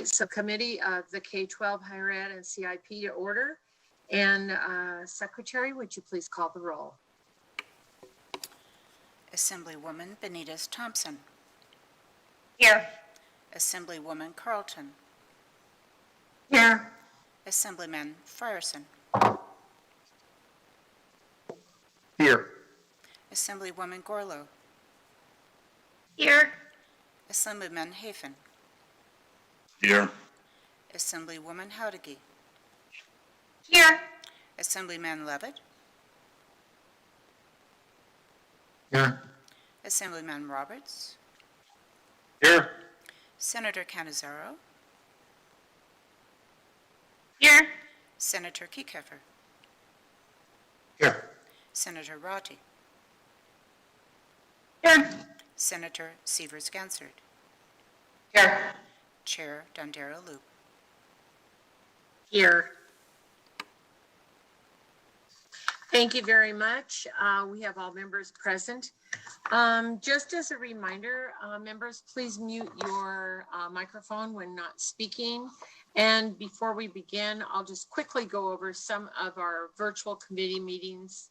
Subcommittee of the K-12 Higher Ed and CIP to order. And Secretary, would you please call the roll? Assemblywoman Benitez Thompson. Here. Assemblywoman Carlton. Here. Assemblyman Frierson. Here. Assemblywoman Gorlow. Here. Assemblyman Hafen. Here. Assemblywoman Howdegi. Here. Assemblyman Levitt. Here. Assemblyman Roberts. Here. Senator Canizaro. Here. Senator Kiekefer. Here. Senator Roddy. Here. Senator Severs-Gansert. Here. Chair Dondera Loop. Here. Thank you very much. We have all members present. Just as a reminder, members, please mute your microphone when not speaking. And before we begin, I'll just quickly go over some of our virtual committee meetings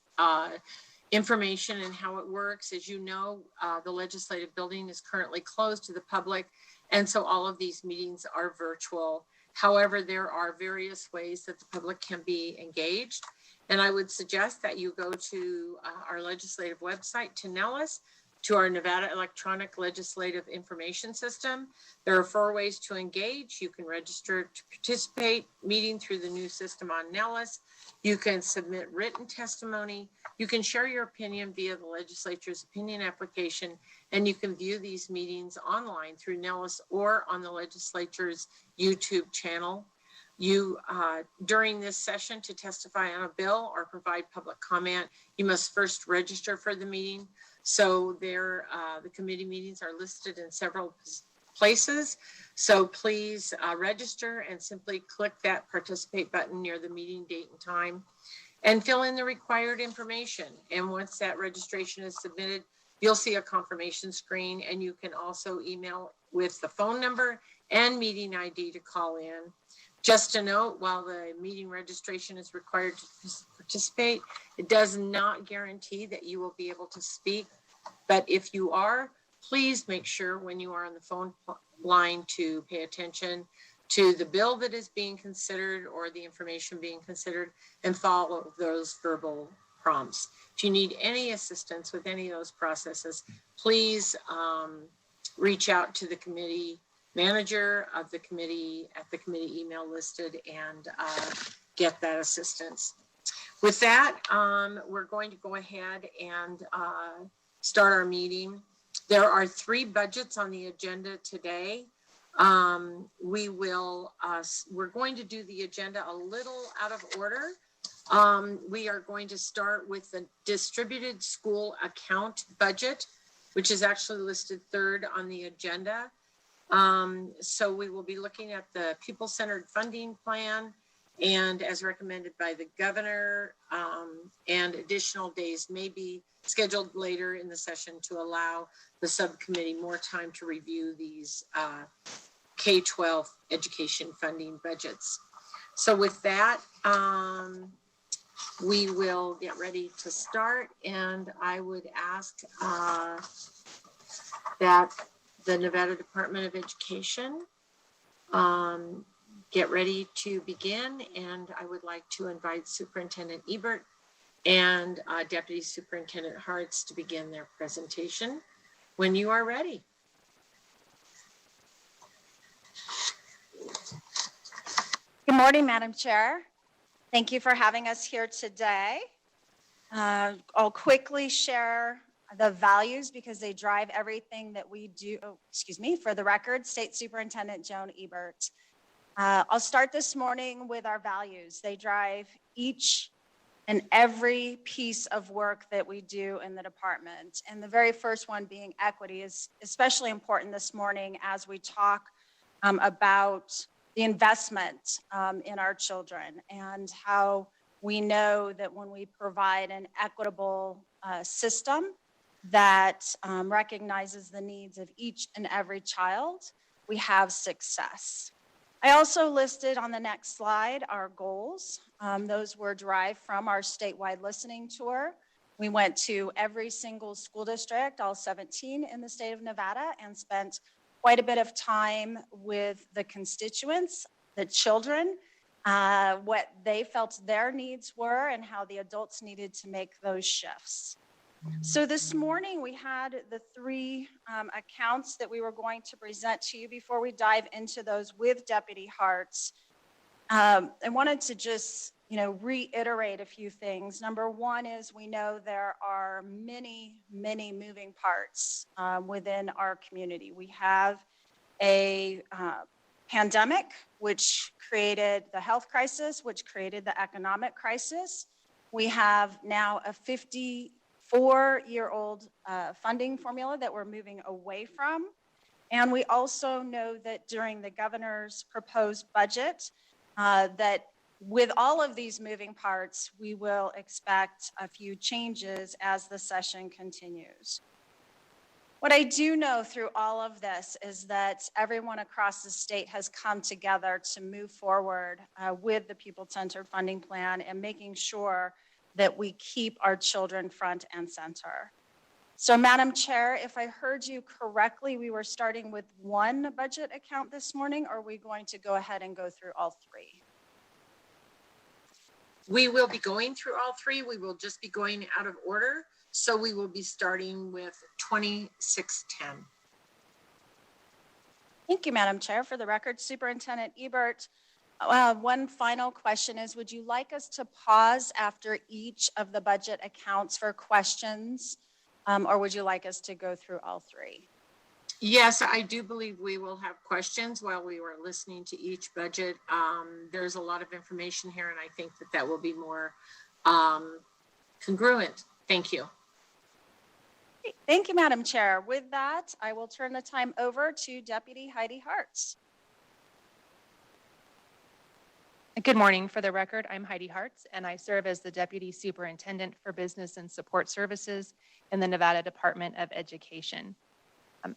information and how it works. As you know, the legislative building is currently closed to the public, and so all of these meetings are virtual. However, there are various ways that the public can be engaged. And I would suggest that you go to our legislative website, to Nellis, to our Nevada Electronic Legislative Information System. There are 4 ways to engage. You can register to participate meeting through the new system on Nellis. You can submit written testimony. You can share your opinion via the legislature's opinion application, and you can view these meetings online through Nellis or on the legislature's YouTube channel. You, during this session, to testify on a bill or provide public comment, you must first register for the meeting. So there, the committee meetings are listed in several places. So please register and simply click that participate button near the meeting date and time and fill in the required information. And once that registration is submitted, you'll see a confirmation screen, and you can also email with the phone number and meeting ID to call in. Just a note, while the meeting registration is required to participate, it does not guarantee that you will be able to speak. But if you are, please make sure when you are on the phone line to pay attention to the bill that is being considered or the information being considered and follow those verbal prompts. If you need any assistance with any of those processes, please reach out to the committee manager of the committee at the committee email listed and get that assistance. With that, we're going to go ahead and start our meeting. There are 3 budgets on the agenda today. We're going to do the agenda a little out of order. We are going to start with the distributed school account budget, which is actually listed 3rd on the agenda. So we will be looking at the pupil-centered funding plan, and as recommended by the governor, and additional days may be scheduled later in the session to allow the subcommittee more time to review these K-12 education funding budgets. So with that, we will get ready to start, and I would ask that the Nevada Department of Education get ready to begin, and I would like to invite Superintendent Ebert and Deputy Superintendent Hartz to begin their presentation when you are ready. Good morning, Madam Chair. Thank you for having us here today. I'll quickly share the values because they drive everything that we do. Oh, excuse me, for the record, State Superintendent Joan Ebert. I'll start this morning with our values. They drive each and every piece of work that we do in the department. And the very first one being equity is especially important this morning as we talk about the investment in our children and how we know that when we provide an equitable system that recognizes the needs of each and every child, we have success. I also listed on the next slide our goals. Those were derived from our statewide listening tour. We went to every single school district, all 17 in the state of Nevada, and spent quite a bit of time with the constituents, the children, what they felt their needs were and how the adults needed to make those shifts. So this morning we had the three accounts that we were going to present to you. Before we dive into those with Deputy Hartz, I wanted to just reiterate a few things. Number one is we know there are many moving parts within our community. We have a pandemic, which created the health crisis, which created the economic crisis. We have now a 54-year-old funding formula that we're moving away from. And we also know that during the governor's proposed budget, that with all of these moving parts, we will expect a few changes as the session continues. What I do know through all of this is that everyone across the state has come together to move forward with the pupil-centered funding plan and making sure that we keep our children front and center. So, Madam Chair, if I heard you correctly, we were starting with one budget account this morning, or are we going to go ahead and go through all three? We will be going through all three. We will just be going out of order. So we will be starting with 2610. Thank you, Madam Chair. For the record, Superintendent Ebert, one final question is, would you like us to pause after each of the budget accounts for questions, or would you like us to go through all three? Yes, I do believe we will have questions while we were listening to each budget. There's a lot of information here, and I think that that will be more congruent. Thank you. Thank you, Madam Chair. With that, I will turn the time over to Deputy Heidi Hartz. Good morning. For the record, I'm Heidi Hartz, and I serve as the Deputy Superintendent for Business and Support Services in the Nevada Department of Education.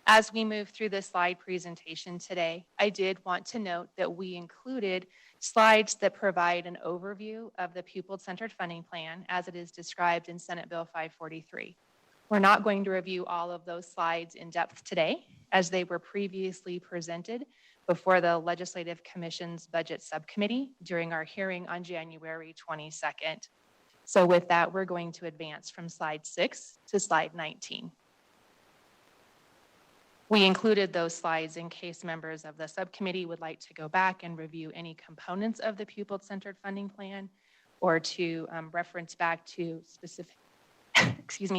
As we move through the slide presentation today, I did want to note that we included slides that provide an overview of the pupil-centered funding plan as it is described in Senate Bill 543. We're not going to review all of those slides in depth today, as they were previously presented before the Legislative Commission's Budget Subcommittee during our hearing on January 22nd. So with that, we're going to advance from slide 6 to slide 19. We included those slides in case members of the subcommittee would like to go back and review any components of the pupil-centered funding plan, or to reference back to specific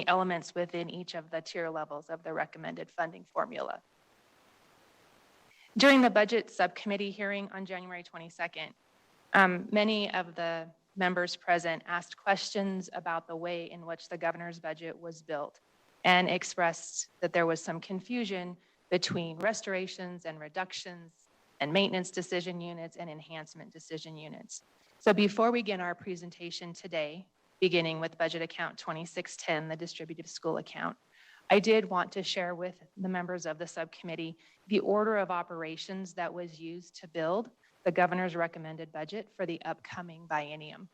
elements within each of the tier levels of the recommended funding formula. During the budget subcommittee hearing on January 22nd, many of the members present asked questions about the way in which the governor's budget was built and expressed that there was some confusion between restorations and reductions and maintenance decision units and enhancement decision units. So before we begin our presentation today, beginning with budget account 2610, the distributive school account, I did want to share with the members of the subcommittee the order of operations that was used to build the governor's recommended budget for the upcoming biennium.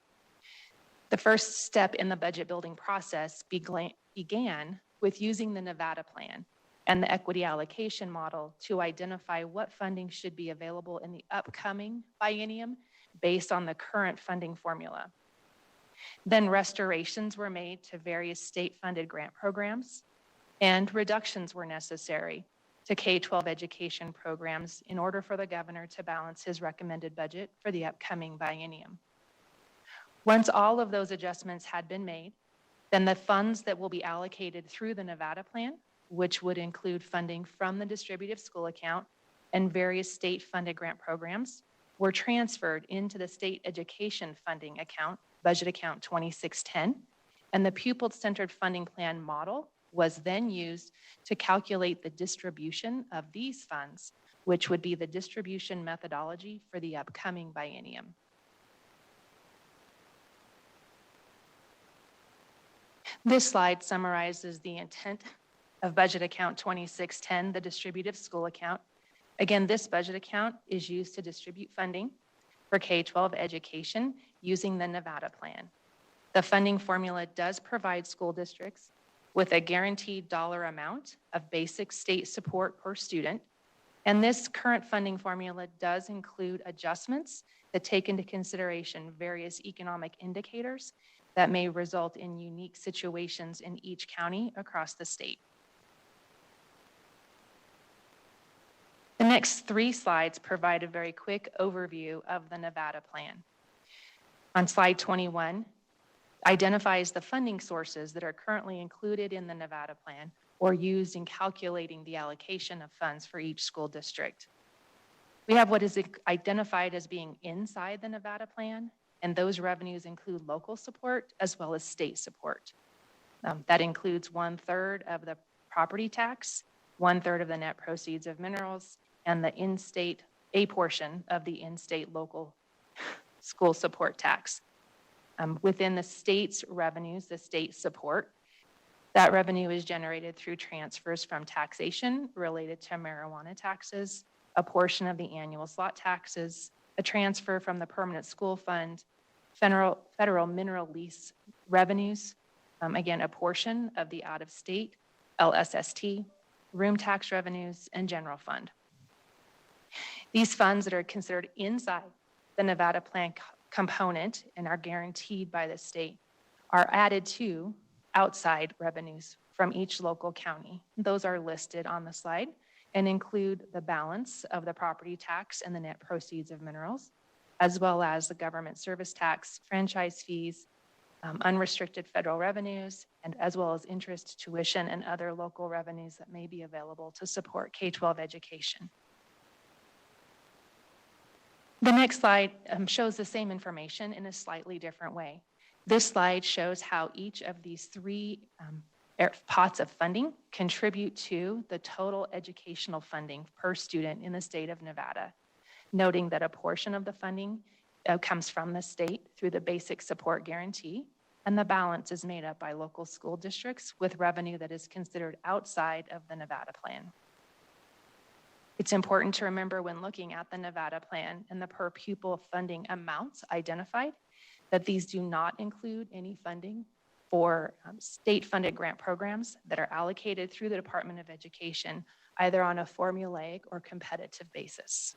The first step in the budget building process began with using the Nevada plan and the equity allocation model to identify what funding should be available in the upcoming biennium based on the current funding formula. Then restorations were made to various state-funded grant programs, and reductions were necessary to K-12 education programs in order for the governor to balance his recommended budget for the upcoming biennium. Once all of those adjustments had been made, then the funds that will be allocated through the Nevada plan, which would include funding from the distributive school account and various state-funded grant programs, were transferred into the state education funding account, budget account 2610, and the pupil-centered funding plan model was then used to calculate the distribution of these funds, which would be the distribution methodology for the upcoming biennium. This slide summarizes the intent of budget account 2610, the distributive school account, Again, this budget account is used to distribute funding for K-12 education using the Nevada plan. The funding formula does provide school districts with a guaranteed dollar amount of basic state support per student. And this current funding formula does include adjustments that take into consideration various economic indicators that may result in unique situations in each county across the state. The next 3 slides provide a very quick overview of the Nevada plan. On slide 21, identifies the funding sources that are currently included in the Nevada plan or used in calculating the allocation of funds for each school district. We have what is identified as being inside the Nevada plan, and those revenues include local support as well as state support. That includes 1/3 of the property tax, 1/3 of the net proceeds of minerals, and the in-state, a portion of the in-state local school support tax. Within the state's revenues, the state support, that revenue is generated through transfers from taxation related to marijuana taxes, a portion of the annual slot taxes, a transfer from the permanent school fund, federal mineral lease revenues, again, a portion of the out-of-state LSST, room tax revenues, and general fund. These funds that are considered inside the Nevada plan component and are guaranteed by the state are added to outside revenues from each local county. Those are listed on the slide and include the balance of the property tax and the net proceeds of minerals, as well as the government service tax, franchise fees, unrestricted federal revenues, and as well as interest, tuition, and other local revenues that may be available to support K-12 education. The next slide shows the same information in a slightly different way. This slide shows how each of these 3 pots of funding contribute to the total educational funding per student in the state of Nevada, noting that a portion of the funding comes from the state through the basic support guarantee, and the balance is made up by local school districts with revenue that is considered outside of the Nevada plan. It's important to remember when looking at the Nevada plan and the per pupil funding amounts identified that these do not include any funding for state-funded grant programs that are allocated through the Department of Education, either on a formulaic or competitive basis.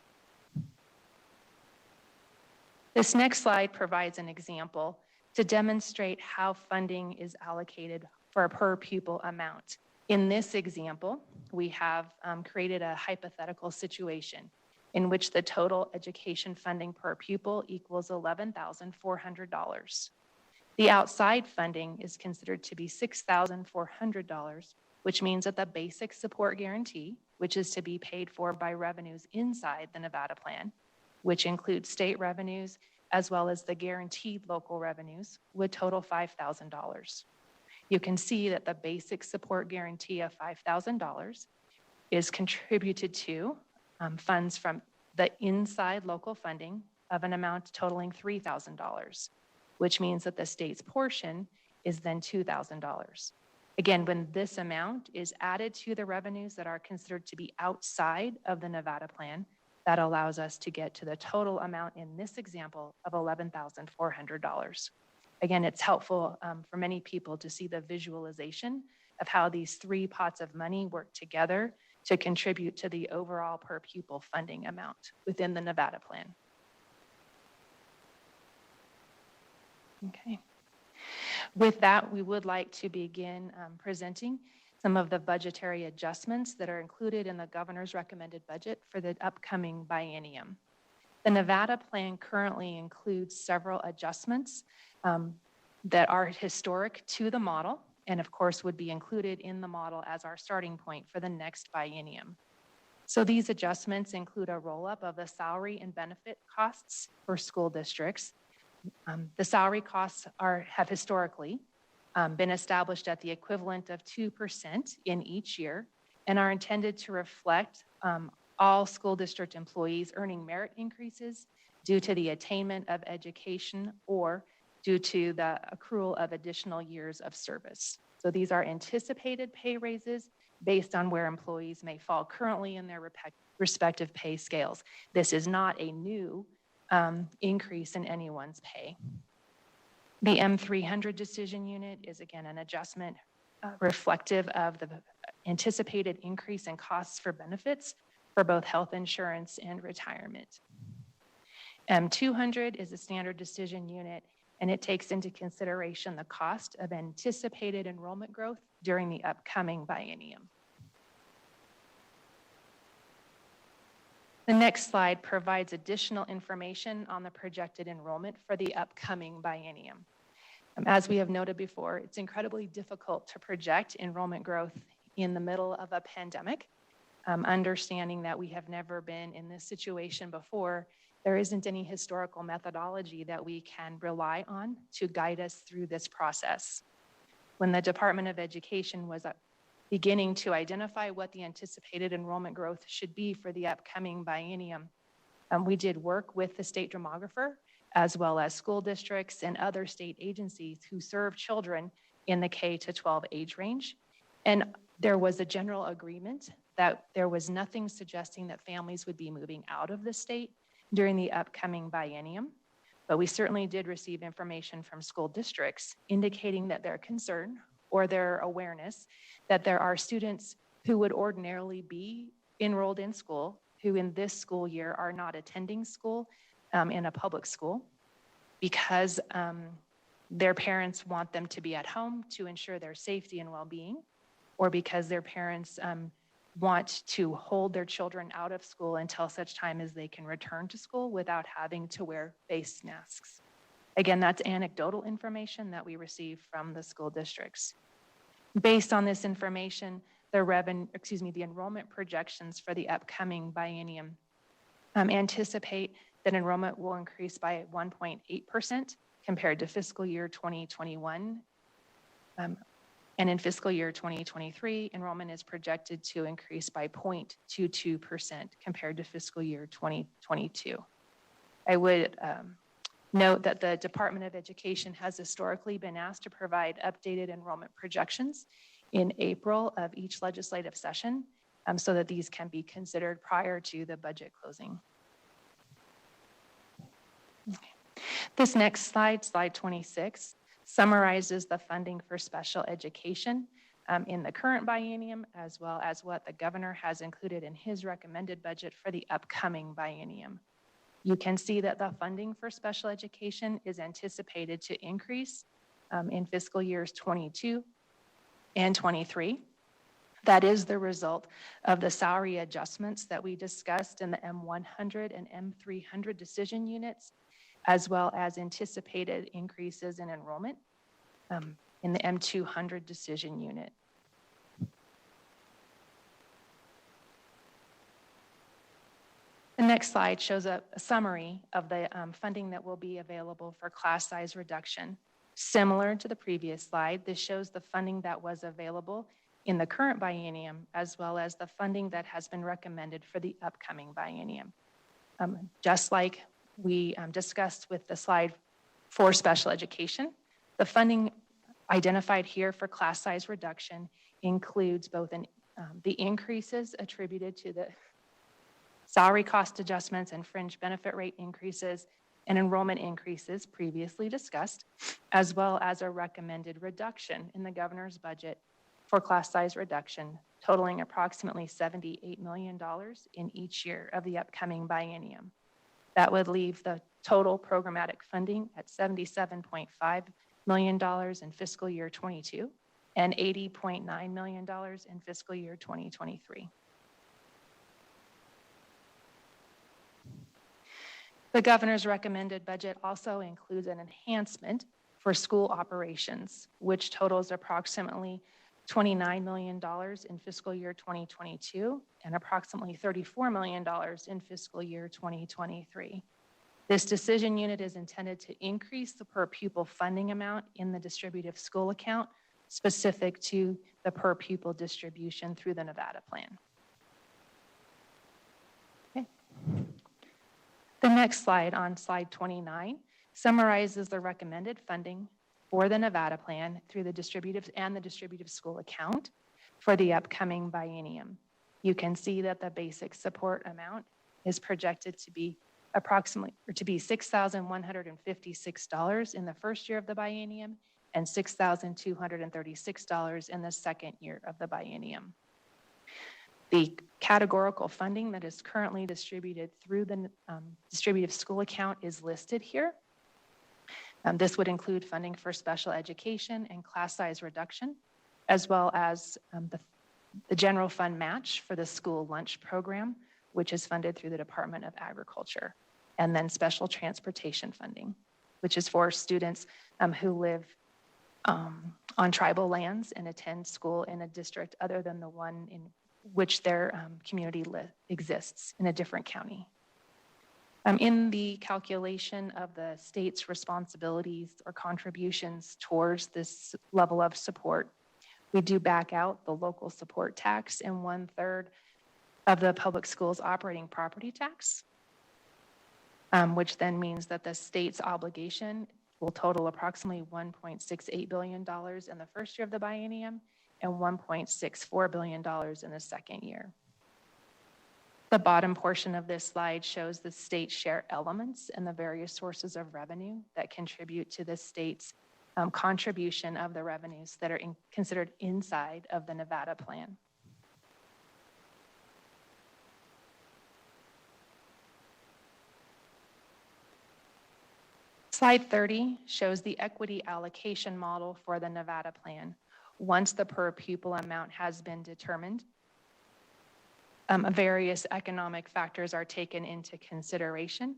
This next slide provides an example to demonstrate how funding is allocated for a per pupil amount. In this example, we have created a hypothetical situation in which the total education funding per pupil equals $11,400. The outside funding is considered to be $6,400, which means that the basic support guarantee, which is to be paid for by revenues inside the Nevada plan, which includes state revenues as well as the guaranteed local revenues, would total $5,000. You can see that the basic support guarantee of $5,000 is contributed to funds from the inside local funding of an amount totaling $3,000, which means that the state's portion is then $2,000. Again, when this amount is added to the revenues that are considered to be outside of the Nevada plan, that allows us to get to the total amount in this example of $11,400. Again, it's helpful for many people to see the visualization of how these 3 pots of money work together to contribute to the overall per pupil funding amount within the Nevada plan. Okay. With that, we would like to begin presenting some of the budgetary adjustments that are included in the governor's recommended budget for the upcoming biennium. The Nevada plan currently includes several adjustments that are historic to the model, and of course would be included in the model as our starting point for the next biennium. So these adjustments include a roll-up of the salary and benefit costs for school districts. The salary costs have historically been established at the equivalent of 2% in each year and are intended to reflect all school district employees earning merit increases due to the attainment of education or due to the accrual of additional years of service. So these are anticipated pay raises based on where employees may fall currently in their respective pay scales. This is not a new increase in anyone's pay. The M300 decision unit is again an adjustment reflective of the anticipated increase in costs for benefits for both health insurance and retirement. M200 is a standard decision unit, and it takes into consideration the cost of anticipated enrollment growth during the upcoming biennium. The next slide provides additional information on the projected enrollment for the upcoming biennium. As we have noted before, it's incredibly difficult to project enrollment growth in the middle of a pandemic. Understanding that we have never been in this situation before, there isn't any historical methodology that we can rely on to guide us through this process. When the Department of Education was beginning to identify what the anticipated enrollment growth should be for the upcoming biennium, we did work with the state demographer, as well as school districts and other state agencies who serve children in the K-12 age range. And there was a general agreement that there was nothing suggesting that families would be moving out of the state during the upcoming biennium. But we certainly did receive information from school districts indicating that their concern or their awareness that there are students who would ordinarily be enrolled in school who in this school year are not attending school in a public school because their parents want them to be at home to ensure their safety and well-being, or because their parents want to hold their children out of school until such time as they can return to school without having to wear face masks. Again, that's anecdotal information that we receive from the school districts. Based on this information, the enrollment projections for the upcoming biennium anticipate that enrollment will increase by 1.8% compared to fiscal year 2021. And in fiscal year 2023, enrollment is projected to increase by 0.22% compared to fiscal year 2022. I would note that the Department of Education has historically been asked to provide updated enrollment projections in April of each legislative session so that these can be considered prior to the budget closing. Okay. This next slide, slide 26, summarizes the funding for special education in the current biennium, as well as what the governor has included in his recommended budget for the upcoming biennium. You can see that the funding for special education is anticipated to increase in fiscal years 22 and 23. That is the result of the salary adjustments that we discussed in the M100 and M300 decision units, as well as anticipated increases in enrollment in the M200 decision unit. The next slide shows a summary of the funding that will be available for class size reduction. Similar to the previous slide, this shows the funding that was available in the current biennium, as well as the funding that has been recommended for the upcoming biennium. Just like we discussed with the slide for special education, the funding identified here for class size reduction includes both the increases attributed to the salary cost adjustments and fringe benefit rate increases and enrollment increases previously discussed, as well as a recommended reduction in the governor's budget for class size reduction, totaling approximately $78 million in each year of the upcoming biennium. That would leave the total programmatic funding at $77.5 million in fiscal year 22 and $80.9 million in fiscal year 2023. The governor's recommended budget also includes an enhancement for school operations, which totals approximately $29 million in fiscal year 2022 and approximately $34 million in fiscal year 2023. This decision unit is intended to increase the per pupil funding amount in the distributive school account specific to the per pupil distribution through the Nevada plan. Okay. The next slide, on slide 29, summarizes the recommended funding for the Nevada plan through the distributive and the distributive school account for the upcoming biennium. You can see that the basic support amount is projected to be $6,156 in the first year of the biennium and $6,236 in the second year of the biennium. The categorical funding that is currently distributed through the distributive school account is listed here. This would include funding for special education and class size reduction, as well as the general fund match for the school lunch program, which is funded through the Department of Agriculture, and then special transportation funding, which is for students who live on tribal lands and attend school in a district other than the one in which their community exists in a different county. In the calculation of the state's responsibilities or contributions towards this level of support, we do back out the local support tax and 1/3 of the public schools operating property tax, which then means that the state's obligation will total approximately $1.68 billion in the first year of the biennium and $1.64 billion in the second year. The bottom portion of this slide shows the state share elements and the various sources of revenue that contribute to the state's contribution of the revenues that are considered inside of the Nevada plan. Slide 30 shows the equity allocation model for the Nevada plan. Once the per pupil amount has been determined, various economic factors are taken into consideration,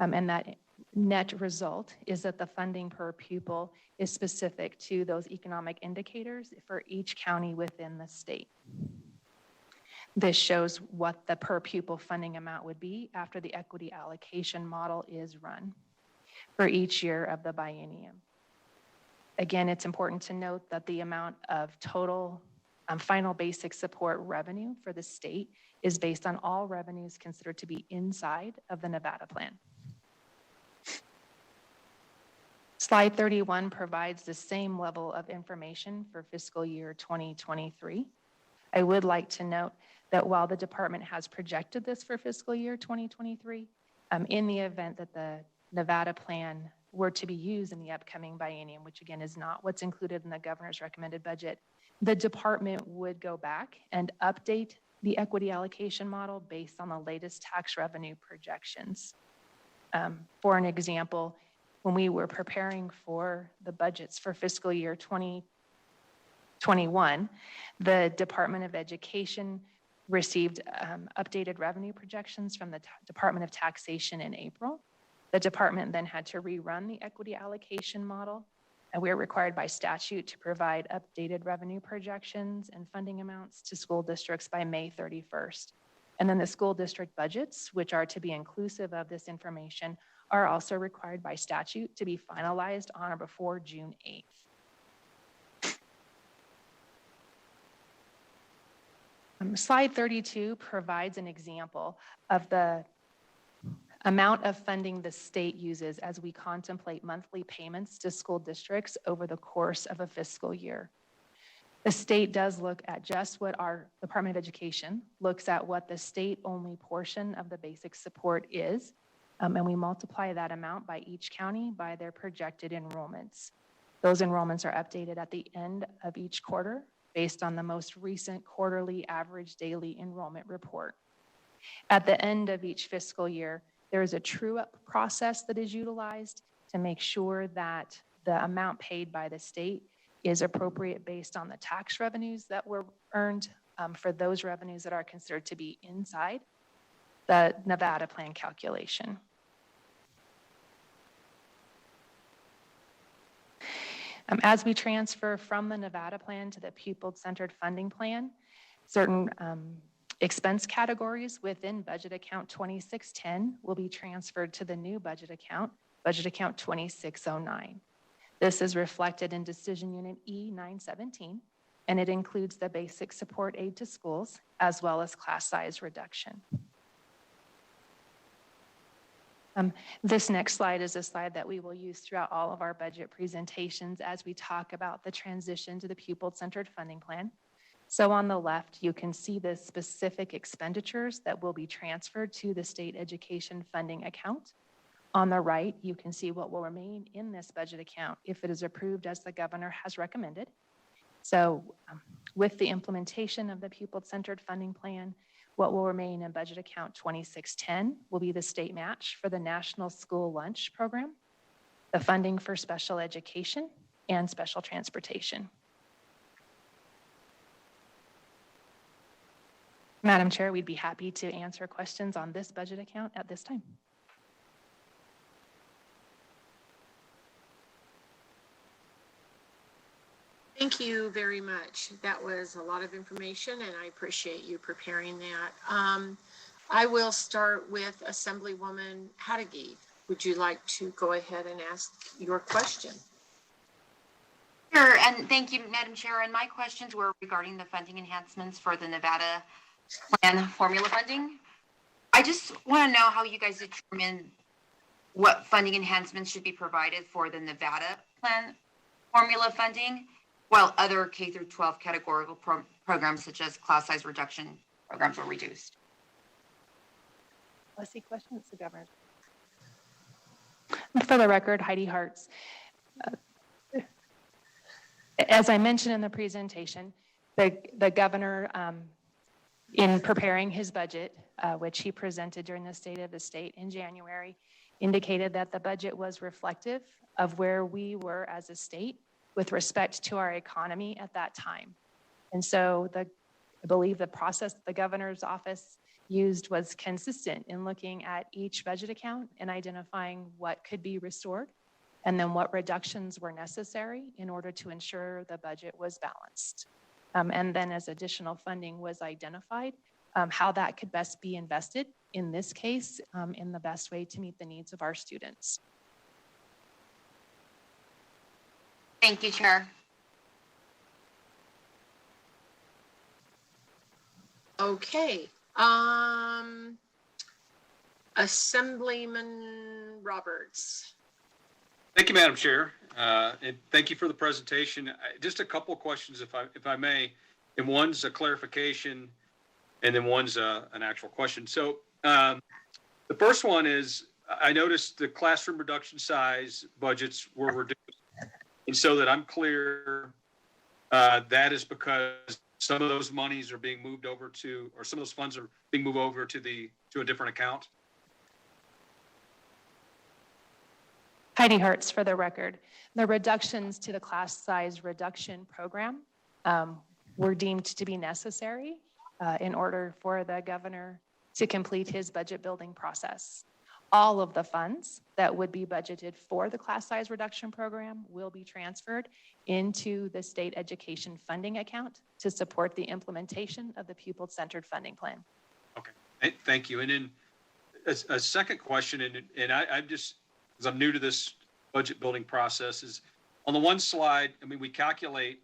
and that net result is that the funding per pupil is specific to those economic indicators for each county within the state. This shows what the per pupil funding amount would be after the equity allocation model is run for each year of the biennium. Again, it's important to note that the amount of total final basic support revenue for the state is based on all revenues considered to be inside of the Nevada plan. Slide 31 provides the same level of information for fiscal year 2023. I would like to note that while the department has projected this for fiscal year 2023, in the event that the Nevada plan were to be used in the upcoming biennium, which again is not what's included in the governor's recommended budget, the department would go back and update the equity allocation model based on the latest tax revenue projections. For an example, when we were preparing for the budgets for fiscal year 2021, the Department of Education received updated revenue projections from the Department of Taxation in April. The department then had to rerun the equity allocation model, and we are required by statute to provide updated revenue projections and funding amounts to school districts by May 31st. And then the school district budgets, which are to be inclusive of this information, are also required by statute to be finalized on or before June 8th. Slide 32 provides an example of the amount of funding the state uses as we contemplate monthly payments to school districts over the course of a fiscal year. The state does look at just what our Department of Education looks at what the state-only portion of the basic support is, and we multiply that amount by each county by their projected enrollments. Those enrollments are updated at the end of each quarter based on the most recent quarterly average daily enrollment report. At the end of each fiscal year, there is a true-up process that is utilized to make sure that the amount paid by the state is appropriate based on the tax revenues that were earned for those revenues that are considered to be inside the Nevada plan calculation. As we transfer from the Nevada plan to the pupil-centered funding plan, certain expense categories within budget account 2610 will be transferred to the new budget account 2609. This is reflected in decision unit E917, and it includes the basic support aid to schools as well as class size reduction. This next slide is a slide that we will use throughout all of our budget presentations as we talk about the transition to the pupil-centered funding plan. So on the left, you can see the specific expenditures that will be transferred to the state education funding account. On the right, you can see what will remain in this budget account if it is approved as the governor has recommended. So with the implementation of the pupil-centered funding plan, what will remain in budget account 2610 will be the state match for the National School Lunch Program, the funding for special education, and special transportation. Madam Chair, we'd be happy to answer questions on this budget account at this time. Thank you very much. That was a lot of information, and I appreciate you preparing that. I will start with Assemblywoman Hattagee. Would you like to go ahead and ask your question? Sure, and thank you, Madam Chair. And my questions were regarding the funding enhancements for the Nevada plan formula funding. I just want to know how you guys determine what funding enhancements should be provided for the Nevada plan formula funding, while other K-12 categorical programs such as class size reduction programs were reduced. Let's see questions, the governor. For the record, Heidi Hartz. As I mentioned in the presentation, the governor, in preparing his budget, which he presented during the State of the State in January, indicated that the budget was reflective of where we were as a state with respect to our economy at that time. And so I believe the process the governor's office used was consistent in looking at each budget account and identifying what could be restored and then what reductions were necessary in order to ensure the budget was balanced. And then as additional funding was identified, how that could best be invested, in this case, in the best way to meet the needs of our students. Thank you, Chair. Okay. Assemblyman Roberts. Thank you, Madam Chair, and thank you for the presentation. Just a couple of questions, if I may, and one's a clarification, and then one's an actual question. So the first one is, I noticed the classroom reduction size budgets were reduced, and so that I'm clear, that is because some of those monies are being moved over to, or some of those funds are being moved over to a different account. Heidi Hertz, for the record. The reductions to the class size reduction program were deemed to be necessary in order for the governor to complete his budget building process. All of the funds that would be budgeted for the class size reduction program will be transferred into the state education funding account to support the implementation of the pupil-centered funding plan. Okay, thank you. And then a second question, and I'm just, because I'm new to this budget building process, is on the one slide, I mean, we calculate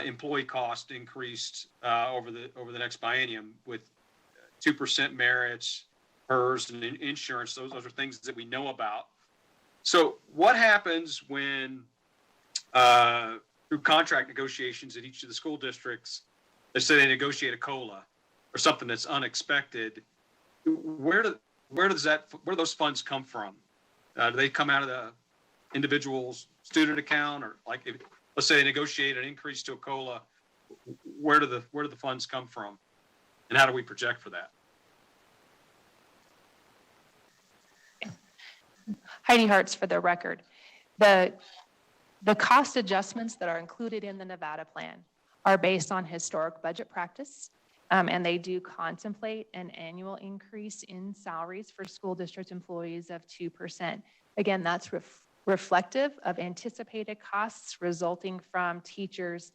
employee cost increased over the next biennium with 2% merits, PERS, and insurance. Those are things that we know about. So what happens when through contract negotiations at each of the school districts, let's say they negotiate a COLA or something that's unexpected, where do those funds come from? Do they come out of the individual student account, or like, let's say they negotiate an increase to a COLA, where do the funds come from, and how do we project for that? Heidi Hartz, for the record. The cost adjustments that are included in the Nevada plan are based on historic budget practice, and they do contemplate an annual increase in salaries for school district employees of 2%. Again, that's reflective of anticipated costs resulting from teachers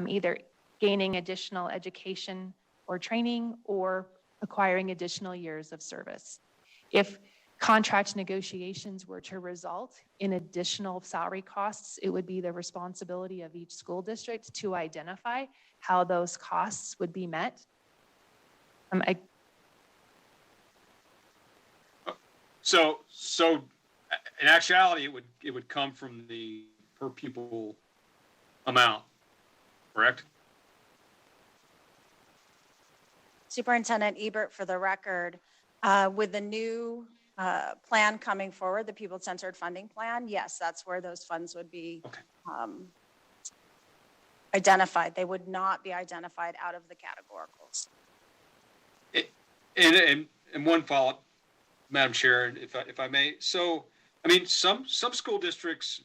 either gaining additional education or training or acquiring additional years of service. If contract negotiations were to result in additional salary costs, it would be the responsibility of each school district to identify how those costs would be met. So in actuality, it would come from the per pupil amount, correct? Superintendent Ebert, for the record, with the new plan coming forward, the pupil-centered funding plan, yes, that's where those funds would be Okay. identified. They would not be identified out of the categoricals. And one follow-up, Madam Chair, if I may. So, I mean, some school districts,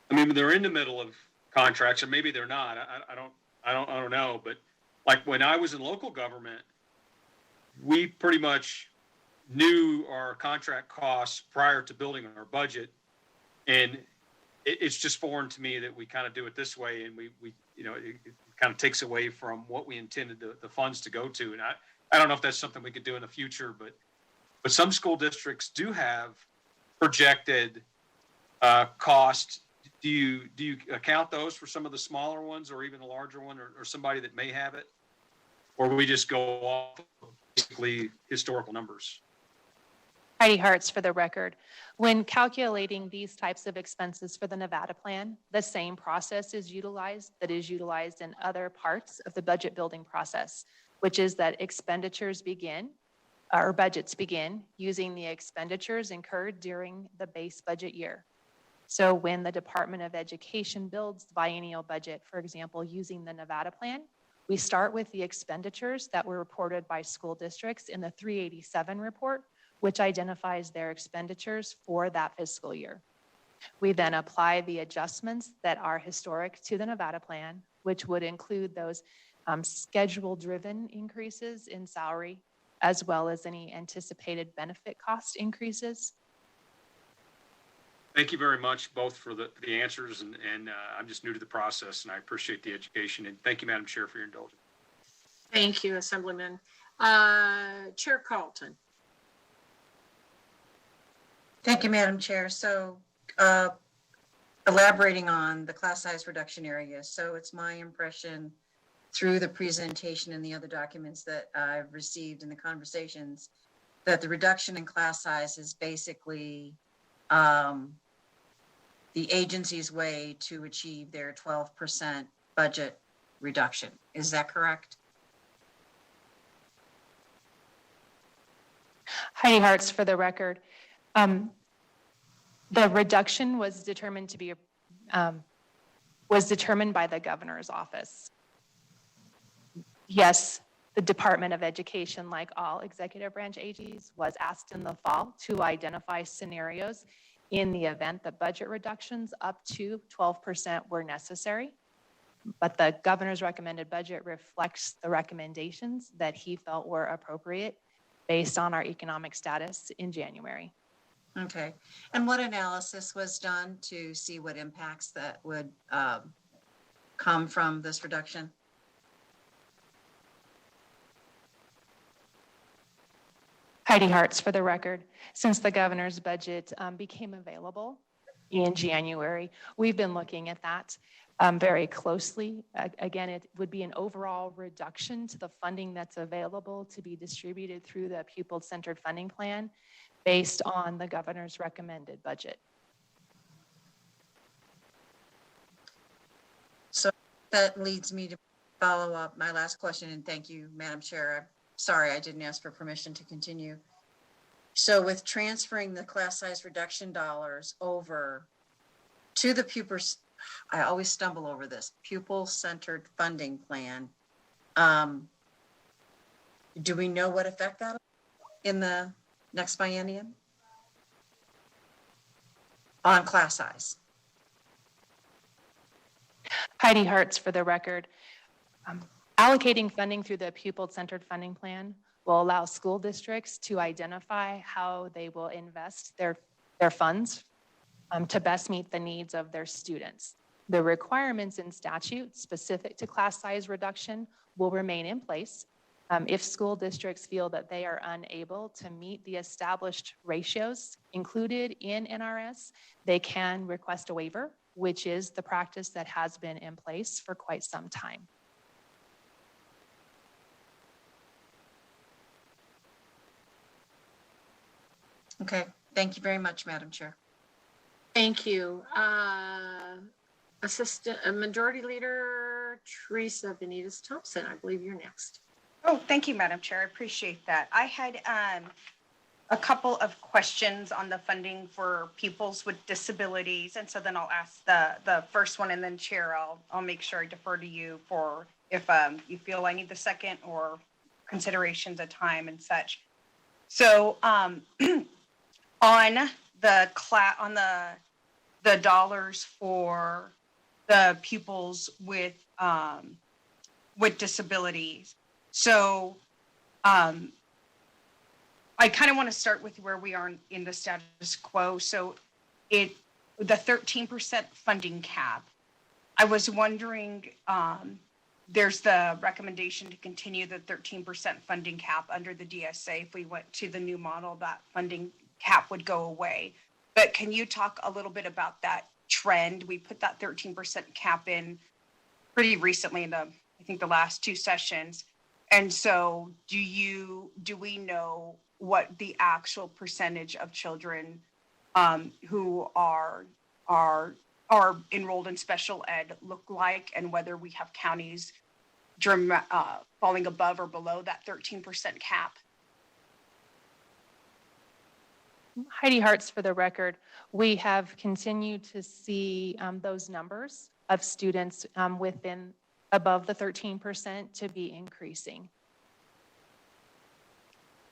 I mean, they're in the middle of contracts, or maybe they're not. I don't know. But like when I was in local government, we pretty much knew our contract costs prior to building our budget, and it's just foreign to me that we kind of do it this way, and we you know, it kind of takes away from what we intended the funds to go to. And I don't know if that's something we could do in the future, but some school districts do have projected cost. Do you account those for some of the smaller ones, or even the larger one, or somebody that may have it, or we just go off of basically historical numbers? Heidi Hartz, for the record. When calculating these types of expenses for the Nevada plan, the same process is utilized that is utilized in other parts of the budget building process, which is that expenditures begin, or budgets begin, using the expenditures incurred during the base budget year. So when the Department of Education builds the biennial budget, for example, using the Nevada plan, we start with the expenditures that were reported by school districts in the 387 report, which identifies their expenditures for that fiscal year. We then apply the adjustments that are historic to the Nevada plan, which would include those schedule-driven increases in salary, as well as any anticipated benefit cost increases. Thank you very much, both for the answers, and I'm just new to the process, and I appreciate the education. And thank you, Madam Chair, for your indulgence. Thank you, Assemblyman. Chair Carlton. Thank you, Madam Chair. So elaborating on the class size reduction area. So it's my impression through the presentation and the other documents that I've received in the conversations that the reduction in class size is basically the agency's way to achieve their 12% budget reduction. Is that correct? Heidi Hartz, for the record. The reduction was determined by the governor's office. Yes, the Department of Education, like all executive branch agencies, was asked in the fall to identify scenarios in the event that budget reductions up to 12% were necessary. But the governor's recommended budget reflects the recommendations that he felt were appropriate based on our economic status in January. Okay. And what analysis was done to see what impacts that would come from this reduction? Heidi Hartz, for the record. Since the governor's budget became available in January, we've been looking at that very closely. Again, it would be an overall reduction to the funding that's available to be distributed through the pupil-centered funding plan based on the governor's recommended budget. So that leads me to follow up my last question, and thank you, Madam Chair. I'm sorry I didn't ask for permission to continue. So with transferring the class size reduction dollars over to the pupils, I always stumble over this, pupil-centered funding plan, do we know what effect that in the next biennium on class size? Heidi Hartz, for the record. Allocating funding through the pupil-centered funding plan will allow school districts to identify how they will invest their funds to best meet the needs of their students. The requirements in statute specific to class size reduction will remain in place. If school districts feel that they are unable to meet the established ratios included in NRS, they can request a waiver, which is the practice that has been in place for quite some time. Okay, thank you very much, Madam Chair. Thank you. Majority Leader Teresa Benitez Thompson, I believe you're next. Oh, thank you, Madam Chair. I appreciate that. I had a couple of questions on the funding for pupils with disabilities. And so then I'll ask the first one, and then Chair, I'll make sure I defer to you for if you feel I need the second or considerations of time and such. So on the dollars for the pupils with disabilities. So I kind of want to start with where we are in the status quo. So the 13% funding cap, I was wondering, there's the recommendation to continue the 13% funding cap under the DSA. If we went to the new model, that funding cap would go away. But can you talk a little bit about that trend? We put that 13% cap in pretty recently in I think the last two sessions. And so do we know what the actual percentage of children who are enrolled in special ed look like, and whether we have counties falling above or below that 13% cap? Heidi Hartz, for the record, we have continued to see those numbers of students within above the 13% to be increasing.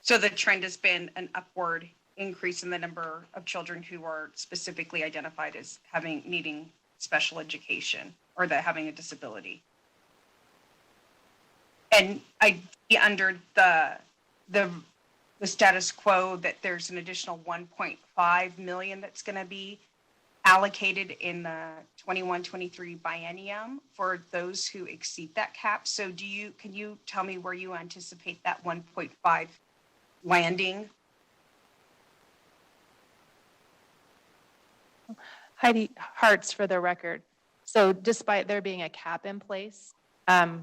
So the trend has been an upward increase in the number of children who are specifically identified as needing special education or having a disability. And I see under the status quo that there's an additional 1.5 million that's going to be allocated in the 21-23 biennium for those who exceed that cap. So can you tell me where you anticipate that 1.5 landing? Heidi Hartz, for the record. So despite there being a cap in place, the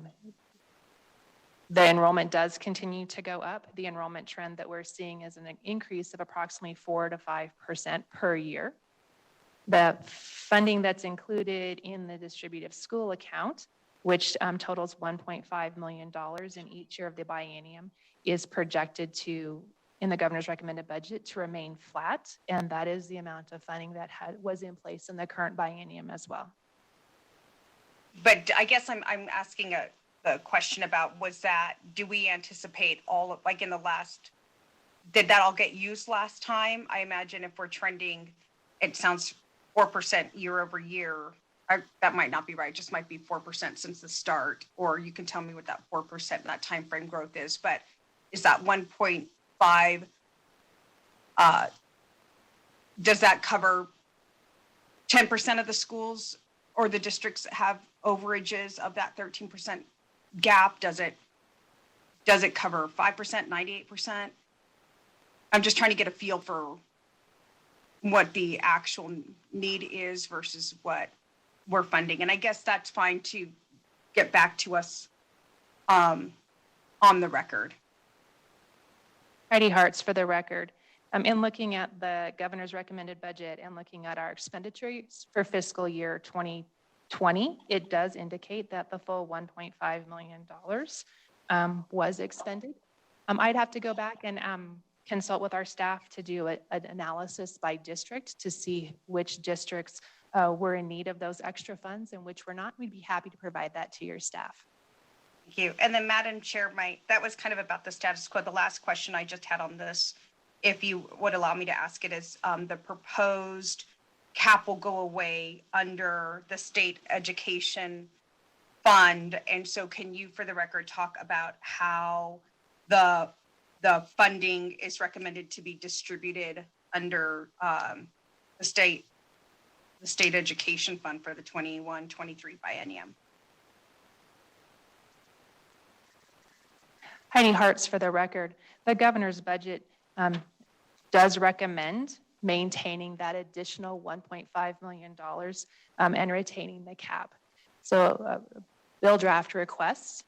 enrollment does continue to go up. The enrollment trend that we're seeing is an increase of approximately 4 to 5% per year. The funding that's included in the distributive school account, which totals $1.5 million in each year of the biennium, is projected to, in the governor's recommended budget, to remain flat. And that is the amount of funding that was in place in the current biennium as well. But I guess I'm asking the question about, do we anticipate did that all get used last time? I imagine if we're trending, it sounds 4% year over year. That might not be right. It just might be 4% since the start, or you can tell me what that 4% that time frame growth is. But is that 1.5? Does that cover 10% of the schools or the districts that have overages of that 13% gap? Does it cover 5%, 98%? I'm just trying to get a feel for what the actual need is versus what we're funding. And I guess that's fine to get back to us on the record. Heidi Hartz, for the record. In looking at the governor's recommended budget and looking at our expenditures for fiscal year 2020, it does indicate that the full $1.5 million was expended. I'd have to go back and consult with our staff to do an analysis by district to see which districts were in need of those extra funds and which were not. We'd be happy to provide that to your staff. Thank you. And then, Madam Chair, that was kind of about the status quo. The last question I just had on this, if you would allow me to ask it, is the proposed cap will go away under the state education fund. And so can you, for the record, talk about how the funding is recommended to be distributed under the state education fund for the 21-23 biennium? Heidi Hartz, for the record. The governor's budget does recommend maintaining that additional $1.5 million and retaining the cap. So bill draft requests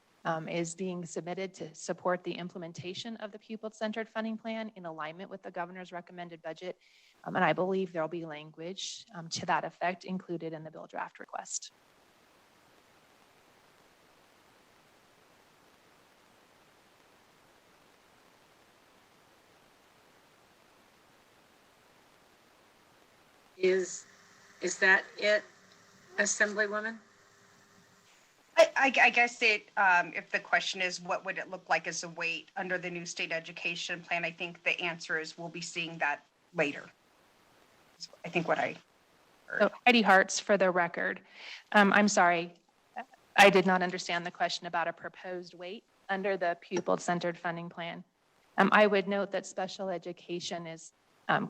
is being submitted to support the implementation of the pupil-centered funding plan in alignment with the governor's recommended budget. And I believe there'll be language to that effect included in the bill draft request. Is that it, Assemblywoman? I guess if the question is what would it look like as a weight under the new state education plan, I think the answer is we'll be seeing that later. I think what I heard. So Heidi Hartz, for the record. I'm sorry, I did not understand the question about a proposed weight under the pupil-centered funding plan. I would note that special education is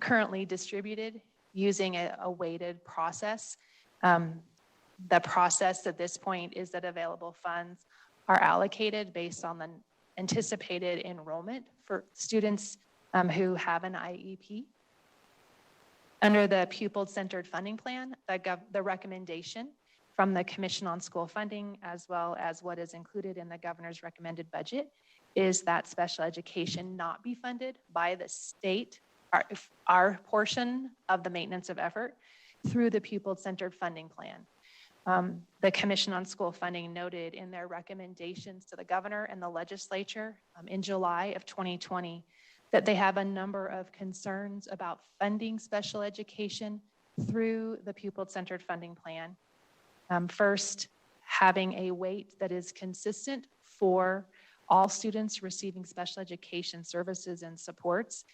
currently distributed using a weighted process. The process at this point is that available funds are allocated based on the anticipated enrollment for students who have an IEP. Under the pupil-centered funding plan, the recommendation from the Commission on School Funding, as well as what is included in the governor's recommended budget, is that special education not be funded by the state, our portion of the maintenance of effort, through the pupil-centered funding plan. The Commission on School Funding noted in their recommendations to the governor and the legislature in July of 2020 that they have a number of concerns about funding special education through the pupil-centered funding plan. First, having a weight that is consistent for all students receiving special education services and supports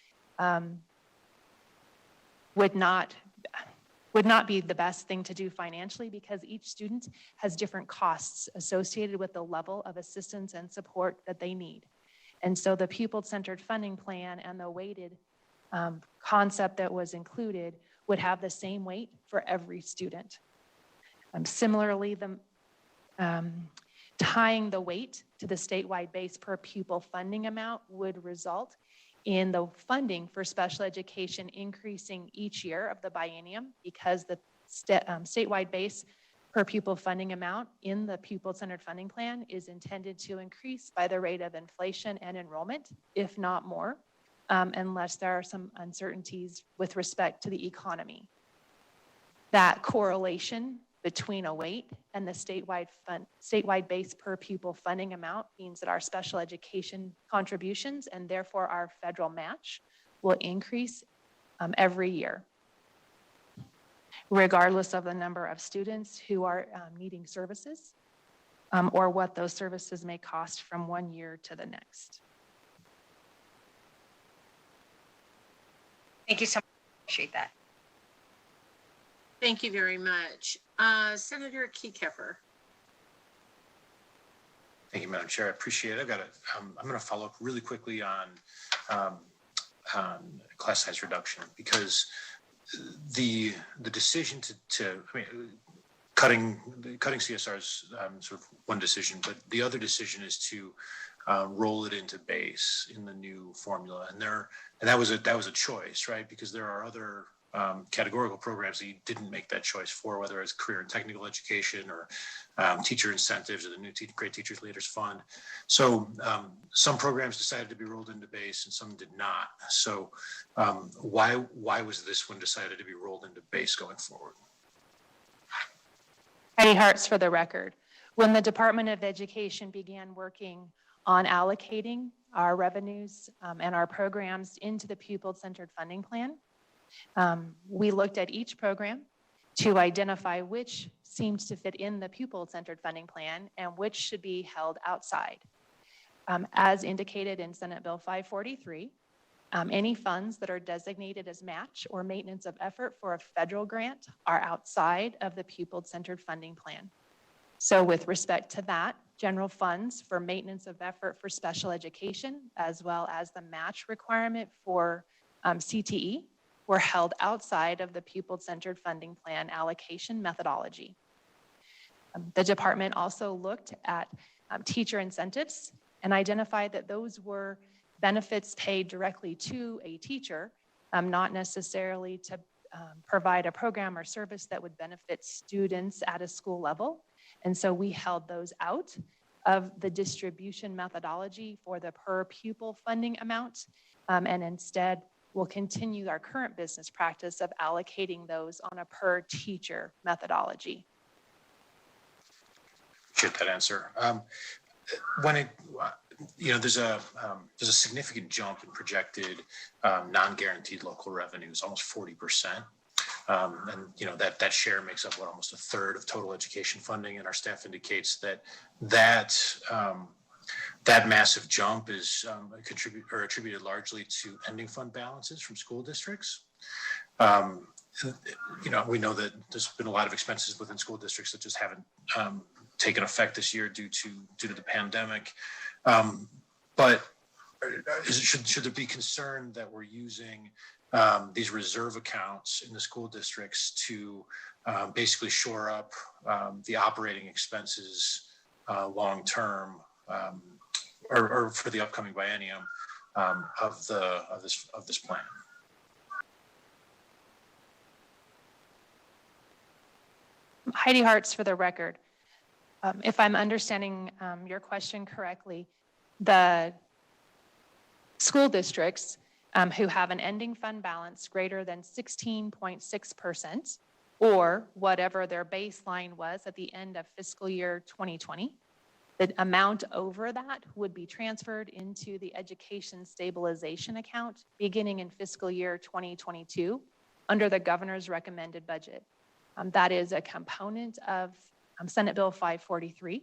would not be the best thing to do financially, because each student has different costs associated with the level of assistance and support that they need. And so the pupil-centered funding plan and the weighted concept that was included would have the same weight for every student. Similarly, tying the weight to the statewide base per pupil funding amount would result in the funding for special education increasing each year of the biennium, because the statewide base per pupil funding amount in the pupil-centered funding plan is intended to increase by the rate of inflation and enrollment, if not more, unless there are some uncertainties with respect to the economy. That correlation between a weight and the statewide base per pupil funding amount means that our special education contributions, and therefore our federal match, will increase every year, regardless of the number of students who are needing services or what those services may cost from one year to the next. Thank you so much. Appreciate that. Thank you very much. Senator Keykefer. Thank you, Madam Chair. I appreciate it. I'm going to follow up really quickly on class size reduction, because the decision cutting CSR is sort of one decision, but the other decision is to roll it into base in the new formula, and that was a choice, right? Because there are other categorical programs that you didn't make that choice for, whether it's career and technical education or teacher incentives or the new Great Teachers Leaders Fund. So some programs decided to be rolled into base and some did not. So why was this one decided to be rolled into base going forward? Heidi Hartz, for the record. When the Department of Education began working on allocating our revenues and our programs into the pupil-centered funding plan, we looked at each program to identify which seemed to fit in the pupil-centered funding plan and which should be held outside. As indicated in Senate Bill 543, any funds that are designated as match or maintenance of effort for a federal grant are outside of the pupil-centered funding plan. So with respect to that, general funds for maintenance of effort for special education, as well as the match requirement for CTE, were held outside of the pupil-centered funding plan allocation methodology. The department also looked at teacher incentives and identified that those were benefits paid directly to a teacher, not necessarily to provide a program or service that would benefit students at a school level. And so we held those out of the distribution methodology for the per pupil funding amount, and instead we'll continue our current business practice of allocating those on a per teacher methodology. Appreciate that answer. There's a significant jump in projected non-guaranteed local revenues, almost 40%. And, you know, that share makes up almost a third of total education funding. And our staff indicates that massive jump is attributed largely to ending fund balances from school districts. You know, we know that there's been a lot of expenses within school districts that just haven't taken effect this year due to the pandemic. But should there be concern that we're using these reserve accounts in the school districts to basically shore up the operating expenses long term, or for the upcoming biennium of this plan? Heidi Hartz, for the record. If I'm understanding your question correctly, the school districts who have an ending fund balance greater than 16.6%, or whatever their baseline was at the end of fiscal year 2020, the amount over that would be transferred into the education stabilization account beginning in fiscal year 2022 under the governor's recommended budget. That is a component of Senate Bill 543.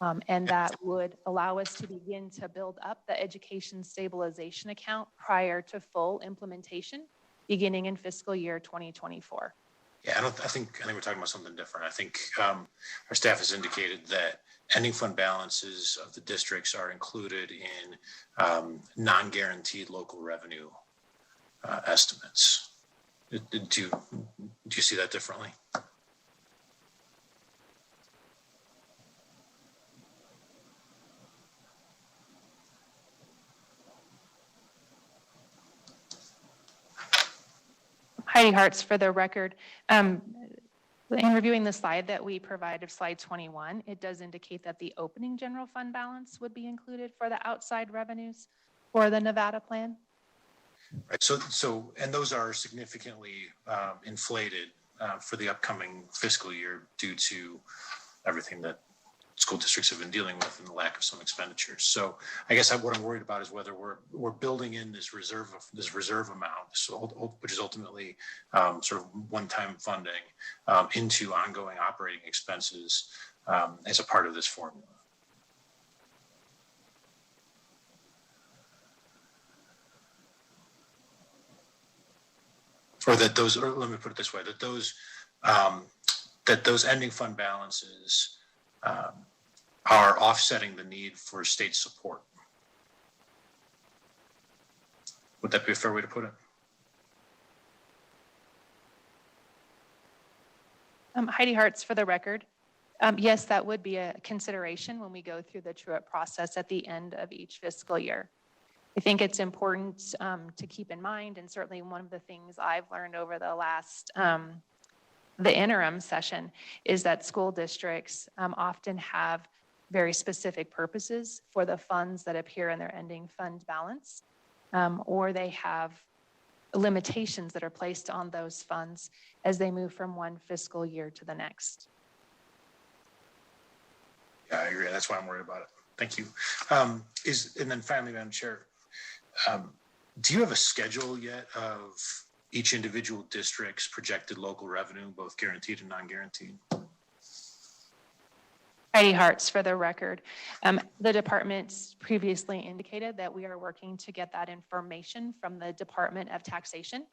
And that would allow us to begin to build up the education stabilization account prior to full implementation beginning in fiscal year 2024. Yeah, I think we're talking about something different. I think our staff has indicated that ending fund balances of the districts are included in non-guaranteed local revenue estimates. Do you see that differently? Heidi Hartz, for the record. In reviewing the slide that we provided, slide 21, it does indicate that the opening general fund balance would be included for the outside revenues for the Nevada plan. Right. So, and those are significantly inflated for the upcoming fiscal year due to everything that school districts have been dealing with and the lack of some expenditures. So, I guess what I'm worried about is whether we're building in this reserve amount, which is ultimately sort of one-time funding into ongoing operating expenses as a part of this formula. Or let me put it this way, that those ending fund balances are offsetting the need for state support. Would that be a fair way to put it? Heidi Hartz, for the record. Yes, that would be a consideration when we go through the true-up process at the end of each fiscal year. I think it's important to keep in mind, and certainly one of the things I've learned over the last, the interim session, is that school districts often have very specific purposes for the funds that appear in their ending fund balance, or they have limitations that are placed on those funds as they move from one fiscal year to the next. Yeah, I agree. That's why I'm worried about it. Thank you. And then finally, Madam Chair, do you have a schedule yet of each individual district's projected local revenue, both guaranteed and non-guaranteed? Heidi Hartz, for the record. The department previously indicated that we are working to get that information from the Department of Taxation.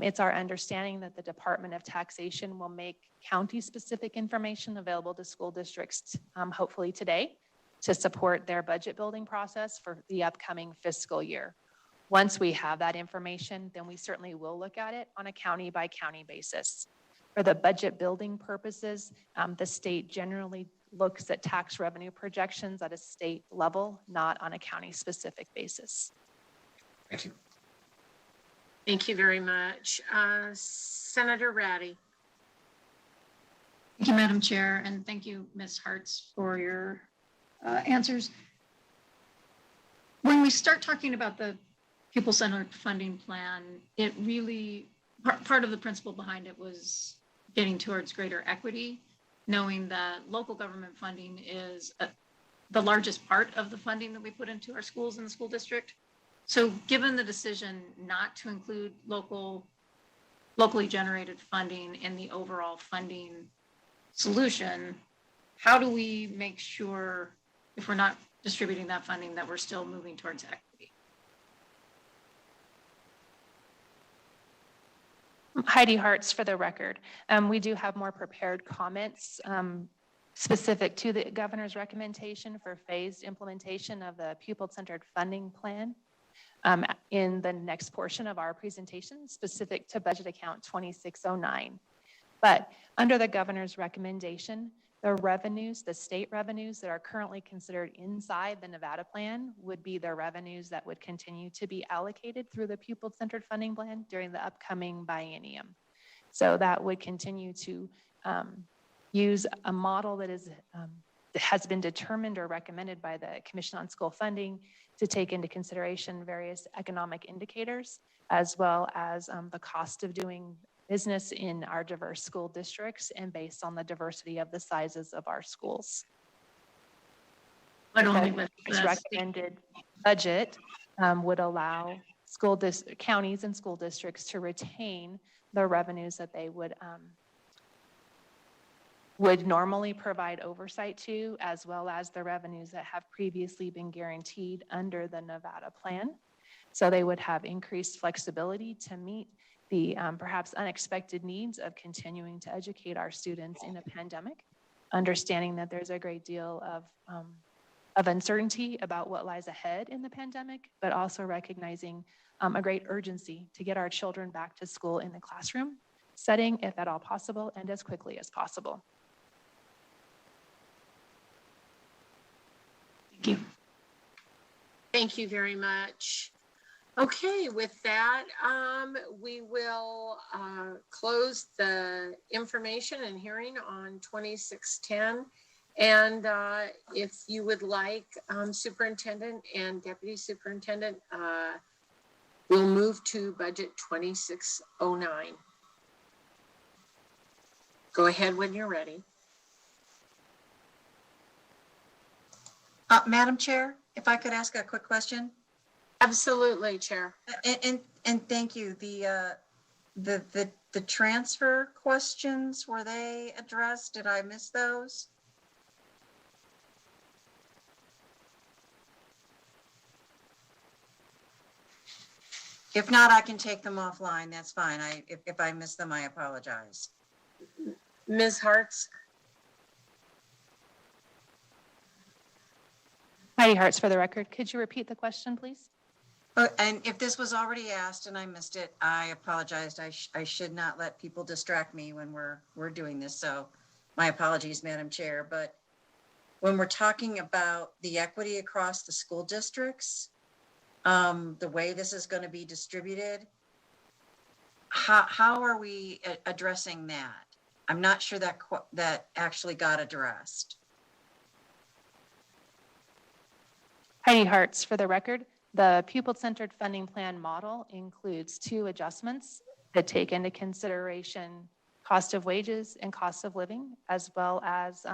It's our understanding that the Department of Taxation will make county-specific information available to school districts, hopefully today, to support their budget building process for the upcoming fiscal year. Once we have that information, then we certainly will look at it on a county-by-county basis. For the budget building purposes, the state generally looks at tax revenue projections at a state level, not on a county-specific basis. Thank you. Thank you very much. Senator Ratty. Thank you, Madam Chair, and thank you, Ms. Hartz, for your answers. When we start talking about the pupil-centered funding plan, it really, part of the principle behind it was getting towards greater equity, knowing that local government funding is the largest part of the funding that we put into our schools in the school district. So given the decision not to include local locally generated funding in the overall funding solution, how do we make sure if we're not distributing that funding that we're still moving towards equity? Heidi Hartz for the record. We do have more prepared comments specific to the governor's recommendation for phased implementation of the pupil-centered funding plan in the next portion of our presentation, specific to budget account 2609. But under the governor's recommendation, the revenues, the state revenues that are currently considered inside the Nevada plan would be the revenues that would continue to be allocated through the pupil-centered funding plan during the upcoming biennium. So that would continue to use a model that has been determined or recommended by the Commission on School Funding to take into consideration various economic indicators, as well as the cost of doing business in our diverse school districts and based on the diversity of the sizes of our schools. But only with This recommended budget would allow counties and school districts to retain the revenues that they would normally provide oversight to, as well as the revenues that have previously been guaranteed under the Nevada plan. So they would have increased flexibility to meet the perhaps unexpected needs of continuing to educate our students in a pandemic, understanding that there's a great deal of uncertainty about what lies ahead in the pandemic, but also recognizing a great urgency to get our children back to school in the classroom setting, if at all possible, and as quickly as possible. Thank you. Thank you very much. Okay, with that, we will close the information and hearing on 2610. And if you would like, Superintendent and Deputy Superintendent, we'll move to Budget 2609. Go ahead when you're ready. Madam Chair, if I could ask a quick question? Absolutely, Chair. And thank you. The transfer questions, were they addressed? Did I miss those? If not, I can take them offline. That's fine. If I miss them, I apologize. Ms. Hartz? Heidi Hartz for the record. Could you repeat the question, please? And if this was already asked and I missed it, I apologized. I should not let people distract me when we're doing this. So my apologies, Madam Chair. But when we're talking about the equity across the school districts, the way this is going to be distributed, how are we addressing that? I'm not sure that actually got addressed. Heidi Hartz for the record. The pupil-centered funding plan model includes two adjustments that take into consideration cost of wages and cost of living, as well as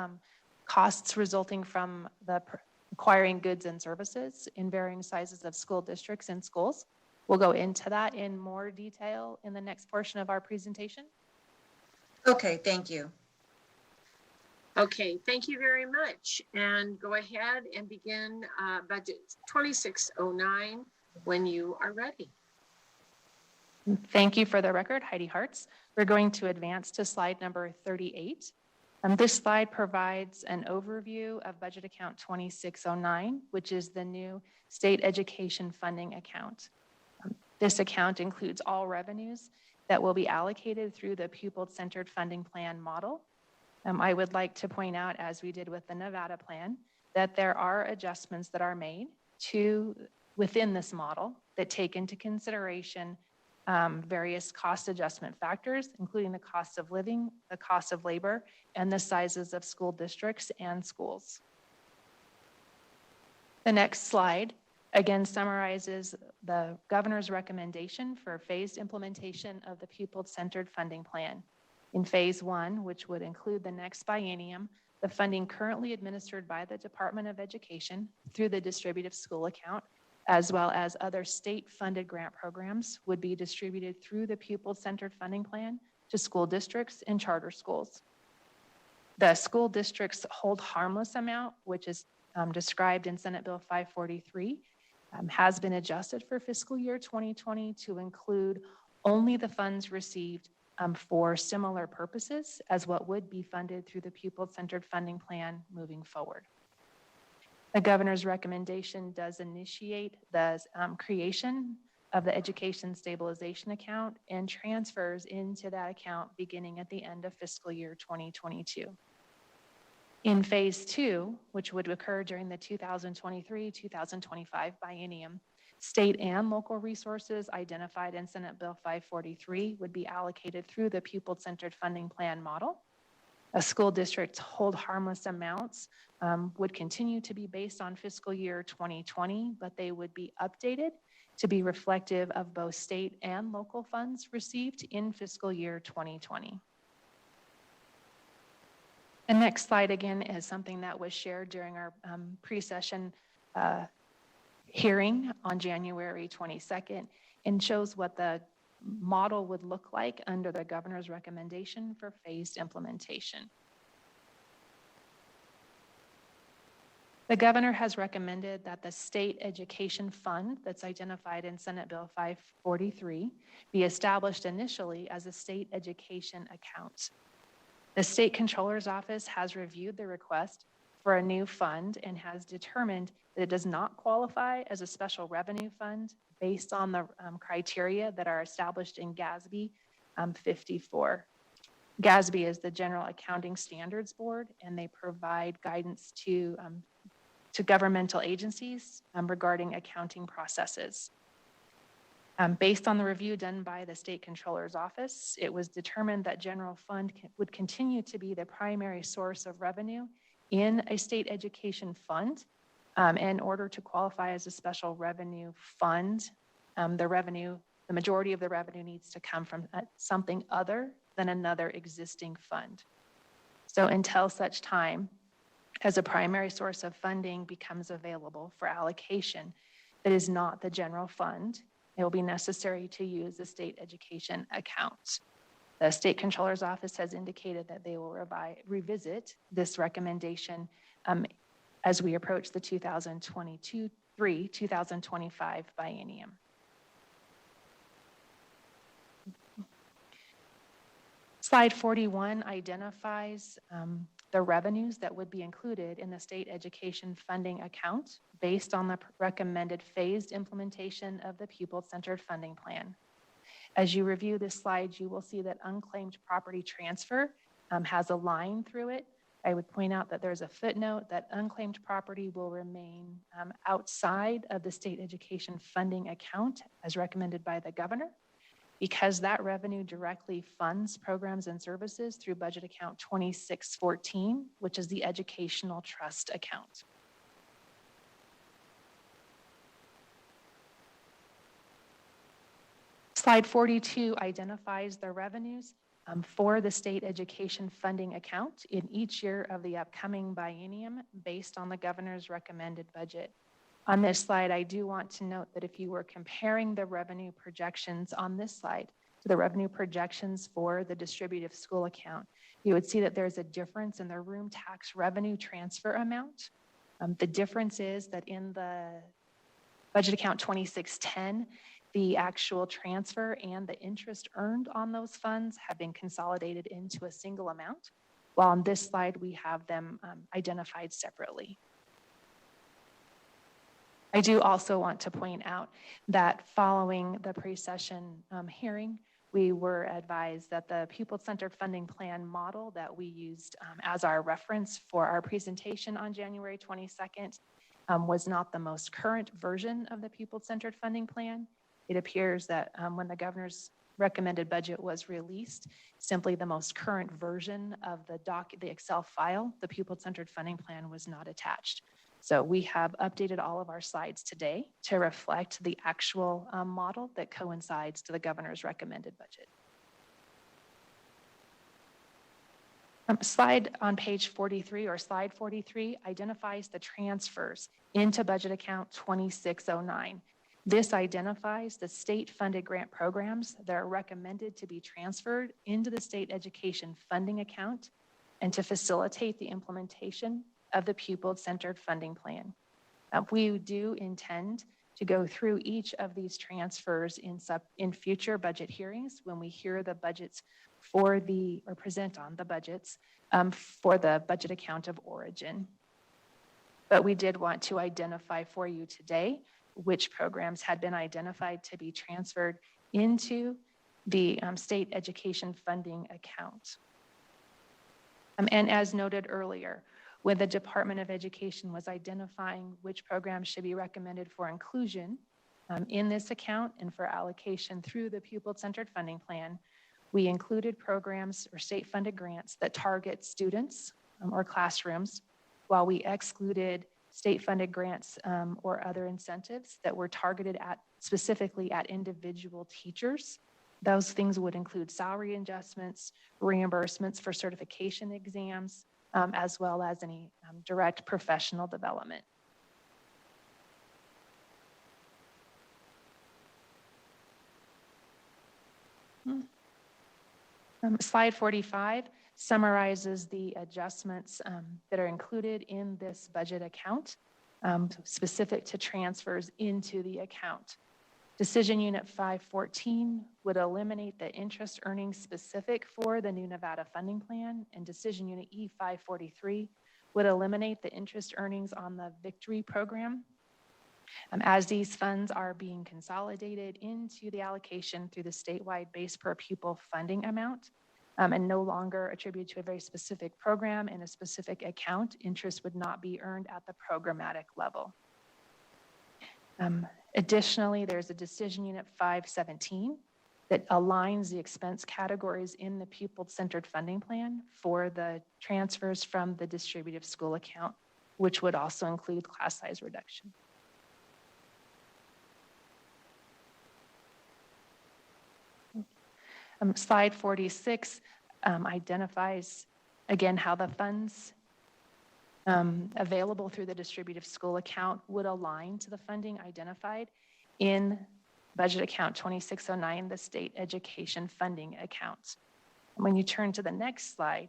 costs resulting from the acquiring goods and services in varying sizes of school districts and schools. We'll go into that in more detail in the next portion of our presentation. Okay, thank you. Okay, thank you very much. And go ahead and begin Budget 2609 when you are ready. Thank you for the record, Heidi Hartz. We're going to advance to slide number 38. This slide provides an overview of budget account 2609, which is the new state education funding account. This account includes all revenues that will be allocated through the pupil-centered funding plan model. I would like to point out, as we did with the Nevada plan, that there are adjustments that are made within this model that take into consideration various cost adjustment factors, including the cost of living, the cost of labor, and the sizes of school districts and schools. The next slide again summarizes the governor's recommendation for phased implementation of the pupil-centered funding plan. In phase one, which would include the next biennium, the funding currently administered by the Department of Education through the distributive school account as well as other state-funded grant programs, would be distributed through the pupil-centered funding plan to school districts and charter schools. The school district's hold harmless amount, which is described in Senate Bill 543, has been adjusted for fiscal year 2020 to include only the funds received for similar purposes as what would be funded through the pupil-centered funding plan moving forward. The governor's recommendation does initiate the creation of the Education Stabilization Account and transfers into that account beginning at the end of fiscal year 2022. In phase 2, which would occur during the 2023-2025 biennium, state and local resources identified in Senate Bill 543 would be allocated through the pupil-centered funding plan model. A school district's hold harmless amounts would continue to be based on fiscal year 2020, but they would be updated to be reflective of both state and local funds received in fiscal year 2020. The next slide again is something that was shared during our pre-session hearing on January 22nd and shows what the model would look like under the governor's recommendation for phased implementation. The governor has recommended that the state education fund that's identified in Senate Bill 543 be established initially as a state education account. The state controller's office has reviewed the request for a new fund and has determined that it does not qualify as a special revenue fund based on the criteria that are established in GASB 54. GASB is the General Accounting Standards Board, and they provide guidance to governmental agencies regarding accounting processes. Based on the review done by the State Controller's Office, it was determined that general fund would continue to be the primary source of revenue in a state education fund. In order to qualify as a special revenue fund, the majority of the revenue needs to come from something other than another existing fund. So until such time as a primary source of funding becomes available for allocation that is not the general fund, it will be necessary to use the state education account. The State Controller's Office has indicated that they will revisit this recommendation as we approach the 2022-2025 biennium. Slide 41 identifies the revenues that would be included in the state education funding account based on the recommended phased implementation of the pupil-centered funding plan. As you review this slide, you will see that unclaimed property transfer has a line through it. I would point out that there's a footnote that unclaimed property will remain outside of the state education funding account as recommended by the governor, because that revenue directly funds programs and services through budget account 2614, which is the educational trust account. Slide 42 identifies the revenues for the state education funding account in each year of the upcoming biennium based on the governor's recommended budget. On this slide, I do want to note that if you were comparing the revenue projections on this slide to the revenue projections for the distributive school account, you would see that there's a difference in the room tax revenue transfer amount. The difference is that in the budget account 2610, the actual transfer and the interest earned on those funds have been consolidated into a single amount, while on this slide, we have them identified separately. I do also want to point out that following the pre-session hearing, we were advised that the pupil-centered funding plan model that we used as our reference for our presentation on January 22nd was not the most current version of the pupil-centered funding plan. It appears that when the governor's recommended budget was released, simply the most current version of the Excel file, the pupil-centered funding plan, was not attached. So we have updated all of our slides today to reflect the actual model that coincides to the governor's recommended budget. Slide on page 43 or slide 43 identifies the transfers into budget account 2609. This identifies the state-funded grant programs that are recommended to be transferred into the state education funding account and to facilitate the implementation of the pupil-centered funding plan. We do intend to go through each of these transfers in future budget hearings when we hear the budgets or present on the budgets for the budget account of origin. But we did want to identify for you today which programs had been identified to be transferred into the state education funding account. And as noted earlier, when the Department of Education was identifying which programs should be recommended for inclusion in this account and for allocation through the pupil-centered funding plan, we included programs or state-funded grants that target students or classrooms, while we excluded state-funded grants or other incentives that were targeted specifically at individual teachers. Those things would include salary adjustments, reimbursements for certification exams, as well as any direct professional development. Slide 45 summarizes the adjustments that are included in this budget account, specific to transfers into the account. Decision Unit 514 would eliminate the interest earnings specific for the new Nevada funding plan, and Decision Unit E543 would eliminate the interest earnings on the Victory program. As these funds are being consolidated into the allocation through the statewide base per pupil funding amount, and no longer attributed to a very specific program in a specific account, interest would not be earned at the programmatic level. Additionally, there's a Decision Unit 517 that aligns the expense categories in the pupil-centered funding plan for the transfers from the distributive school account, which would also include class size reduction. Slide 46 identifies, again, how the funds available through the distributive school account would align to the funding identified in budget account 2609, the state education funding account. When you turn to the next slide,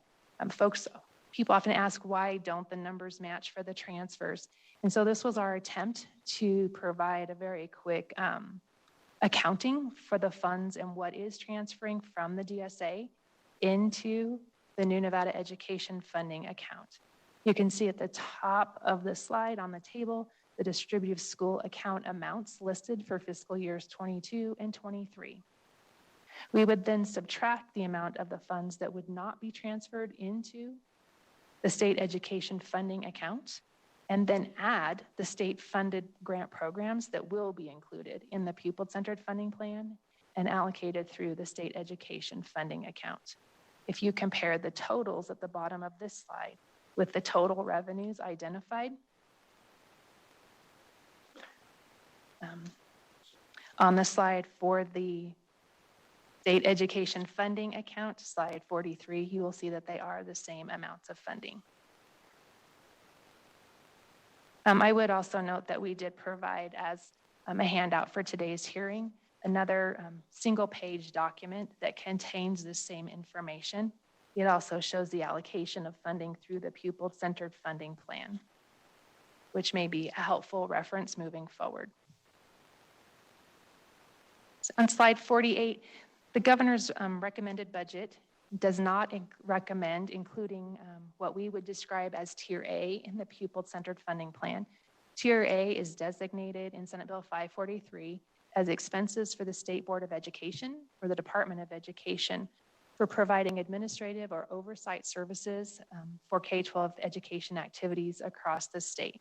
people often ask, why don't the numbers match for the transfers? And so this was our attempt to provide a very quick accounting for the funds and what is transferring from the DSA into the new Nevada education funding account. You can see at the top of the slide on the table, the distributive school account amounts listed for fiscal years 22 and 23. We would then subtract the amount of the funds that would not be transferred into the state education funding account, and then add the state-funded grant programs that will be included in the pupil-centered funding plan and allocated through the state education funding account. If you compare the totals at the bottom of this slide with the total revenues identified, on the slide for the state education funding account, slide 43, you will see that they are the same amounts of funding. I would also note that we did provide as a handout for today's hearing, another single-page document that contains the same information. It also shows the allocation of funding through the pupil-centered funding plan, which may be a helpful reference moving forward. So on slide 48, the governor's recommended budget does not recommend including what we would describe as Tier A in the pupil-centered funding plan. Tier A is designated in Senate Bill 543 as expenses for the State Board of Education or the Department of Education for providing administrative or oversight services for K-12 education activities across the state.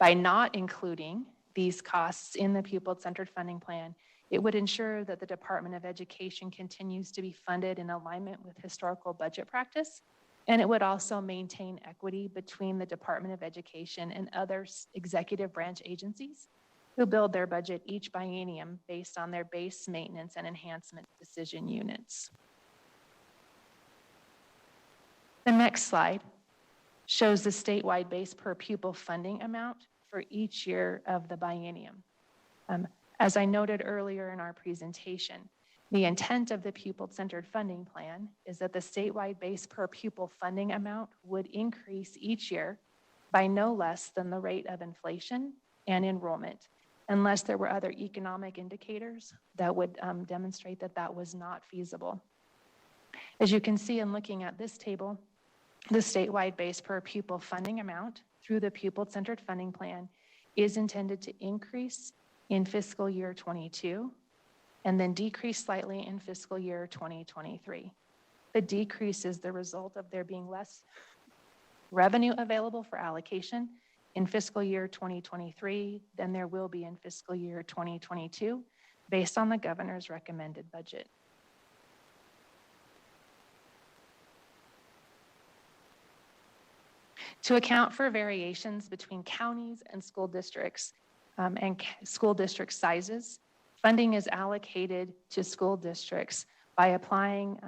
By not including these costs in the pupil-centered funding plan, it would ensure that the Department of Education continues to be funded in alignment with historical budget practice, and it would also maintain equity between the Department of Education and other executive branch agencies who build their budget each biennium based on their base maintenance and enhancement decision units. The next slide shows the statewide base per pupil funding amount for each year of the biennium. As I noted earlier in our presentation, the intent of the pupil-centered funding plan is that the statewide base per pupil funding amount would increase each year by no less than the rate of inflation and enrollment, unless there were other economic indicators that would demonstrate that that was not feasible. As you can see in looking at this table, the statewide base per pupil funding amount through the pupil-centered funding plan is intended to increase in fiscal year 22 and then decrease slightly in fiscal year 2023. The decrease is the result of there being less revenue available for allocation in fiscal year 2023 than there will be in fiscal year 2022 based on the governor's recommended budget. To account for variations between counties and school districts school district sizes, funding is allocated to school districts by applying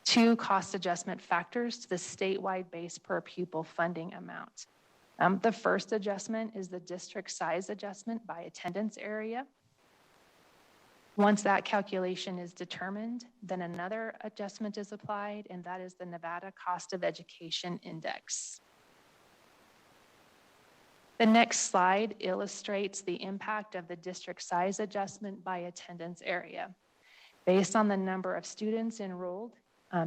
two cost adjustment factors to the statewide base per pupil funding amount. The first adjustment is the district size adjustment by attendance area. Once that calculation is determined, then another adjustment is applied, and that is the Nevada Cost of Education Index. The next slide illustrates the impact of the district size adjustment by attendance area. Based on the number of students enrolled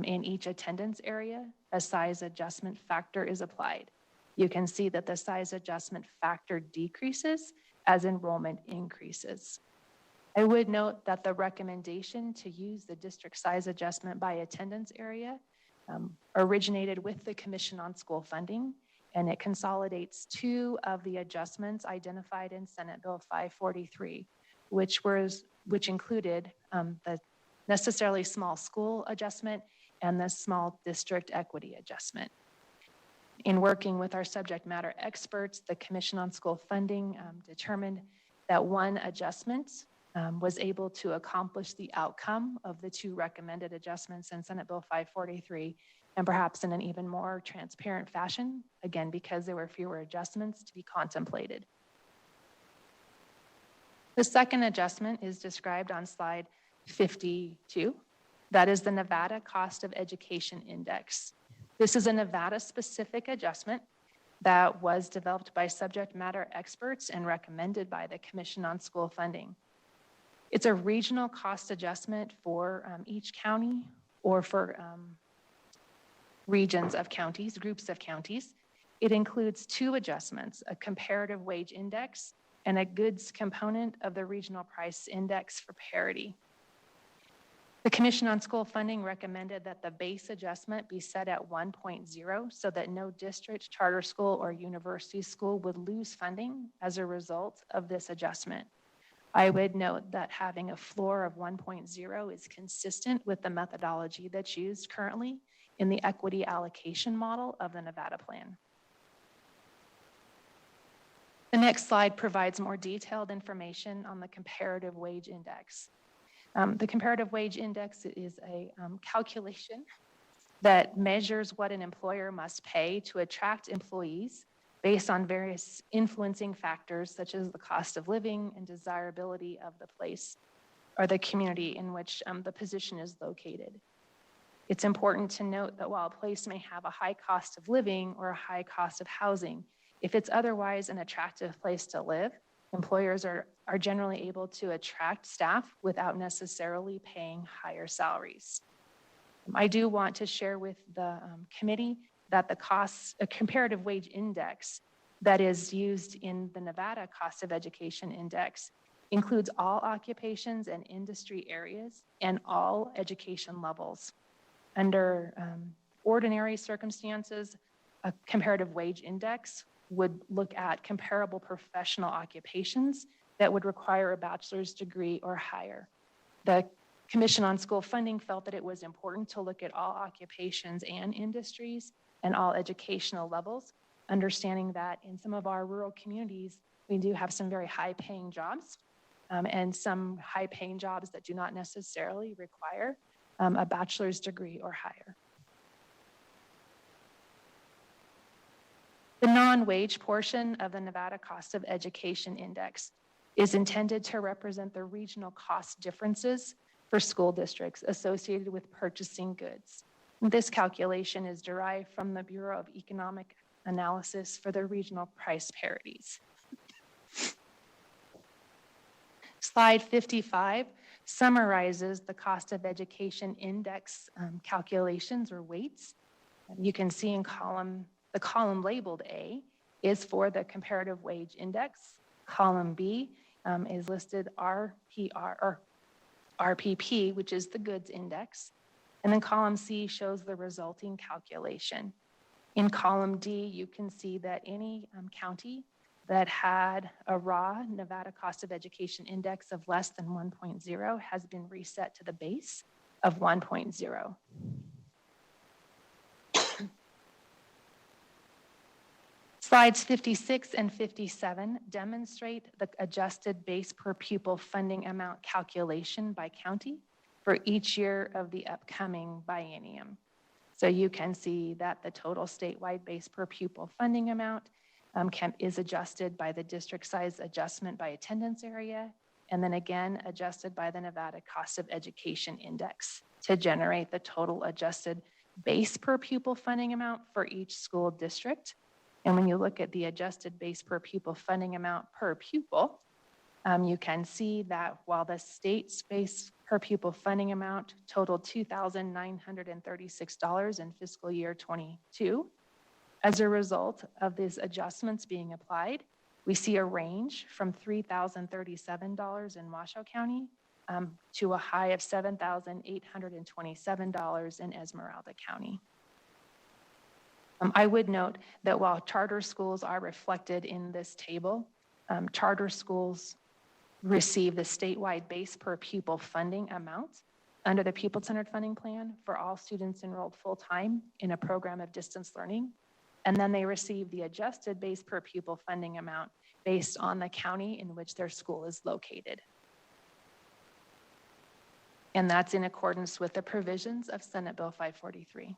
in each attendance area, a size adjustment factor is applied. You can see that the size adjustment factor decreases as enrollment increases. I would note that the recommendation to use the district size adjustment by attendance area originated with the Commission on School Funding, and it consolidates two of the adjustments identified in Senate Bill 543, which included the necessarily small school adjustment and the small district equity adjustment. In working with our subject matter experts, the Commission on School Funding determined that one adjustment was able to accomplish the outcome of the two recommended adjustments in Senate Bill 543, and perhaps in an even more transparent fashion, again, because there were fewer adjustments to be contemplated. The second adjustment is described on slide 52. That is the Nevada Cost of Education Index. This is a Nevada-specific adjustment that was developed by subject matter experts and recommended by the Commission on School Funding. It's a regional cost adjustment for each county or for regions of counties, groups of counties. It includes two adjustments, a comparative wage index and a goods component of the regional price index for parity. The Commission on School Funding recommended that the base adjustment be set at 1.0 so that no district, charter school, or university school would lose funding as a result of this adjustment. I would note that having a floor of 1.0 is consistent with the methodology that's used currently in the equity allocation model of the Nevada plan. The next slide provides more detailed information on the comparative wage index. The comparative wage index is a calculation that measures what an employer must pay to attract employees based on various influencing factors such as the cost of living and desirability of the place or the community in which the position is located. It's important to note that while a place may have a high cost of living or a high cost of housing, if it's otherwise an attractive place to live, employers are generally able to attract staff without necessarily paying higher salaries. I do want to share with the committee that a comparative wage index that is used in the Nevada Cost of Education Index includes all occupations and industry areas and all education levels. Under ordinary circumstances, a comparative wage index would look at comparable professional occupations that would require a bachelor's degree or higher. The Commission on School Funding felt that it was important to look at all occupations and industries and all educational levels, understanding that in some of our rural communities, we do have some very high-paying jobs and some high-paying jobs that do not necessarily require a bachelor's degree or higher. The non-wage portion of the Nevada Cost of Education Index is intended to represent the regional cost differences for school districts associated with purchasing goods. This calculation is derived from the Bureau of Economic Analysis for the regional price parities. Slide 55 summarizes the cost of education index calculations or weights. You can see in the column labeled A is for the comparative wage index. Column B is listed RPR or RPP, which is the goods index. And then column C shows the resulting calculation. In column D, you can see that any county that had a raw Nevada Cost of Education Index of less than 1.0 has been reset to the base of 1.0. Slides 56 and 57 demonstrate the adjusted base per pupil funding amount calculation by county for each year of the upcoming biennium. So you can see that the total statewide base per pupil funding amount is adjusted by the district size adjustment by attendance area, and then again adjusted by the Nevada Cost of Education Index to generate the total adjusted base per pupil funding amount for each school district. And when you look at the adjusted base per pupil funding amount per pupil, you can see that while the state's base per pupil funding amount totaled $2,936 in fiscal year 22, as a result of these adjustments being applied, we see a range from $3,037 in Washoe County to a high of $7,827 in Esmeralda County. I would note that while charter schools are reflected in this table, charter schools receive the statewide base per pupil funding amount under the pupil-centered funding plan for all students enrolled full-time in a program of distance learning. And then they receive the adjusted base per pupil funding amount based on the county in which their school is located. And that's in accordance with the provisions of Senate Bill 543.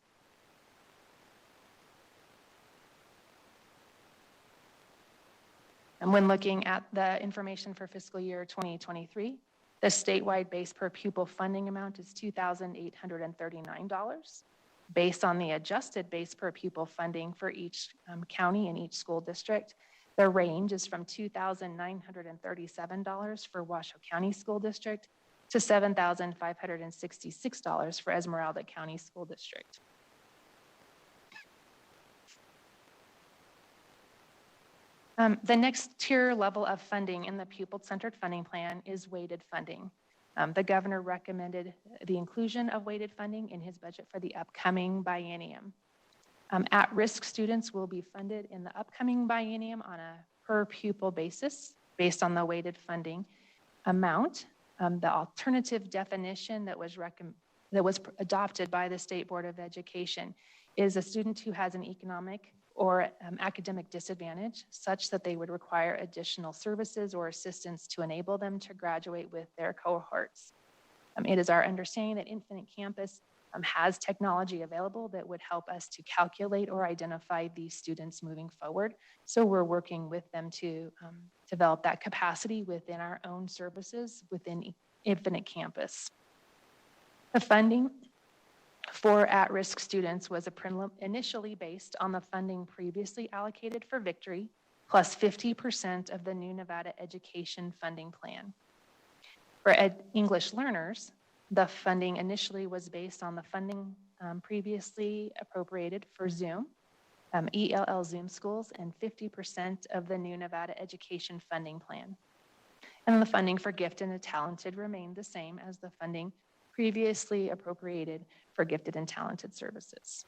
And when looking at the information for fiscal year 2023, the statewide base per pupil funding amount is $2,839. Based on the adjusted base per pupil funding for each county and each school district, the range is from $2,937 for Washoe County School District to $7,566 for Esmeralda County School District. The next tier level of funding in the pupil-centered funding plan is weighted funding. The governor recommended the inclusion of weighted funding in his budget for the upcoming biennium. At-risk students will be funded in the upcoming biennium on a per pupil basis based on the weighted funding amount. The alternative definition that was adopted by the State Board of Education is a student who has an economic or academic disadvantage such that they would require additional services or assistance to enable them to graduate with their cohorts. It is our understanding that Infinite Campus has technology available that would help us to calculate or identify these students moving forward. So we're working with them to develop that capacity within our own services within Infinite Campus. The funding for at-risk students was initially based on the funding previously allocated for Victory, plus 50% of the new Nevada Education Funding Plan. For English learners, the funding initially was based on the funding previously appropriated for Zoom, ELL Zoom schools, and 50% of the new Nevada Education Funding Plan. And the funding for gifted and talented remained the same as the funding previously appropriated for gifted and talented services.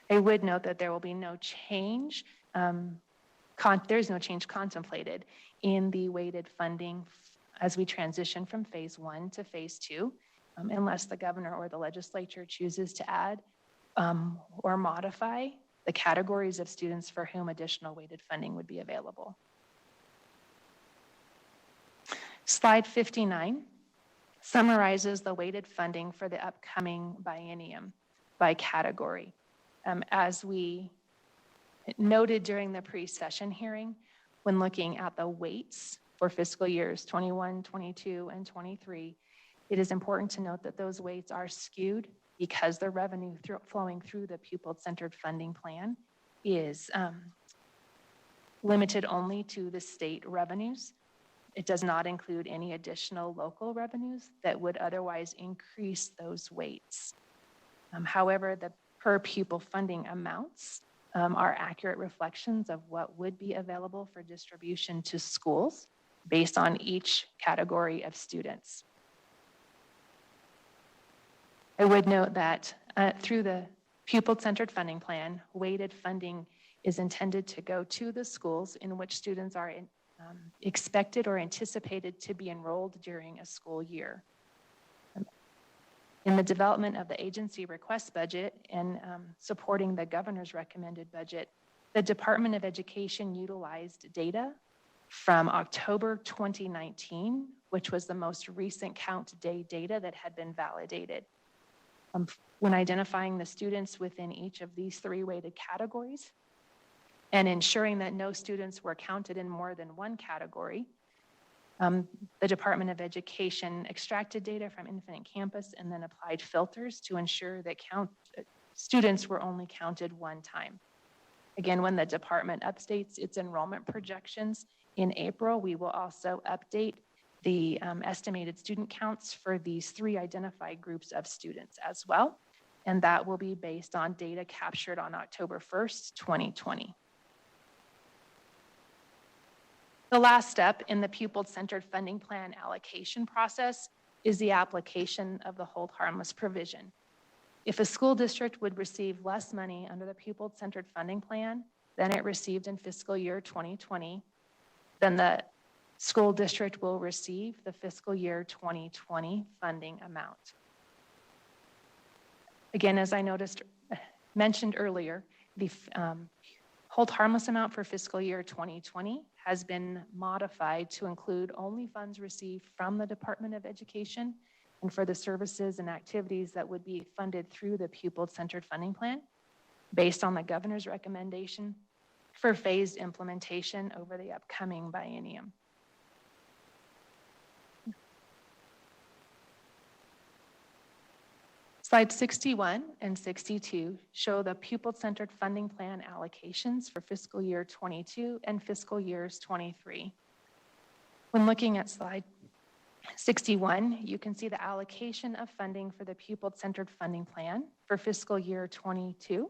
I would note that there will be no change, there's no change contemplated in the weighted funding as we transition from phase 1 to phase 2, unless the governor or the legislature chooses to add or modify the categories of students for whom additional weighted funding would be available. Slide 59 summarizes the weighted funding for the upcoming biennium by category. As we noted during the pre-session hearing, when looking at the weights for fiscal years 21, 22, and 23, it is important to note that those weights are skewed because the revenue flowing through the pupil-centered funding plan is limited only to the state revenues. It does not include any additional local revenues that would otherwise increase those weights. However, the per pupil funding amounts are accurate reflections of what would be available for distribution to schools based on each category of students. I would note that through the pupil-centered funding plan, weighted funding is intended to go to the schools in which students are expected or anticipated to be enrolled during a school year. In the development of the agency request budget and supporting the governor's recommended budget, the Department of Education utilized data from October 2019, which was the most recent count day data that had been validated. When identifying the students within each of these three weighted categories and ensuring that no students were counted in more than one category, the Department of Education extracted data from Infinite Campus and then applied filters to ensure that students were only counted one time. Again, when the department updates its enrollment projections in April, we will also update the estimated student counts for these three identified groups of students as well. And that will be based on data captured on October 1st, 2020. The last step in the pupil-centered funding plan allocation process is the application of the hold harmless provision. If a school district would receive less money under the pupil-centered funding plan than it received in fiscal year 2020, then the school district will receive the fiscal year 2020 funding amount. Again, as I mentioned earlier, the hold harmless amount for fiscal year 2020 has been modified to include only funds received from the Department of Education and for the services and activities that would be funded through the pupil-centered funding plan based on the governor's recommendation for phased implementation over the upcoming biennium. Slides 61 and 62 show the pupil-centered funding plan allocations for fiscal year 22 and fiscal years 23. When looking at slide 61, you can see the allocation of funding for the pupil-centered funding plan for fiscal year 22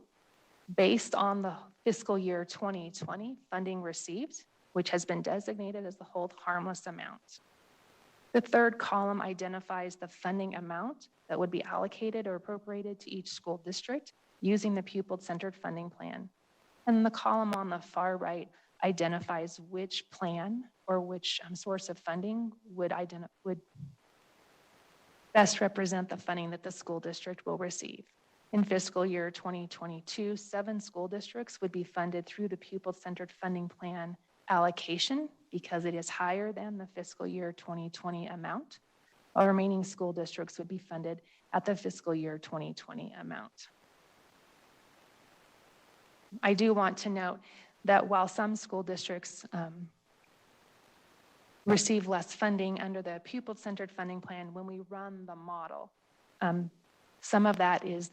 based on the fiscal year 2020 funding received, which has been designated as the hold harmless amount. The third column identifies the funding amount that would be allocated or appropriated to each school district using the pupil-centered funding plan. And the column on the far right identifies which plan or which source of funding would best represent the funding that the school district will receive. In fiscal year 2022, 7 school districts would be funded through the pupil-centered funding plan allocation because it is higher than the fiscal year 2020 amount. All remaining school districts would be funded at the fiscal year 2020 amount. I do want to note that while some school districts receive less funding under the pupil-centered funding plan, when we run the model, some of that is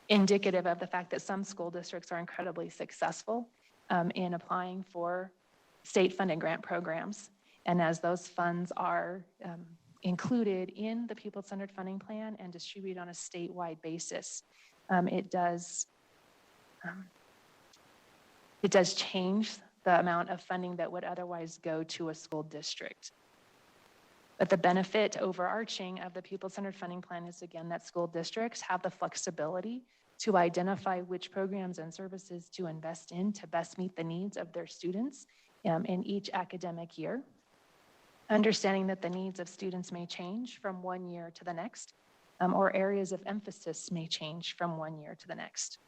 indicative of the fact that some school districts are incredibly successful in applying for state funded grant programs. And as those funds are included in the pupil-centered funding plan and distributed on a statewide basis, it does change the amount of funding that would otherwise go to a school district. But the benefit overarching of the pupil-centered funding plan is, again, that school districts have the flexibility to identify which programs and services to invest in to best meet the needs of their students in each academic year. Understanding that the needs of students may change from one year to the next, or areas of emphasis may change from one year to the next.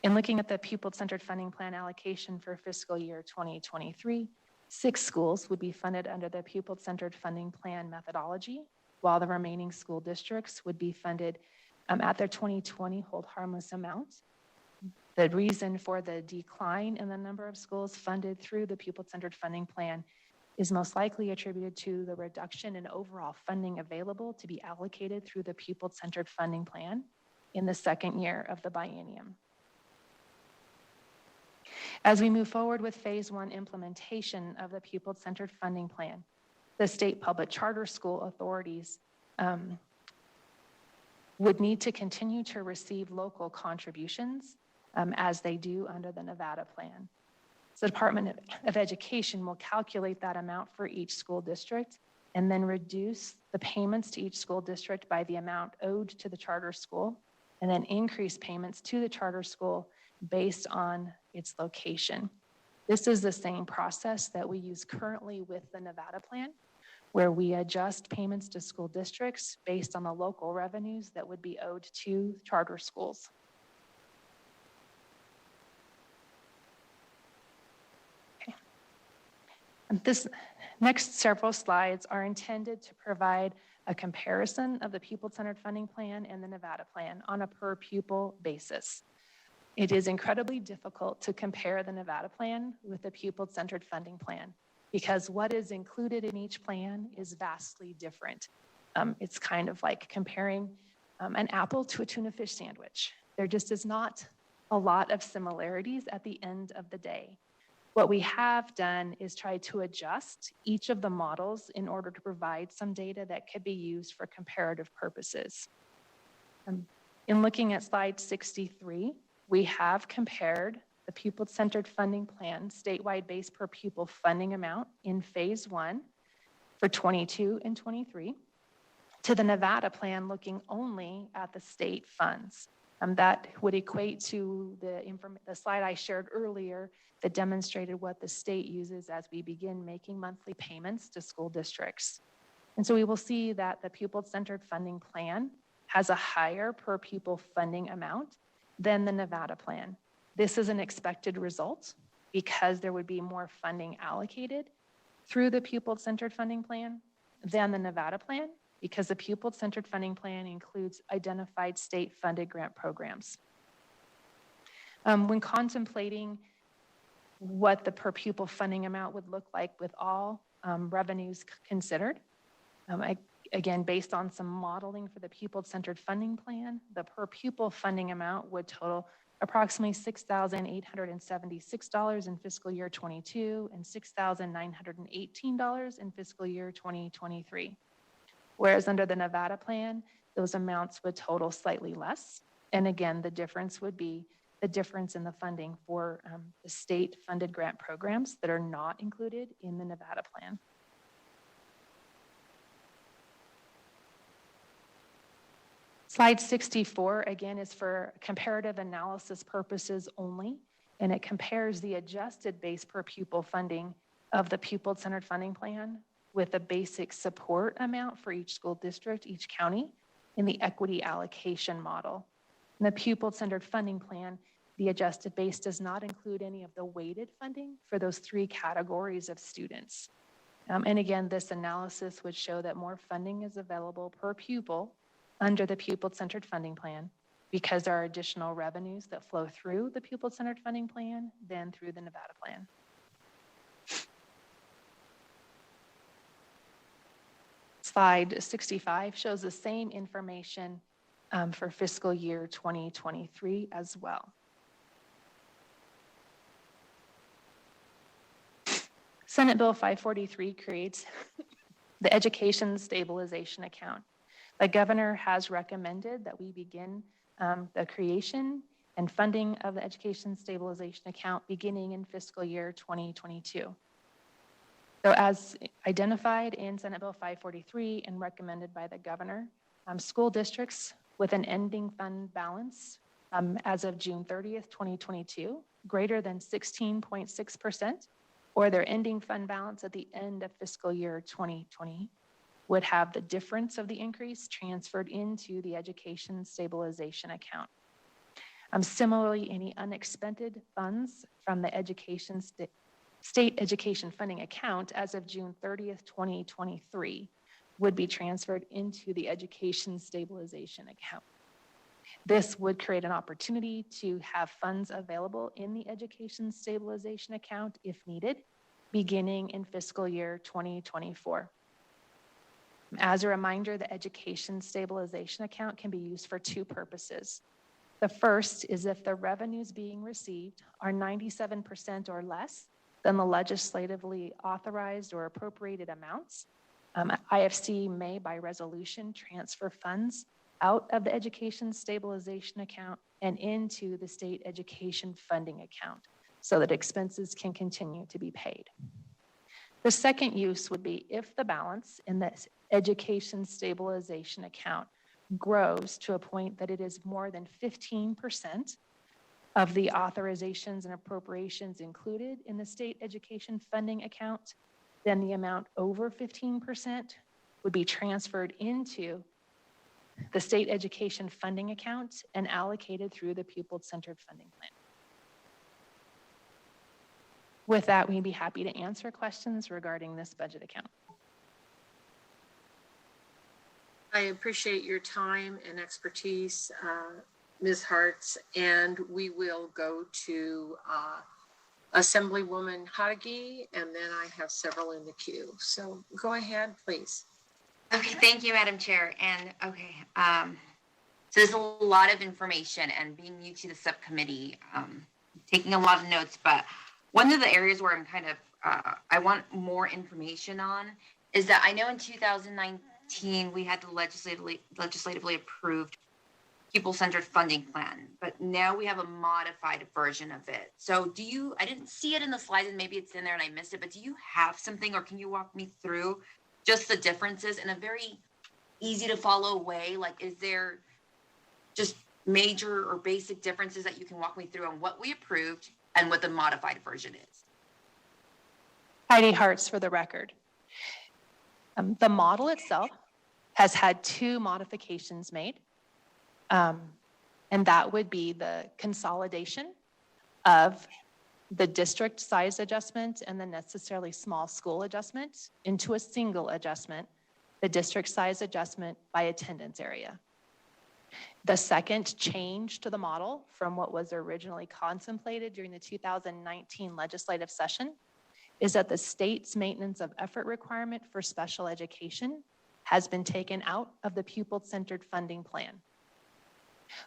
In looking at the pupil-centered funding plan allocation for fiscal year 2023, 6 schools would be funded under the pupil-centered funding plan methodology, while the remaining school districts would be funded at their 2020 hold harmless amount. The reason for the decline in the number of schools funded through the pupil-centered funding plan is most likely attributed to the reduction in overall funding available to be allocated through the pupil-centered funding plan in the second year of the biennium. As we move forward with phase 1 implementation of the pupil-centered funding plan, the state public charter school authorities would need to continue to receive local contributions as they do under the Nevada plan. So the Department of Education will calculate that amount for each school district and then reduce the payments to each school district by the amount owed to the charter school, and then increase payments to the charter school based on its location. This is the same process that we use currently with the Nevada plan, where we adjust payments to school districts based on the local revenues that would be owed to charter schools. Okay. And this next several slides are intended to provide a comparison of the pupil-centered funding plan and the Nevada plan on a per pupil basis. It is incredibly difficult to compare the Nevada plan with the pupil-centered funding plan because what is included in each plan is vastly different. It's kind of like comparing an apple to a tuna fish sandwich. There just is not a lot of similarities at the end of the day. What we have done is try to adjust each of the models in order to provide some data that could be used for comparative purposes. In looking at slide 63, we have compared the pupil-centered funding plan statewide base per pupil funding amount in phase 1 for 22 and 23 to the Nevada plan looking only at the state funds. That would equate to the slide I shared earlier that demonstrated what the state uses as we begin making monthly payments to school districts. And so we will see that the pupil-centered funding plan has a higher per pupil funding amount than the Nevada plan. This is an expected result because there would be more funding allocated through the pupil-centered funding plan than the Nevada plan, because the pupil-centered funding plan includes identified state-funded grant programs. When contemplating what the per pupil funding amount would look like with all revenues considered, again, based on some modeling for the pupil-centered funding plan, the per pupil funding amount would total approximately $6,876 in fiscal year 22 and $6,918 in fiscal year 2023. Whereas under the Nevada plan, those amounts would total slightly less. And again, the difference would be the difference in the funding for the state-funded grant programs that are not included in the Nevada plan. Slide 64, again, is for comparative analysis purposes only, and it compares the adjusted base per pupil funding of the pupil-centered funding plan with the basic support amount for each school district, each county, in the equity allocation model. In the pupil-centered funding plan, the adjusted base does not include any of the weighted funding for those 3 categories of students. And again, this analysis would show that more funding is available per pupil under the pupil-centered funding plan because there are additional revenues that flow through the pupil-centered funding plan than through the Nevada plan. Slide 65 shows the same information for fiscal year 2023 as well. Senate Bill 543 creates the Education Stabilization Account. The governor has recommended that we begin the creation and funding of the Education Stabilization Account beginning in fiscal year 2022. So as identified in Senate Bill 543 and recommended by the governor, school districts with an ending fund balance as of June 30th, 2022, greater than 16.6%, or their ending fund balance at the end of fiscal year 2020, would have the difference of the increase transferred into the Education Stabilization Account. Similarly, any unexpended funds from the State Education Funding Account as of June 30th, 2023 would be transferred into the Education Stabilization Account. This would create an opportunity to have funds available in the Education Stabilization Account if needed, beginning in fiscal year 2024. As a reminder, the Education Stabilization Account can be used for two purposes. The first is if the revenues being received are 97% or less than the legislatively authorized or appropriated amounts. IFC may, by resolution, transfer funds out of the Education Stabilization Account and into the State Education Funding Account so that expenses can continue to be paid. The second use would be if the balance in the Education Stabilization Account grows to a point that it is more than 15% of the authorizations and appropriations included in the State Education Funding Account, then the amount over 15% would be transferred into the State Education Funding Account and allocated through the Pupil-Centered Funding Plan. With that, we'd be happy to answer questions regarding this budget account. I appreciate your time and expertise, Ms. Hartz, and we will go to Assemblywoman Hadagi, and then I have several in the queue. So go ahead, please. Okay, thank you, Madam Chair. And okay, so there's a lot of information, and being new to the subcommittee, taking a lot of notes, but one of the areas where I'm kind of, I want more information on is that I know in 2019, we had the legislatively approved pupil-centered funding plan, but now we have a modified version of it. So do you, I didn't see it in the slides and maybe it's in there and I missed it, but do you have something or can you walk me through just the differences in a very easy to follow way? Like, is there just major or basic differences that you can walk me through on what we approved and what the modified version is? Heidi Hartz for the record. The model itself has had two modifications made, and that would be the consolidation of the district size adjustment and the necessarily small school adjustment into a single adjustment, the district size adjustment by attendance area. The second change to the model from what was originally contemplated during the 2019 legislative session is that the state's maintenance of effort requirement for special education has been taken out of the pupil-centered funding plan.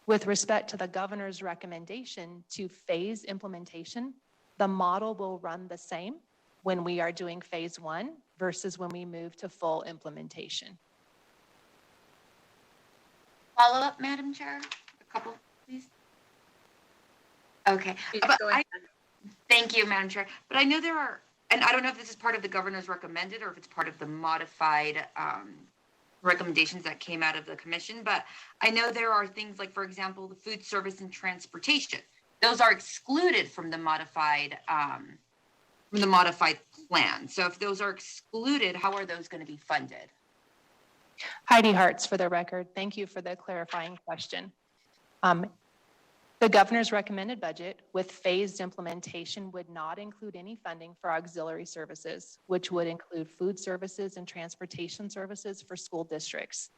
With respect to the governor's recommendation to phase implementation, the model will run the same when we are doing phase one versus when we move to full implementation. Follow up, Madam Chair? A couple, please. Okay. But thank you, Madam Chair. But I know there are, and I don't know if this is part of the governor's recommended or if it's part of the modified recommendations that came out of the commission, but I know there are things like, for example, the food service and transportation. Those are excluded from the modified plan. So if those are excluded, how are those going to be funded? Heidi Hartz for the record. Thank you for the clarifying question. The governor's recommended budget with phased implementation would not include any funding for auxiliary services, which would include food services and transportation services for school districts.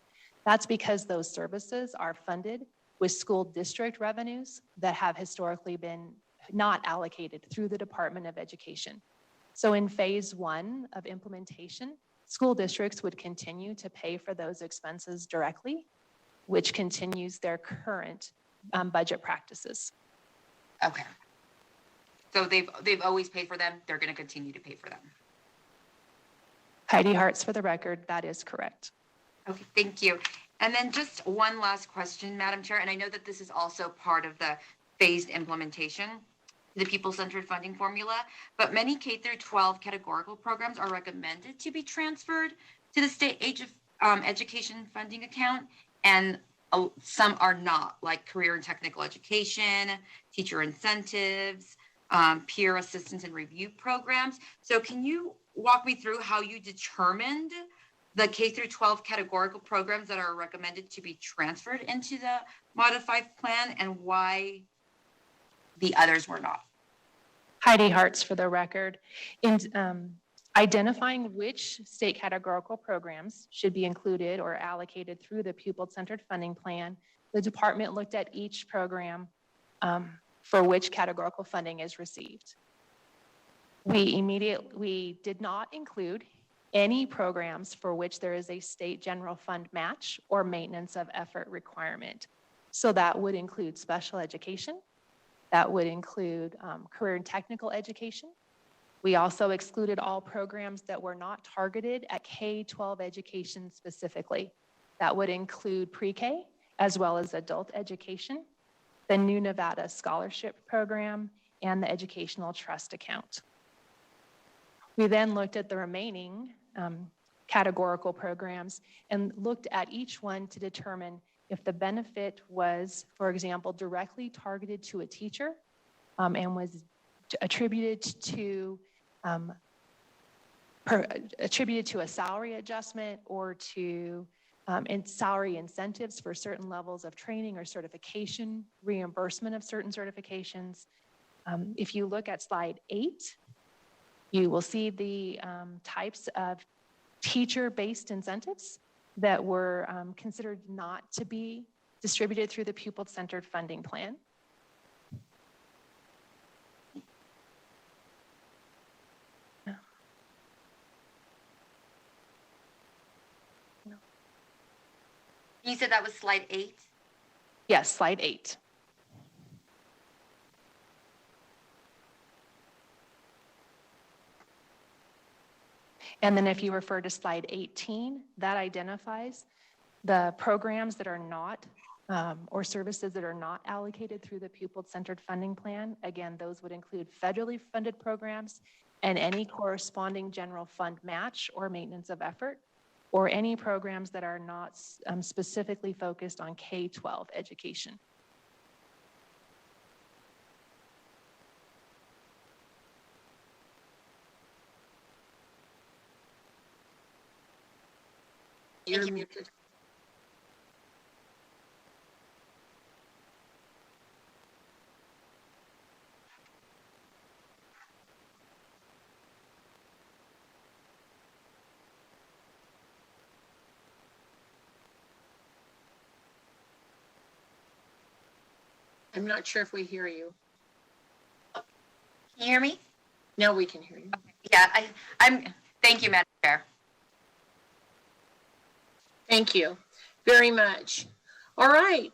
That's because those services are funded with school district revenues that have historically been not allocated through the Department of Education. So in phase one of implementation, school districts would continue to pay for those expenses directly, which continues their current budget practices. Okay. So they've always paid for them. They're going to continue to pay for them. Heidi Hartz for the record. That is correct. Okay, thank you. And then just one last question, Madam Chair, and I know that this is also part of the phased implementation, the pupil-centered funding formula, but many K-12 categorical programs are recommended to be transferred to the state education funding account, and some are not, like career and technical education, teacher incentives, peer assistance and review programs. So can you walk me through how you determined the K-12 categorical programs that are recommended to be transferred into the modified plan and why the others were not? Heidi Hartz for the record. In identifying which state categorical programs should be included or allocated through the pupil-centered funding plan the department looked at each program for which categorical funding is received. We did not include any programs for which there is a state general fund match or maintenance of effort requirement. So that would include special education. That would include career and technical education. We also excluded all programs that were not targeted at K-12 education specifically. That would include pre-K as well as adult education, the new Nevada scholarship program, and the educational trust account. We then looked at the remaining categorical programs and looked at each one to determine if the benefit was, for example, directly targeted to a teacher and was attributed to a salary adjustment or to salary incentives for certain levels of training or certification, reimbursement of certain certifications. If you look at slide 8, you will see the types of teacher-based incentives that were considered not to be distributed through the pupil-centered funding plan. You said that was slide 8? Yes, slide 8. And then if you refer to slide 18, that identifies the programs that are not, or services that are not allocated through the pupil-centered funding plan. Again, those would include federally funded programs and any corresponding general fund match or maintenance of effort, or any programs that are not specifically focused on K-12 education. You're muted. I'm not sure if we hear you. Can you hear me? Now we can hear you. Yeah, thank you, Madam Chair. Thank you very much. All right,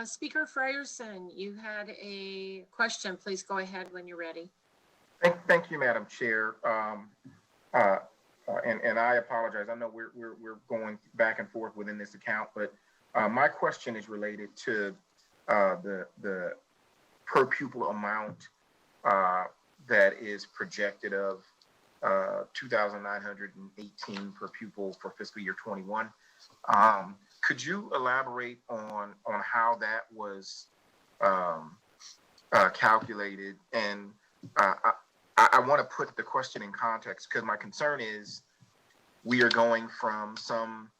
Speaker Frierson, you had a question. Please go ahead when you're ready. Thank you, Madam Chair. And I apologize. I know we're going back and forth within this account, but my question is related to the per pupil amount that is projected of $2,918 per pupil for fiscal year 21. Could you elaborate on how that was calculated? And I want to put the question in context because my concern is we are going from some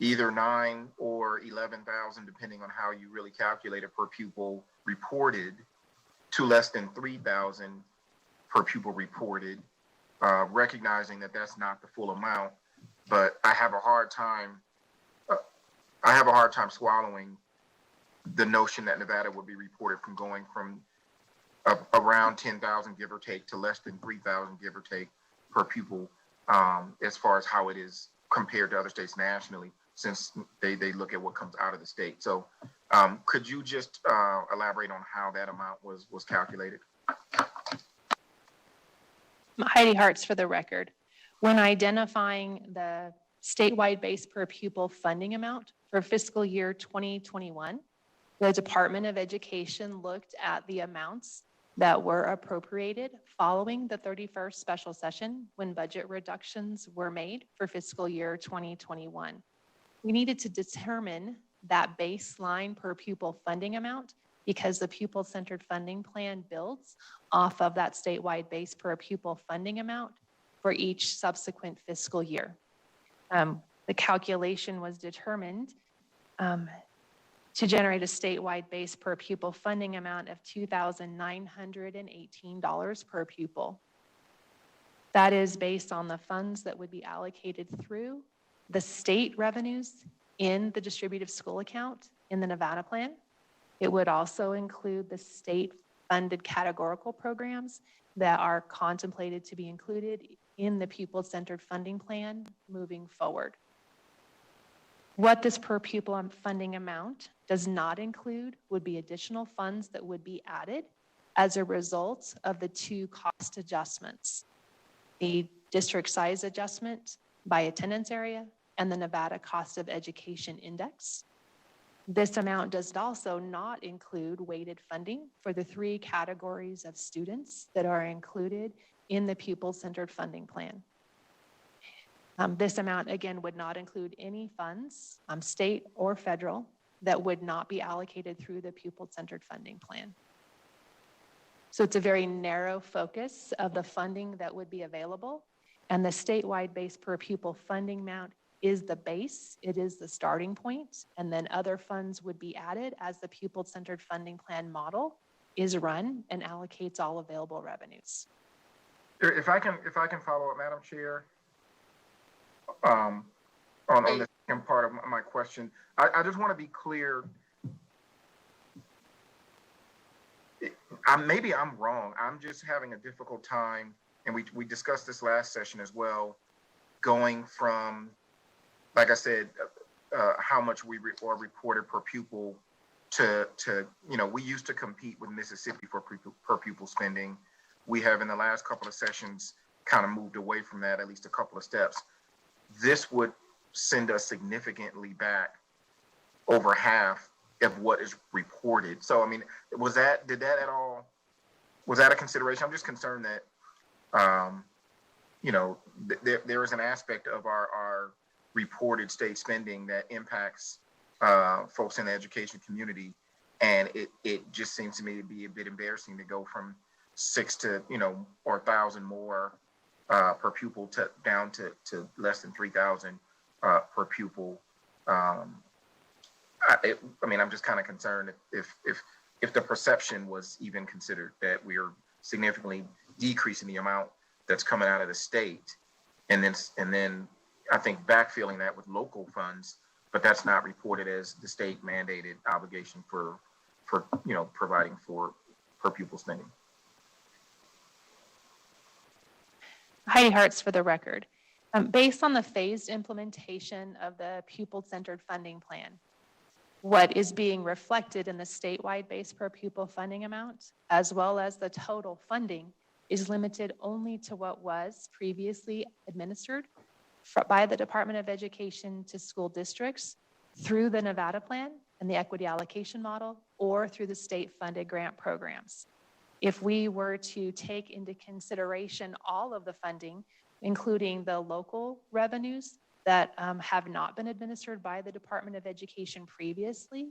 either 9 or 11,000, depending on how you really calculate it per pupil reported, to less than 3,000 per pupil reported, recognizing that that's not the full amount. But I have a hard time swallowing the notion that Nevada would be reported from going from around 10,000, give or take, to less than 3,000, give or take, per pupil, as far as how it is compared to other states nationally, since they look at what comes out of the state. So could you just elaborate on how that amount was calculated? Heidi Hartz for the record. When identifying the statewide base per pupil funding amount for fiscal year 2021, the Department of Education looked at the amounts that were appropriated following the 31st special session when budget reductions were made for fiscal year 2021. We needed to determine that baseline per pupil funding amount because the pupil-centered funding plan builds off of that statewide base per pupil funding amount for each subsequent fiscal year. The calculation was determined to generate a statewide base per pupil funding amount of $2,918 per pupil. That is based on the funds that would be allocated through the state revenues in the distributive school account in the Nevada plan. It would also include the state-funded categorical programs that are contemplated to be included in the pupil-centered funding plan moving forward. What this per pupil funding amount does not include would be additional funds that would be added as a result of the two cost adjustments, the district size adjustment by attendance area and the Nevada Cost of Education Index. This amount does also not include weighted funding for the 3 categories of students that are included in the pupil-centered funding plan. This amount, again, would not include any funds, state or federal, that would not be allocated through the pupil-centered funding plan. So it's a very narrow focus of the funding that would be available, and the statewide base per pupil funding amount is the base, it is the starting point, and then other funds would be added as the pupil-centered funding plan model is run and allocates all available revenues. If I can follow up, Madam Chair, on the second part of my question, I just want to be clear. Maybe I'm wrong. I'm just having a difficult time, and we discussed this last session as well, going from, like I said, how much we are reported per pupil to we used to compete with Mississippi for per pupil spending. We have in the last couple of sessions kind of moved away from that, at least a couple of steps. This would send us significantly back over half of what is reported. So, I mean, was that a consideration? I'm just concerned that, there is an aspect of our reported state spending that impacts folks in the education community. And it just seems to me to be a bit embarrassing to go from 6 to, or 1,000 more per pupil down to less than 3,000 per pupil. I'm just kind of concerned if the perception was even considered that we are significantly decreasing the amount that's coming out of the state, and then I think backfilling that with local funds, but that's not reported as the state mandated obligation for providing for per pupil spending. Heidi Hartz for the record. Based on the phased implementation of the pupil-centered funding plan, what is being reflected in the statewide base per pupil funding amount, as well as the total funding, is limited only to what was previously administered by the Department of Education to school districts through the Nevada plan and the equity allocation model, or through the state-funded grant programs. If we were to take into consideration all of the funding, including the local revenues that have not been administered by the Department of Education previously,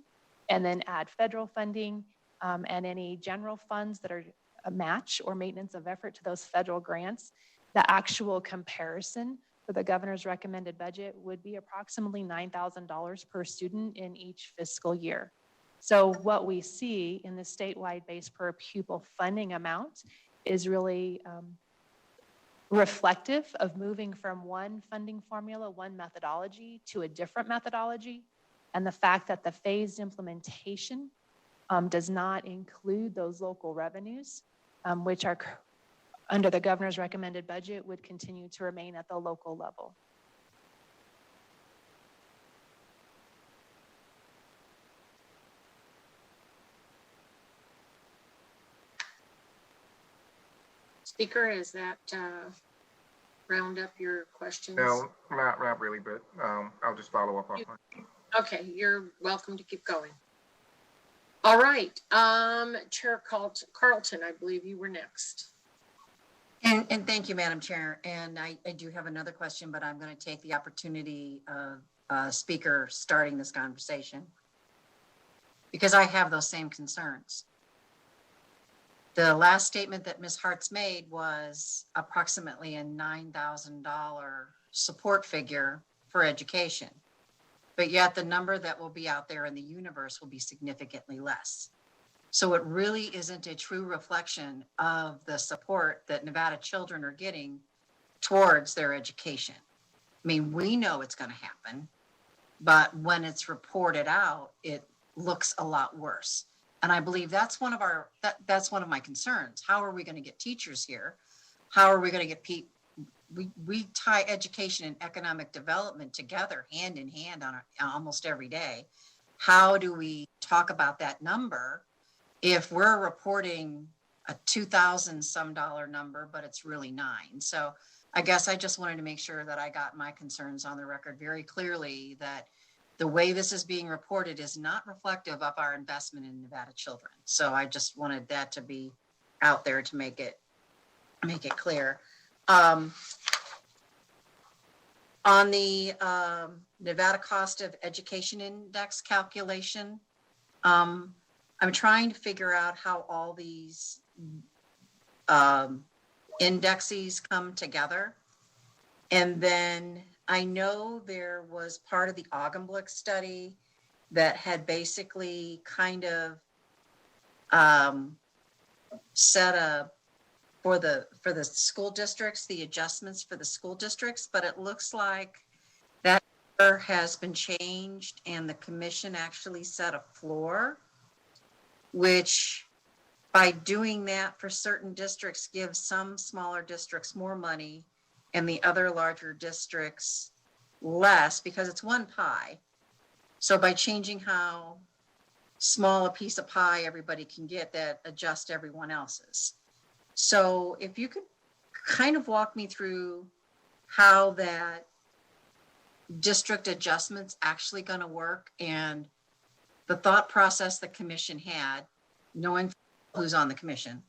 and then add federal funding and any general funds that are a match or maintenance of effort to those federal grants, the actual comparison for the governor's recommended budget would be approximately $9,000 per student in each fiscal year. So what we see in the statewide base per pupil funding amount is really reflective of moving from one funding formula, one methodology, to a different methodology, and the fact that the phased implementation does not include those local revenues, which are under the governor's recommended budget would continue to remain at the local level. Speaker, is that round up your questions? No, not really, but I'll just follow up on it. Okay, you're welcome to keep going. All right, Chair Carlton, I believe you were next. And thank you, Madam Chair. And I do have another question, but I'm going to take the opportunity of speaker starting this conversation because I have those same concerns. The last statement that Ms. Hartz made was approximately a $9,000 support figure for education, but yet the number that will be out there in the universe will be significantly less. So it really isn't a true reflection of the support that Nevada children are getting towards their education. I mean, we know it's going to happen, but when it's reported out, looks a lot worse. And I believe that's one of our, that's one of my concerns. How are we going to get teachers here? How are we going to get people? We tie education and economic development together hand in hand on almost every day. How do we talk about that number if we're reporting a 2,000 some dollar number, but it's really 9? So I guess I just wanted to make sure that I got my concerns on the record very clearly, that the way this is being reported is not reflective of our investment in Nevada children. So I just wanted that to be out there to make it clear. On the Nevada Cost of Education Index calculation, I'm trying to figure out how all these indexes come together. And then I know there was part of the Augenblick study that had basically kind of set a for the school districts, the adjustments for the school districts, but it looks like that has been changed and the commission actually set a floor, which by doing that for certain districts gives some smaller districts more money and the other larger districts less, because it's one pie. So by changing how small a piece of pie everybody can get, that adjusts everyone else's. So if you could kind of walk me through how that district adjustment's actually going to work and the thought process the commission had, knowing who's on the commission,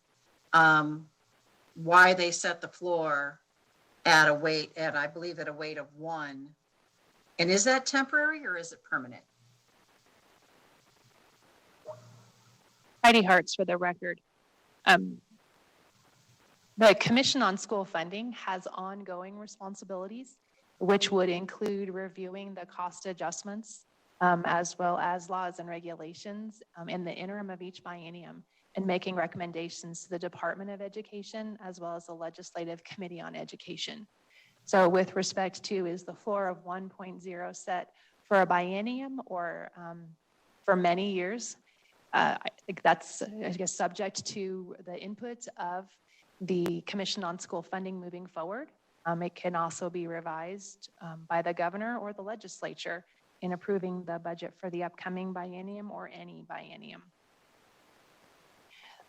why they set the floor at a weight, I believe at a weight of 1. And is that temporary or is it permanent? Heidi Hartz for the record. The Commission on School Funding has ongoing responsibilities, which would include reviewing the cost adjustments, as well as laws and regulations in the interim of each biennium, and making recommendations to the Department of Education, as well as the Legislative Committee on Education. So with respect to, is the floor of 1.0 set for a biennium or for many years? I think that's, I guess, subject to the input of the Commission on School Funding moving forward. It can also be revised by the governor or the legislature in approving the budget for the upcoming biennium or any biennium.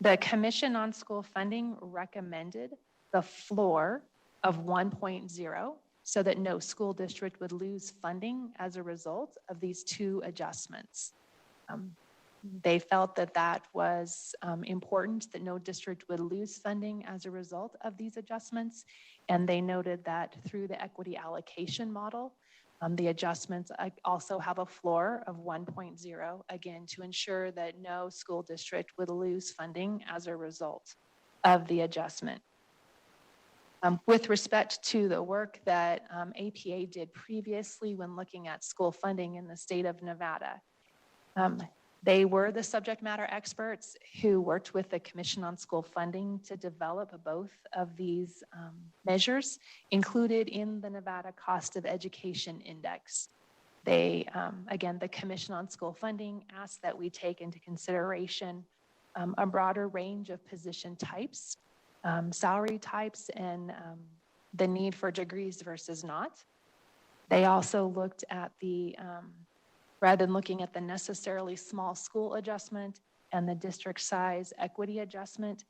The Commission on School Funding recommended the floor of 1.0 so that no school district would lose funding as a result of these 2 adjustments. They felt that that was important, that no district would lose funding as a result of these adjustments. And they noted that through the equity allocation model, the adjustments also have a floor of 1.0, again, to ensure that no school district would lose funding as a result of the adjustment. With respect to the work that APA did previously when looking at school funding in the state of Nevada, they were the subject matter experts who worked with the Commission on School Funding to develop both of these measures included in the Nevada Cost of Education Index. They, again, the Commission on School Funding asked that we take into consideration a broader range of position types, salary types, and the need for degrees versus not. They also looked at the rather than looking at the necessarily small school adjustment and the district size equity adjustment,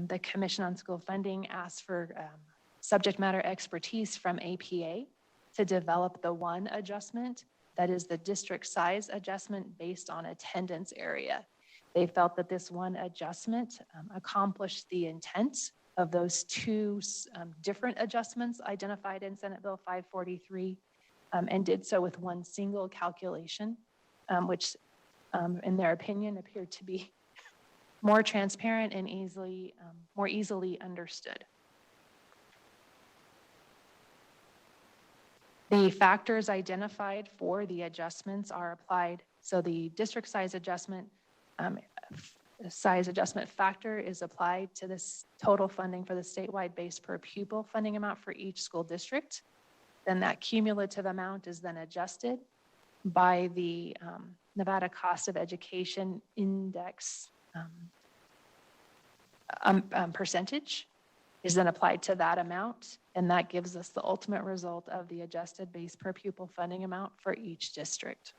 the Commission on School Funding asked for subject matter expertise from APA to develop the one adjustment, that is the district size adjustment based on attendance area. They felt that this one adjustment accomplished the intent of those 2 different adjustments identified in Senate Bill 543, and did so with one single calculation, which in their opinion appeared to be more transparent and more easily understood. The factors identified for the adjustments are applied. So the district size adjustment factor is applied to this total funding for the statewide base per pupil funding amount for each school district. Then that cumulative amount is then adjusted by the Nevada Cost of Education Index percentage is then applied to that amount, and that gives us the ultimate result of the adjusted base per pupil funding amount for each district.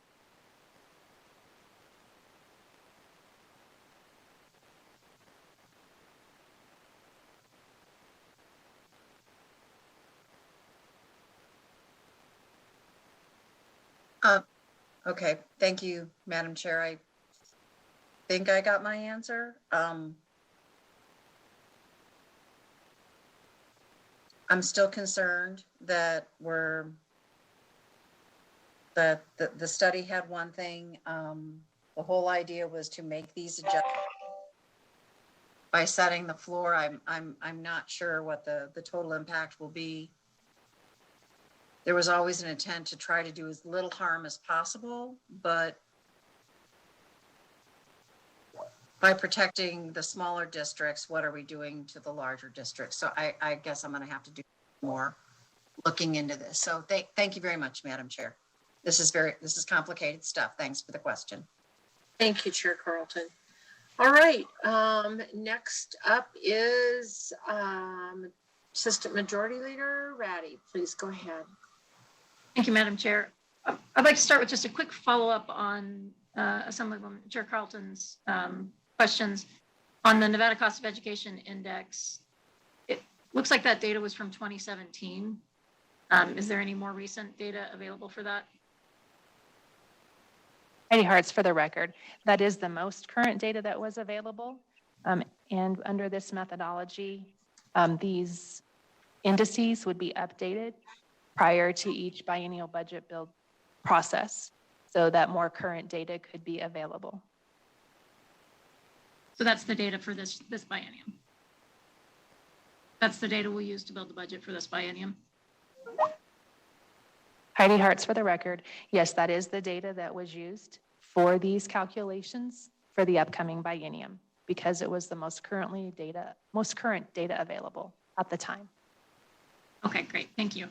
Okay, thank you, Madam Chair. I think I got my answer. I'm still concerned that the study had one thing. The whole idea was to make these adjustments by setting the floor. I'm not sure what the total impact will be. There was always an intent to try to do as little harm as possible, but by protecting the smaller districts, what are we doing to the larger districts? So I guess I'm going to have to do more looking into this. So thank you very much, Madam Chair. This is complicated stuff. Thanks for the question. Thank you, Chair Carlton. All right, next up is Assistant Majority Leader Ratty. Please go ahead. Thank you, Madam Chair. I'd like to start with just a quick follow-up on Assemblywoman Chair Carlton's questions on the Nevada Cost of Education Index. It looks like that data was from 2017. Is there any more recent data available for that? Heidi Hartz, for the record, that is the most current data that was available. And under this methodology, these indices would be updated prior to each biennial budget build process so that more current data could be available. So that's the data for this biennium. That's the data we'll use to build the budget for this biennium. Heidi Hartz, for the record, yes, that is the data that was used for these calculations for the upcoming biennium because it was the most current data available at the time. Okay, great, thank you.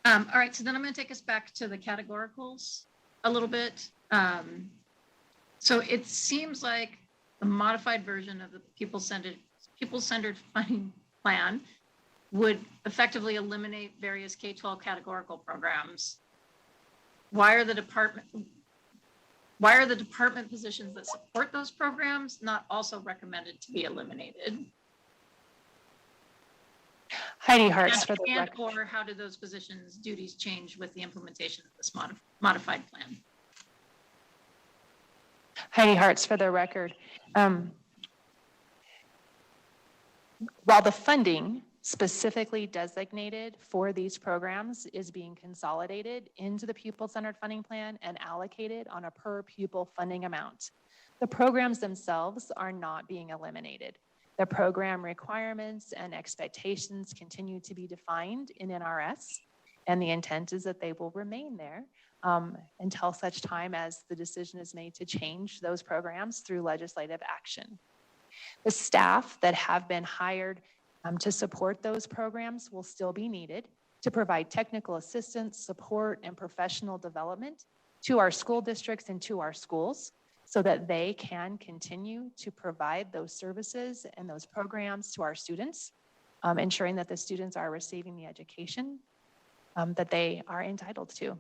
All right, so then I'm going to take us back to the categoricals a little bit. So it seems like the modified version of the pupil-centered funding plan would effectively eliminate various K-12 categorical programs. Why are the department positions that support those programs not also recommended to be eliminated? Heidi Hartz, for the record. Or how do those positions' duties change with the implementation of this modified plan? Heidi Hartz, for the record. While the funding specifically designated for these programs is being consolidated into the pupil-centered funding plan and allocated on a per pupil funding amount, the programs themselves are not being eliminated. The program requirements and expectations continue to be defined in NRS, and the intent is that they will remain there until such time as the decision is made to change those programs through legislative action. The staff that have been hired to support those programs will still be needed to provide technical assistance, support, and professional development to our school districts and to our schools so that they can continue to provide those services and those programs to our students, ensuring that the students are receiving the education that they are entitled to.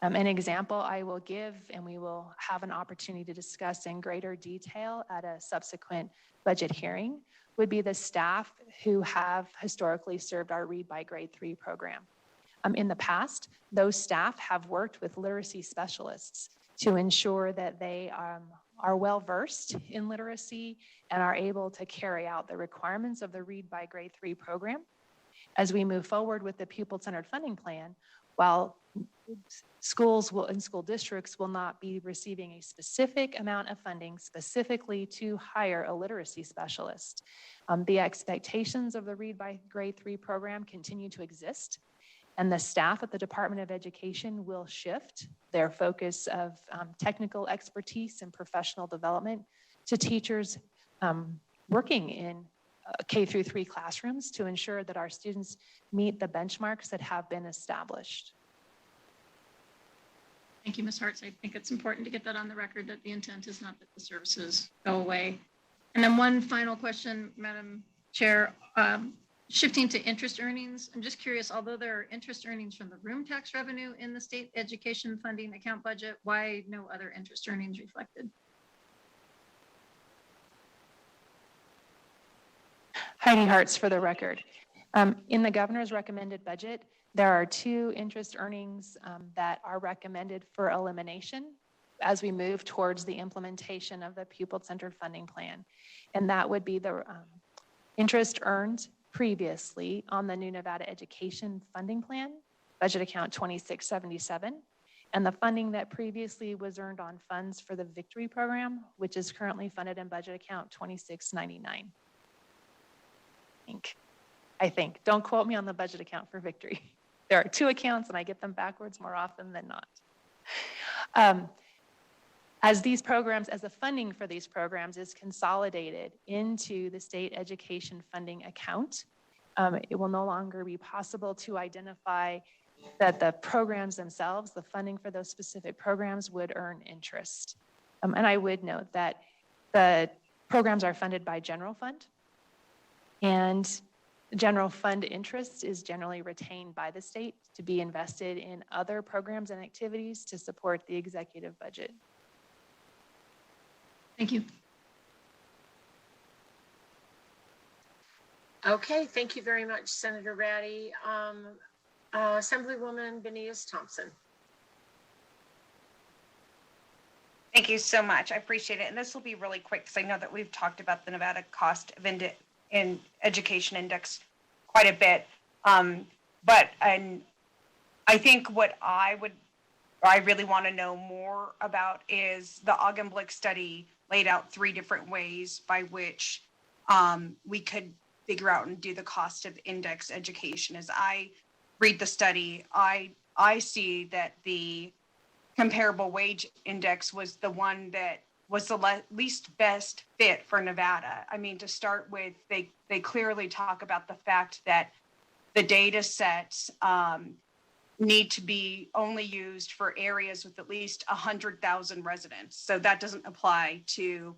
An example I will give, and we will have an opportunity to discuss in greater detail at a subsequent budget hearing, would be the staff who have historically served our Read by Grade 3 program. In the past, those staff have worked with literacy specialists to ensure that they are well versed in literacy and are able to carry out the requirements of the Read by Grade 3 program. As we move forward with the pupil-centered funding plan, while schools and school districts will not be receiving a specific amount of funding specifically to hire a literacy specialist, the expectations of the Read by Grade 3 program continue to exist, and the staff at the Department of Education will shift their focus of technical expertise and professional development to teachers working in K-3 classrooms to ensure that our students meet the benchmarks that have been established. Thank you, Ms. Hartz. I think it's important to get that on the record that the intent is not that the services go away. And then one final question, Madam Chair, shifting to interest earnings. I'm just curious, although there are interest earnings from the room tax revenue in the state education funding account budget, why no other interest earnings reflected? Heidi Hartz for the record. In the governor's recommended budget, there are 2 interest earnings that are recommended for elimination as we move towards the implementation of the pupil-centered funding plan. And that would be the interest earned previously on the new Nevada Education Funding Plan, budget account 2677, and the funding that previously was earned on funds for the Victory program, which is currently funded in budget account 2699. I think. Don't quote me on the budget account for Victory. There are 2 accounts and I get them backwards more often than not. As these programs, as the funding for these programs is consolidated into the state education funding account, it will no longer be possible to identify that the programs themselves, the funding for those specific programs would earn interest. And I would note that the programs are funded by general fund, and general fund interest is generally retained by the state to be invested in other programs and activities to support the executive budget. Thank you. Okay, thank you very much, Senator Ratty. Assemblywoman Benitez Thompson. Thank you so much. I appreciate it. And this will be really quick because I know that we've talked about the Nevada Cost of Education Index quite a bit. But I think what I really want to know more about is the Augenblick study laid out 3 different ways by which we could figure out and do the cost of index education. As I read the study, I see that the comparable wage index was the one that was the least best fit for Nevada. I mean, to start with, they clearly talk about the fact that the data sets need to be only used for areas with at least 100,000 residents. So that doesn't apply to,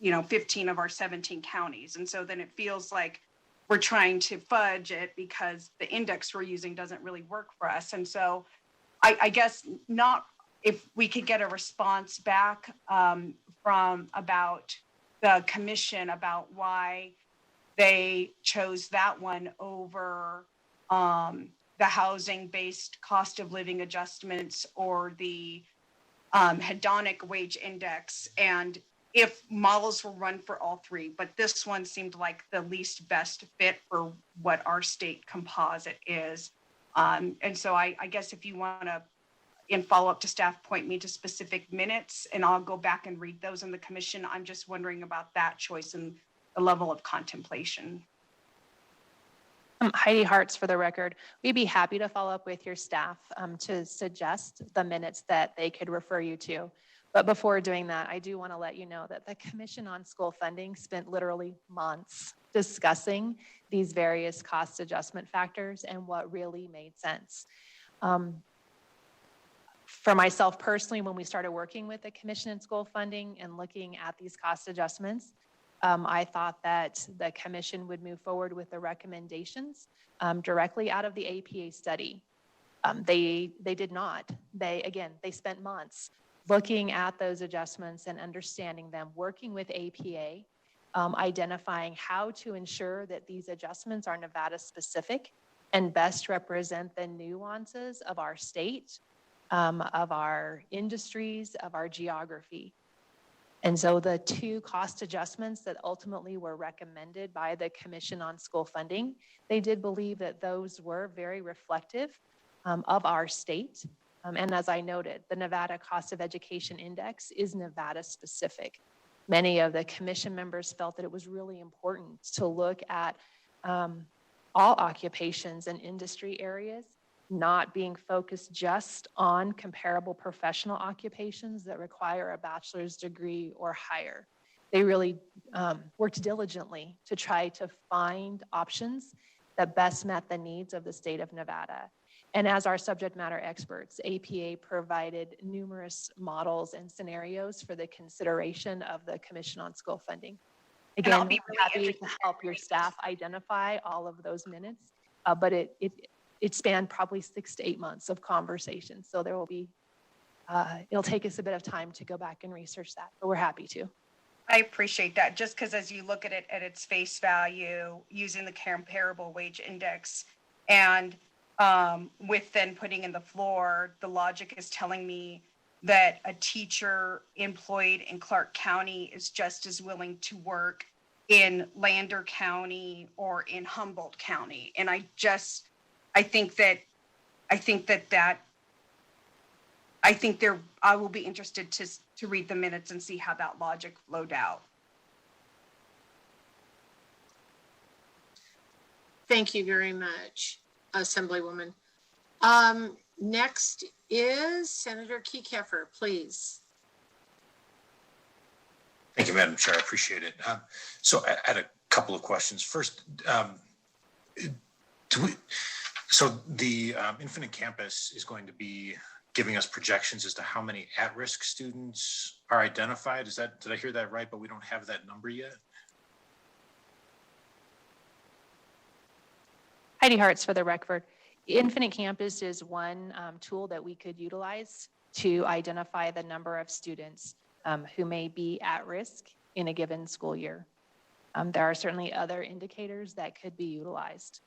15 of our 17 counties. And so then it feels like we're trying to fudge it because the index we're using doesn't really work for us. And so I guess not if we could get a response back from about the commission about why they chose that one over the housing-based cost of living adjustments or the hedonic wage index, and if models were run for all 3, but this one seemed like the least best fit for what our state composite is. And so I guess if you want to, in follow-up to staff, point me to specific minutes, and I'll go back and read those in the commission. I'm just wondering about that choice and the level of contemplation. Heidi Hartz for the record. We'd be happy to follow up with your staff to suggest the minutes that they could refer you to. But before doing that, I do want to let you know that the Commission on School Funding spent literally months discussing these various cost adjustment factors and what really made sense. For myself personally, when we started working with the Commission on School Funding and looking at these cost adjustments, I thought that the commission would move forward with the recommendations directly out of the APA study. They did not. They spent months looking at those adjustments and understanding them, working with APA, identifying how to ensure that these adjustments are Nevada specific and best represent the nuances of our state, of our industries, of our geography. And so the 2 cost adjustments that ultimately were recommended by the Commission on School Funding, they did believe that those were very reflective of our state. And as I noted, the Nevada Cost of Education Index is Nevada specific. Many of the commission members felt that it was really important to look at all occupations and industry areas, not being focused just on comparable professional occupations that require a bachelor's degree or higher. They really worked diligently to try to find options that best met the needs of the state of Nevada. And as our subject matter experts, APA provided numerous models and scenarios for the consideration of the Commission on School Funding. And I'll Again, be we're really happy to help your staff identify all of those minutes, but it spanned probably 6 to 8 months of conversation. So there will be, it'll take us a bit of time to go back and research that, but we're happy to. I appreciate that, just because as you look at it at its face value, using the comparable wage index, and with then putting in the floor, the logic is telling me that a teacher employed in Clark County is just as willing to work in Lander County or in Humboldt County. And I will be interested to read the minutes and see how that logic flowed out. Thank you very much, Assemblywoman. Next is Senator Keffer, please. Thank you, Madam Chair. I appreciate it. So I had a couple of questions. First, so the Infinite Campus is going to be giving us projections as to how many at-risk students are identified. Did I hear that right? But we don't have that number yet. Heidi Hartz for the record. Infinite Campus is one tool that we could utilize to identify the number of students who may be at risk in a given school year. There are certainly other indicators that could be utilized.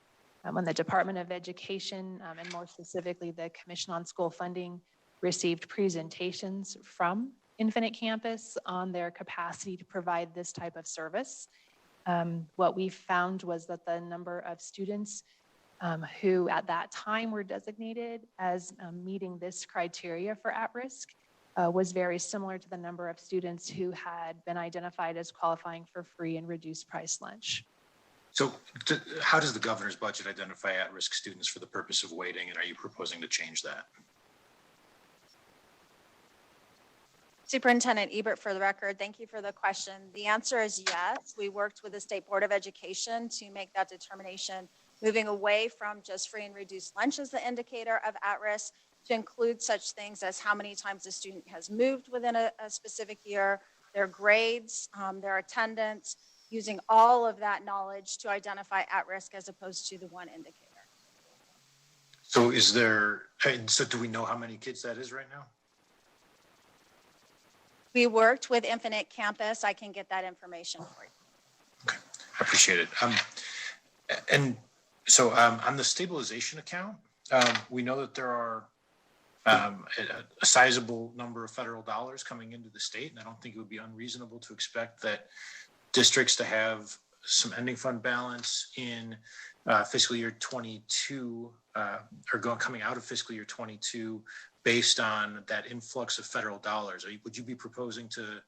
When the Department of Education, and more specifically the Commission on School Funding, received presentations from Infinite Campus on their capacity to provide this type of service, what we found was that the number of students who at that time were designated as meeting this criteria for at-risk was very similar to the number of students who had been identified as qualifying for free and reduced price lunch. So how does the governor's budget identify at-risk students for the purpose of weighting, and are you proposing to change that? Superintendent Ebert for the record, thank you for the question. The answer is yes. We worked with the State Board of Education to make that determination, moving away from just free and reduced lunch as the indicator of at-risk to include such things as how many times a student has moved within a specific year, their grades, their attendance, using all of that knowledge to identify at-risk as opposed to the one indicator. So so do we know how many kids that is right now? We worked with Infinite Campus. I can get that information for you. Okay, I appreciate it. And so on the stabilization account, we know that there are a sizable number of federal dollars coming into the state, and I don't think it would be unreasonable to expect that districts to have some ending fund balance in fiscal year 22, or coming out of fiscal year 22, based on that influx of federal dollars. Would you be proposing to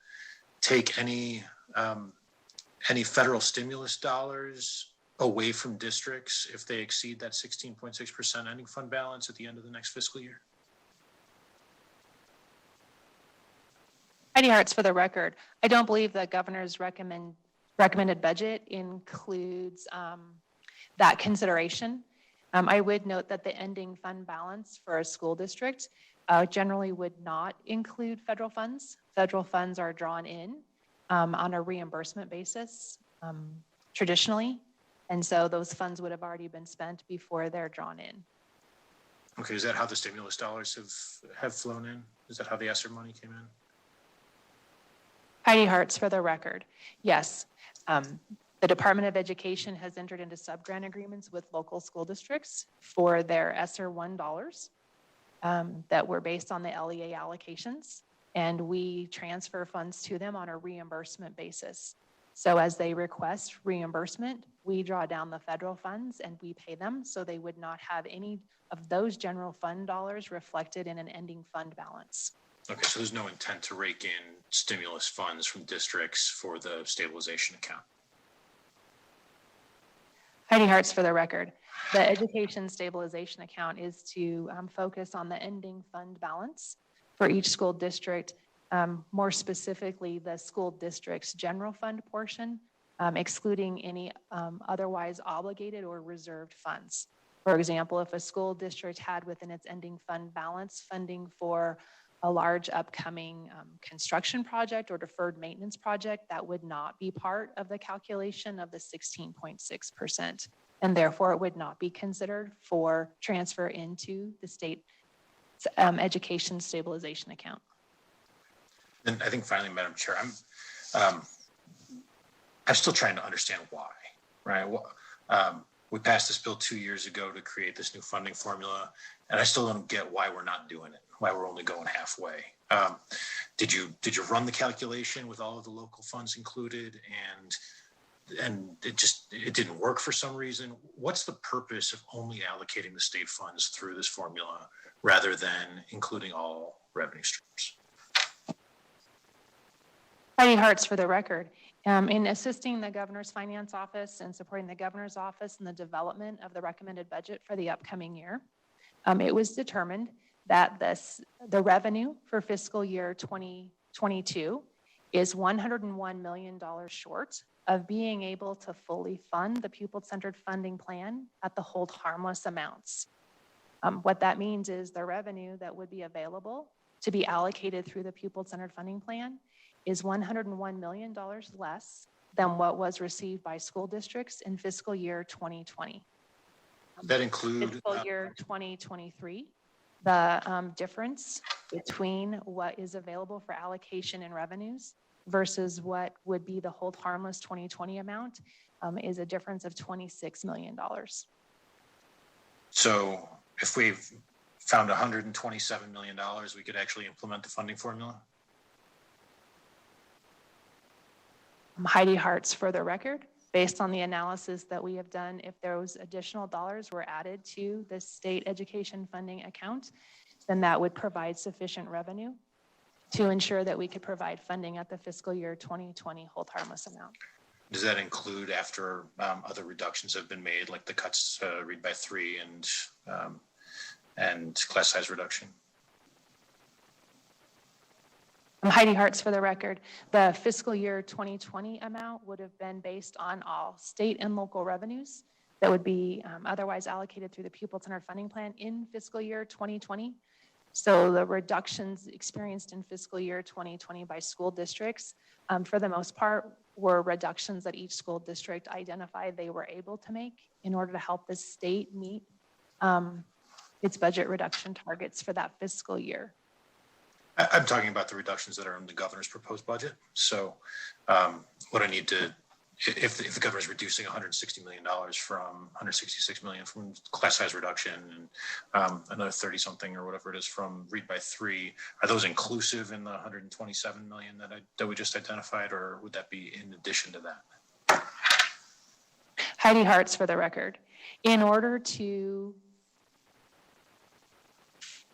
take any federal stimulus dollars away from districts if they exceed that 16.6% ending fund balance at the end of the next fiscal year? Heidi Hartz for the record. I don't believe the governor's recommended budget includes that consideration. I would note that the ending fund balance for a school district generally would not include federal funds. Federal funds are drawn in on a reimbursement basis traditionally. And so those funds would have already been spent before they're drawn in. Okay, is that how the stimulus dollars have flown in? Is that how the ESSER money came in? Heidi Hartz for the record. Yes, the Department of Education has entered into sub-grant agreements with local school districts for their ESSER $1 that were based on the LEA allocations, and we transfer funds to them on a reimbursement basis. So as they request reimbursement, we draw down the federal funds and we pay them, so they would not have any of those general fund dollars reflected in an ending fund balance. Okay, so there's no intent to rake in stimulus funds from districts for the stabilization account. Heidi Hartz for the record. The education stabilization account is to focus on the ending fund balance for each school district, more specifically the school district's general fund portion, excluding any otherwise obligated or reserved funds. For example, if a school district had within its ending fund balance funding for a large upcoming construction project or deferred maintenance project, that would not be part of the calculation of the 16.6%. And therefore, it would not be considered for transfer into the state education stabilization account. And I think finally, Madam Chair, I'm still trying to understand why, right? We passed this bill 2 years ago to create this new funding formula, and I still don't get why we're not doing it, why we're only going halfway. Did you run the calculation with all of the local funds included, and it didn't work for some reason? What's the purpose of only allocating the state funds through this formula rather than including all revenue streams? Heidi Hartz for the record. In assisting the governor's finance office and supporting the governor's office in the development of the recommended budget for the upcoming year, it was determined that the revenue for fiscal year 2022 is $101 million short of being able to fully fund the pupil-centered funding plan at the hold harmless amounts. What that means is the revenue that would be available to be allocated through the pupil-centered funding plan is $101 million less than what was received by school districts in fiscal year 2020. That include fiscal year 2023, the difference between what is available for allocation and revenues versus what would be the hold harmless 2020 amount is a difference of $26 million. So if we've found $127 million, we could actually implement the funding formula? Heidi Hartz for the record. Based on the analysis that we have done, if those additional dollars were added to the state education funding account, then that would provide sufficient revenue to ensure that we could provide funding at the fiscal year 2020 hold harmless amount. Does that include after other reductions have been made, like the cuts read by 3 and class size reduction? Heidi Hartz for the record. The fiscal year 2020 amount would have been based on all state and local revenues that would be otherwise allocated through the pupil-centered funding plan in fiscal year 2020. So the reductions experienced in fiscal year 2020 by school districts, for the most part, were reductions that each school district identified they were able to make in order to help the state meet its budget reduction targets for that fiscal year. I'm talking about the reductions that are in the governor's proposed budget. So what I need to, if the governor is reducing $160 million from $166 million from class size reduction and another 30 something or whatever it is from read by 3, are those inclusive in the $127 million that we just identified, or would that be in addition to that? Heidi Hartz for the record. In order to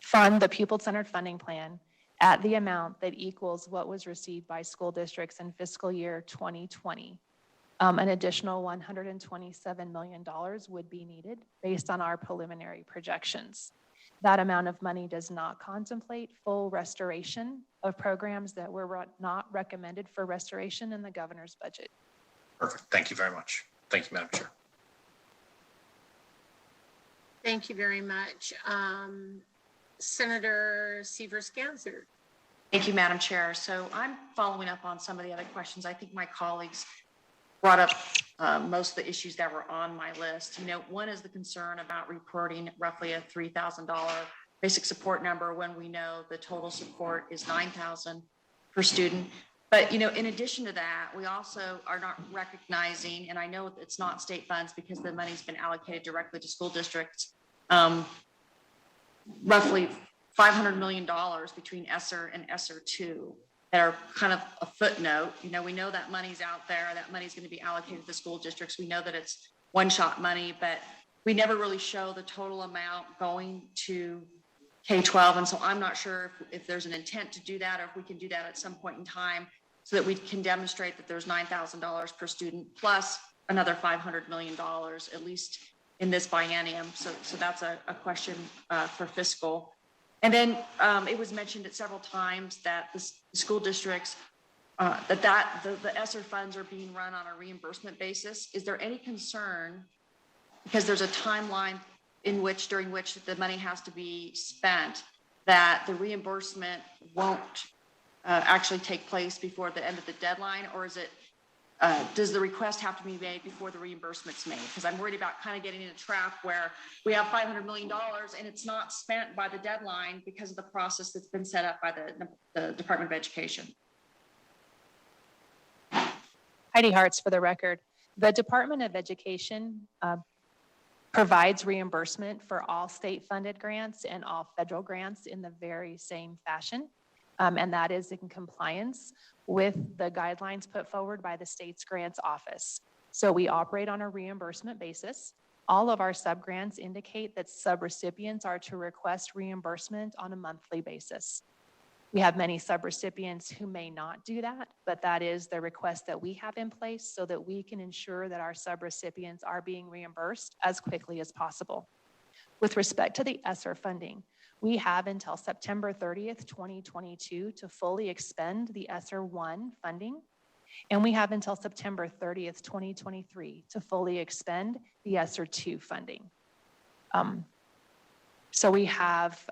fund the pupil-centered funding plan at the amount that equals what was received by school districts in fiscal year 2020, an additional $127 million would be needed based on our preliminary projections. That amount of money does not contemplate full restoration of programs that were not recommended for restoration in the governor's budget. Perfect. Thank you very much. Thank you, Madam Chair. Thank you very much. Senator Severs-Ganser. Thank you, Madam Chair. So I'm following up on some of the other questions. I think my colleagues brought up most of the issues that were on my list. One is the concern about reporting roughly a $3,000 basic support number when we know the total support is $9,000 per student. But, in addition to that, we also are not recognizing, and I know it's not state funds because the money's been allocated directly to school districts, roughly $500 million between ESSER and ESSER 2 that are kind of a footnote. We know that money's out there, that money's going to be allocated to the school districts. We know that it's one-shot money, but we never really show the total amount going to K-12. And so I'm not sure if there's an intent to do that, or if we can do that at some point in time so that we can demonstrate that there's $9,000 per student plus another $500 million, at least in this biennium. So that's a question for fiscal. And then it was mentioned at several times that the school districts, the ESSER funds are being run on a reimbursement basis. Is there any concern, because there's a timeline during which the money has to be spent, that the reimbursement won't actually take place before the end of the deadline, or is it, does the request have to be made before the reimbursement's made? Because I'm worried about kind of getting in a trap where we have $500 million and it's not spent by the deadline because of the process that's been set up by the Department of Education. Heidi Hartz for the record. The Department of Education provides reimbursement for all state-funded grants and all federal grants in the very same fashion. And that is in compliance with the guidelines put forward by the state's grants office. So we operate on a reimbursement basis. All of our subgrants indicate that subrecipients are to request reimbursement on a monthly basis. We have many subrecipients who may not do that, but that is the request that we have in place so that we can ensure that our subrecipients are being reimbursed as quickly as possible. With respect to the ESSER funding, we have until September 30th, 2022 to fully expend the ESSER 1 funding, and we have until September 30th, 2023 to fully expend the ESSER 2 funding. So we have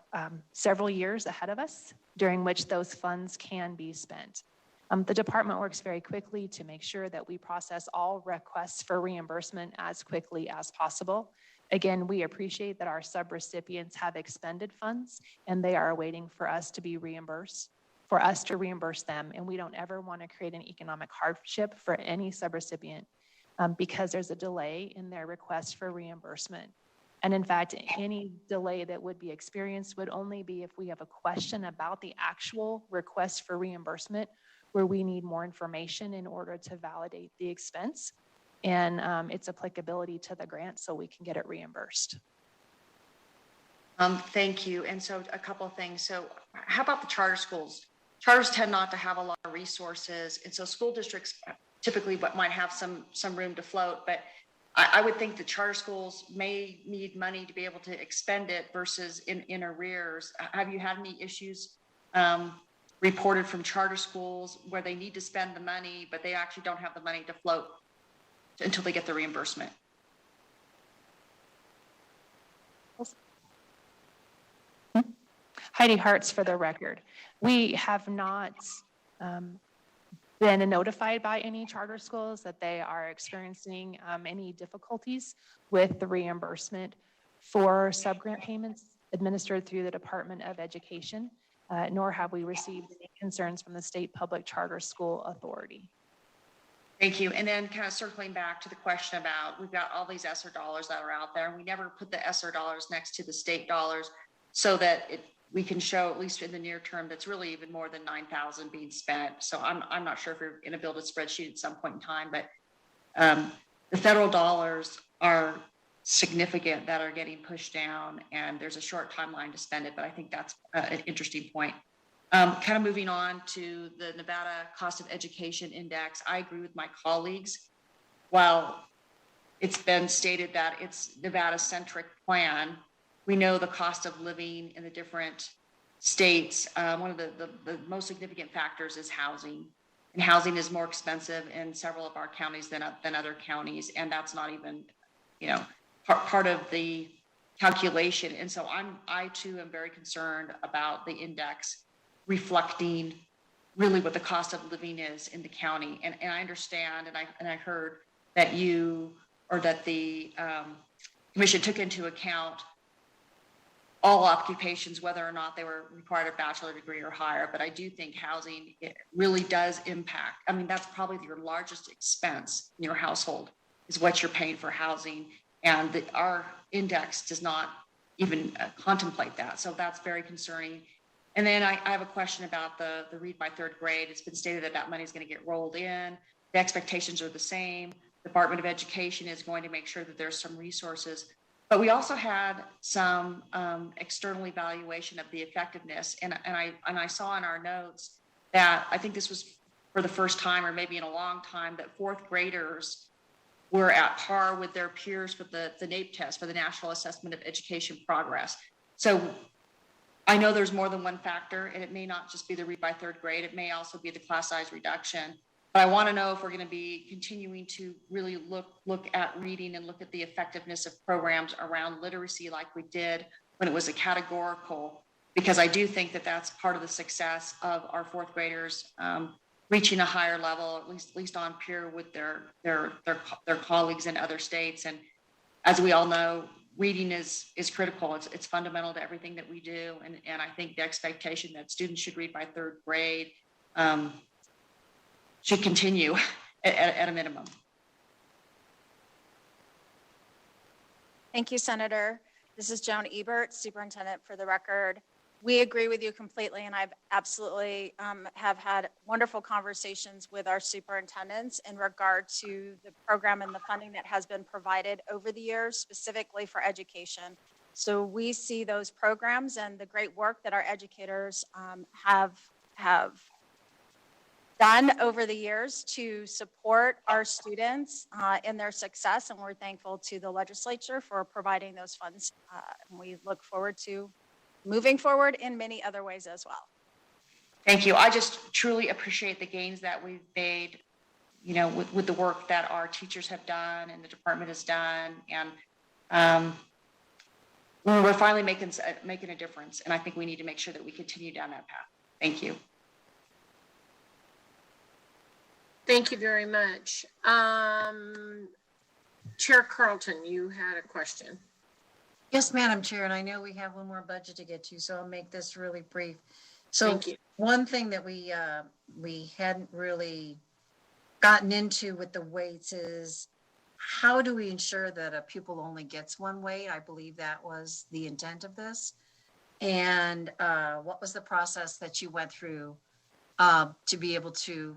several years ahead of us during which those funds can be spent. The department works very quickly to make sure that we process all requests for reimbursement as quickly as possible. Again, we appreciate that our subrecipients have expended funds and they are waiting for us to be reimbursed, for us to reimburse them. And we don't ever want to create an economic hardship for any subrecipient because there's a delay in their request for reimbursement. And in fact, any delay that would be experienced would only be if we have a question about the actual request for reimbursement where we need more information in order to validate the expense and its applicability to the grant so we can get it reimbursed. Thank you. And so a couple of things. So how about the charter schools? Charters tend not to have a lot of resources. And so school districts typically might have some room to float, but I would think that charter schools may need money to be able to expend it versus in arrears. Have you had any issues reported from charter schools where they need to spend the money, but they actually don't have the money to float until they get the reimbursement? Heidi Hartz for the record. We have not been notified by any charter schools that they are experiencing any difficulties with the reimbursement for subgrant payments administered through the Department of Education, nor have we received any concerns from the State Public Charter School Authority. Thank you. And then kind of circling back to the question about, we've got all these ESSER dollars that are out there, and we never put the ESSER dollars next to the state dollars so that we can show, at least in the near term, that's really even more than 9,000 being spent. So I'm not sure if we're going to build a spreadsheet at some point in time, but the federal dollars are significant that are getting pushed down, and there's a short timeline to spend it, but I think that's an interesting point. Kind of moving on to the Nevada Cost of Education Index, I agree with my colleagues. While it's been stated that it's Nevada-centric plan, we know the cost of living in the different states. One of the most significant factors is housing, and housing is more expensive in several of our counties than other counties, and that's not even, part of the calculation. And so I too am very concerned about the index reflecting really what the cost of living is in the county. And I understand, and I heard that the commission took into account all occupations, whether or not they were required a bachelor degree or higher. But I do think housing, it really does impact. I mean, that's probably your largest expense in your household is what you're paying for housing. And our index does not even contemplate that. So that's very concerning. And then I have a question about the read by third grade. It's been stated that money is going to get rolled in. The expectations are the same. The Department of Education is going to make sure that there's some resources. But we also had some external evaluation of the effectiveness. And I saw in our notes that I think this was for the first time, or maybe in a long time, that fourth graders were at par with their peers with the NAEP test, for the National Assessment of Education Progress. So I know there's more than one factor, and it may not just be the read by third grade. It may also be the class size reduction. But I want to know if we're going to be continuing to really look at reading and look at the effectiveness of programs around literacy like we did when it was a categorical, because I do think that that's part of the success of our fourth graders reaching a higher level, at least on peer with their colleagues in other states. And as we all know, reading is critical. It's fundamental to everything that we do. And I think the expectation that students should read by third grade should continue at a minimum. Thank you, Senator. This is Joan Ebert, Superintendent, for the record. We agree with you completely, and I've absolutely have had wonderful conversations with our superintendents in regard to the program and the funding that has been provided over the years, specifically for education. So we see those programs and the great work that our educators have done over the years to support our students in their success, and we're thankful to the legislature for providing those funds. And we look forward to moving forward in many other ways as well. Thank you. I just truly appreciate the gains that we've made, you know, with the work that our teachers have done and the department has done. And we're finally making a difference. And I think we need to make sure that we continue down that path. Thank you. Thank you very much. Chair Carlton, you had a question. Yes, Madam Chair, and I know we have one more budget to get to, so I'll make this really brief. So Thank you. one thing that we hadn't really gotten into with the weights is how do we ensure that a pupil only gets one weight? I believe that was the intent of this. And what was the process that you went through to be able to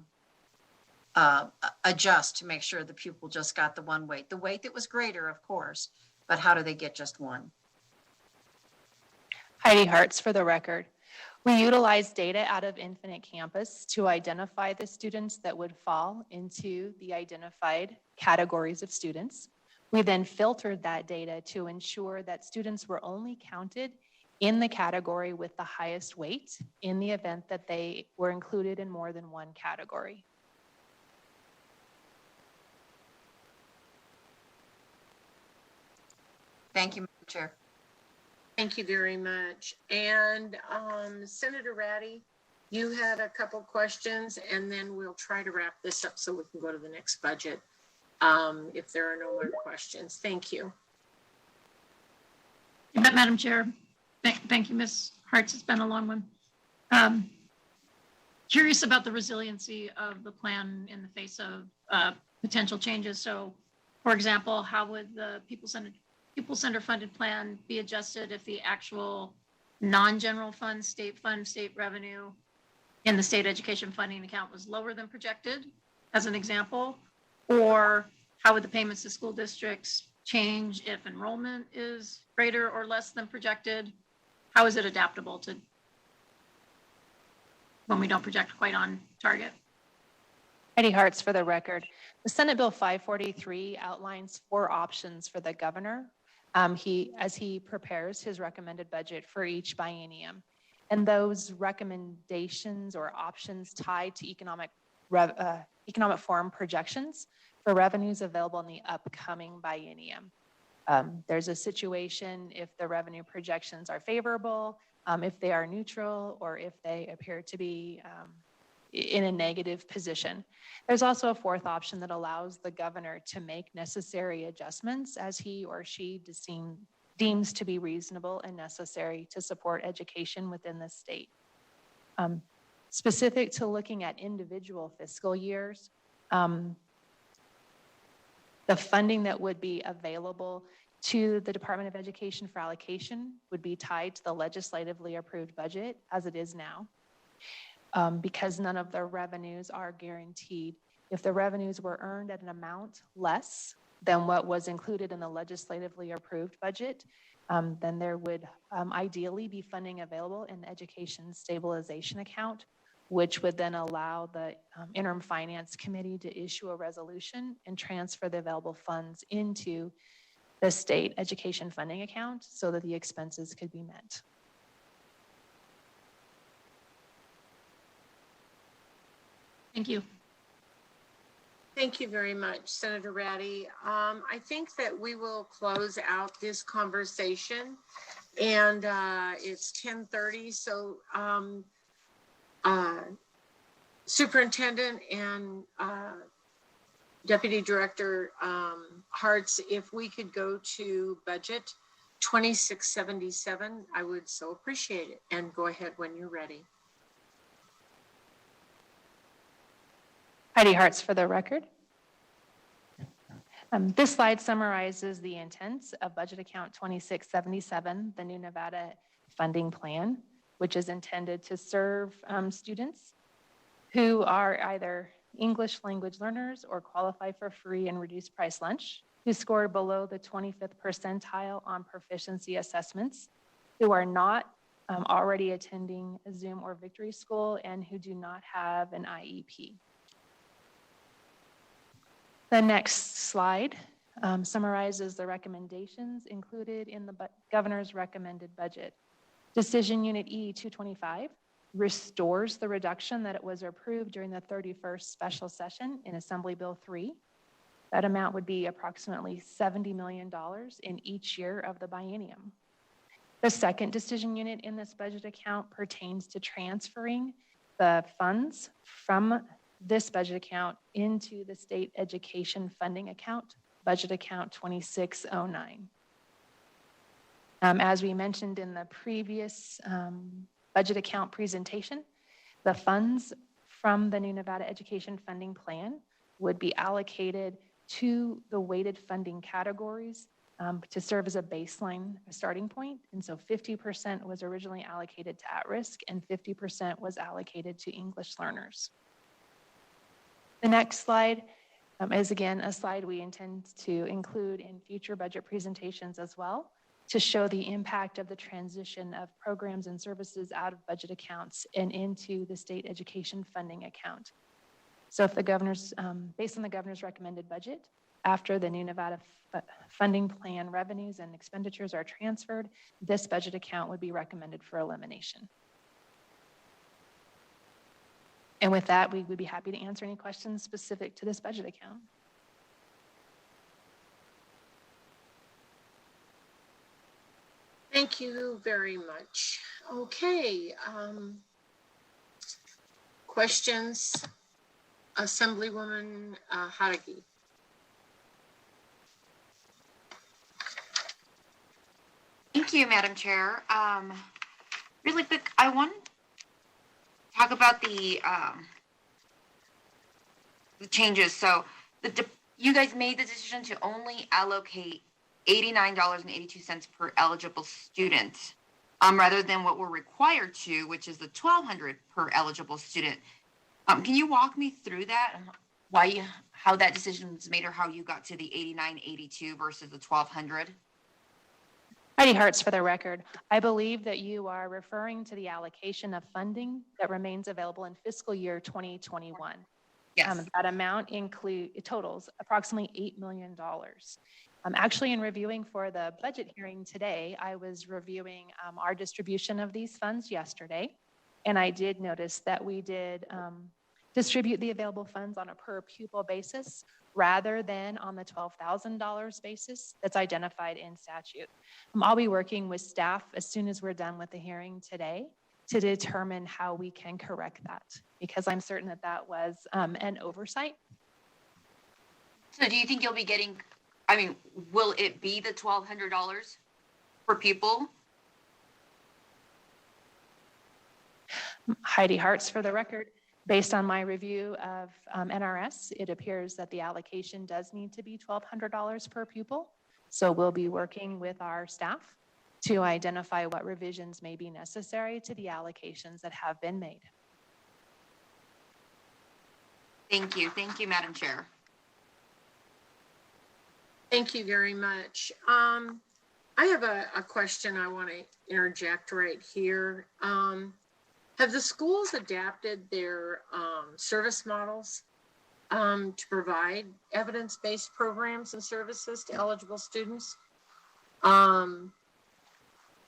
adjust to make sure the pupil just got the one weight? The weight that was greater, of course, but how do they get just one? Heidi Hartz for the record. We utilize data out of Infinite Campus to identify the students that would fall into the identified categories of students. We then filtered that data to ensure that students were only counted in the category with the highest weight in the event that they were included in more than one category. Thank you, Madam Chair. Thank you very much. And Senator Ratty, you had a couple questions, and then we'll try to wrap this up so we can go to the next budget if there are no more questions. Thank you. Madam Chair, thank you, Ms. Hartz. It's been a long one. Curious about the resiliency of the plan in the face of potential changes. So, for example, how would the Pupil Center funded plan be adjusted if the actual non-general fund, state revenue in the state education funding account was lower than projected, as an example? Or how would the payments to school districts change if enrollment is greater or less than projected? How is it adaptable to when we don't project quite on target? Heidi Hartz for the record. The Senate Bill 543 outlines 4 options for the governor as he prepares his recommended budget for each biennium. And those recommendations or options tied to economic forum projections for revenues available in the upcoming biennium. There's a situation if the revenue projections are favorable, if they are neutral, or if they appear to be in a negative position. There's also a 4th option that allows the governor to make necessary adjustments as he or she deems to be reasonable and necessary to support education within the state. Specific to looking at individual fiscal years, the funding that would be available to the Department of Education for allocation would be tied to the legislatively approved budget as it is now. Because none of the revenues are guaranteed. If the revenues were earned at an amount less than what was included in the legislatively approved budget, then there would ideally be funding available in the Education Stabilization account, which would then allow the Interim Finance Committee to issue a resolution and transfer the available funds into the state education funding account so that the expenses could be met. Thank you. Thank you very much, Senator Ratty. I think that we will close out this conversation, and it's 10:30. So Superintendent and Deputy Director Hartz, if we could go to budget 2677, I would so appreciate it. And go ahead when you're ready. Heidi Hartz for the record. This slide summarizes the intents of budget account 2677, the new Nevada funding plan, which is intended to serve students who are either English language learners or qualify for free and reduced price lunch, who score below the 25th percentile on proficiency assessments, who are not already attending a Zoom or Victory School, and who do not have an IEP. The next slide summarizes the recommendations included in the governor's recommended budget. Decision Unit E 225 restores the reduction that it was approved during the 31st special session in Assembly Bill 3. That amount would be approximately $70 million in each year of the biennium. The second decision unit in this budget account pertains to transferring the funds from this budget account into the state education funding account, budget account 2609. As we mentioned in the previous budget account presentation, the funds from the new Nevada Education Funding Plan would be allocated to the weighted funding categories to serve as a baseline, a starting point. And so 50% was originally allocated to at-risk and 50% was allocated to English learners. The next slide is again a slide we intend to include in future budget presentations as well, to show the impact of the transition of programs and services out of budget accounts and into the state education funding account. So if the governor's, based on the governor's recommended budget, after the new Nevada funding plan revenues and expenditures are transferred, this budget account would be recommended for elimination. And with that, we would be happy to answer any questions specific to this budget account. Thank you very much. Okay. Questions? Assemblywoman Hadagi. Thank you, Madam Chair. Really quick, I want to talk about the changes. So you guys made the decision to only allocate $89.82 per eligible student, rather than what we're required to, which is the $1,200 per eligible student. Can you walk me through that? How that decision was made, or how you got to the $89.82 versus the $1,200? Heidi Hartz for the record. I believe that you are referring to the allocation of funding that remains available in fiscal year 2021. Yes. That amount totals approximately $8 million. Actually, in reviewing for the budget hearing today, I was reviewing our distribution of these funds yesterday, and I did notice that we did distribute the available funds on a per pupil basis rather than on the $12,000 basis that's identified in statute. I'll be working with staff as soon as we're done with the hearing today to determine how we can correct that, because I'm certain that that was an oversight. So do you think you'll be getting, will it be the $1,200 per pupil? Heidi Hartz for the record. Based on my review of NRS, it appears that the allocation does need to be $1,200 per pupil. So we'll be working with our staff to identify what revisions may be necessary to the allocations that have been made. Thank you. Thank you, Madam Chair. Thank you very much. I have a question I want to interject right here. Have the schools adapted their service models to provide evidence-based programs and services to eligible students?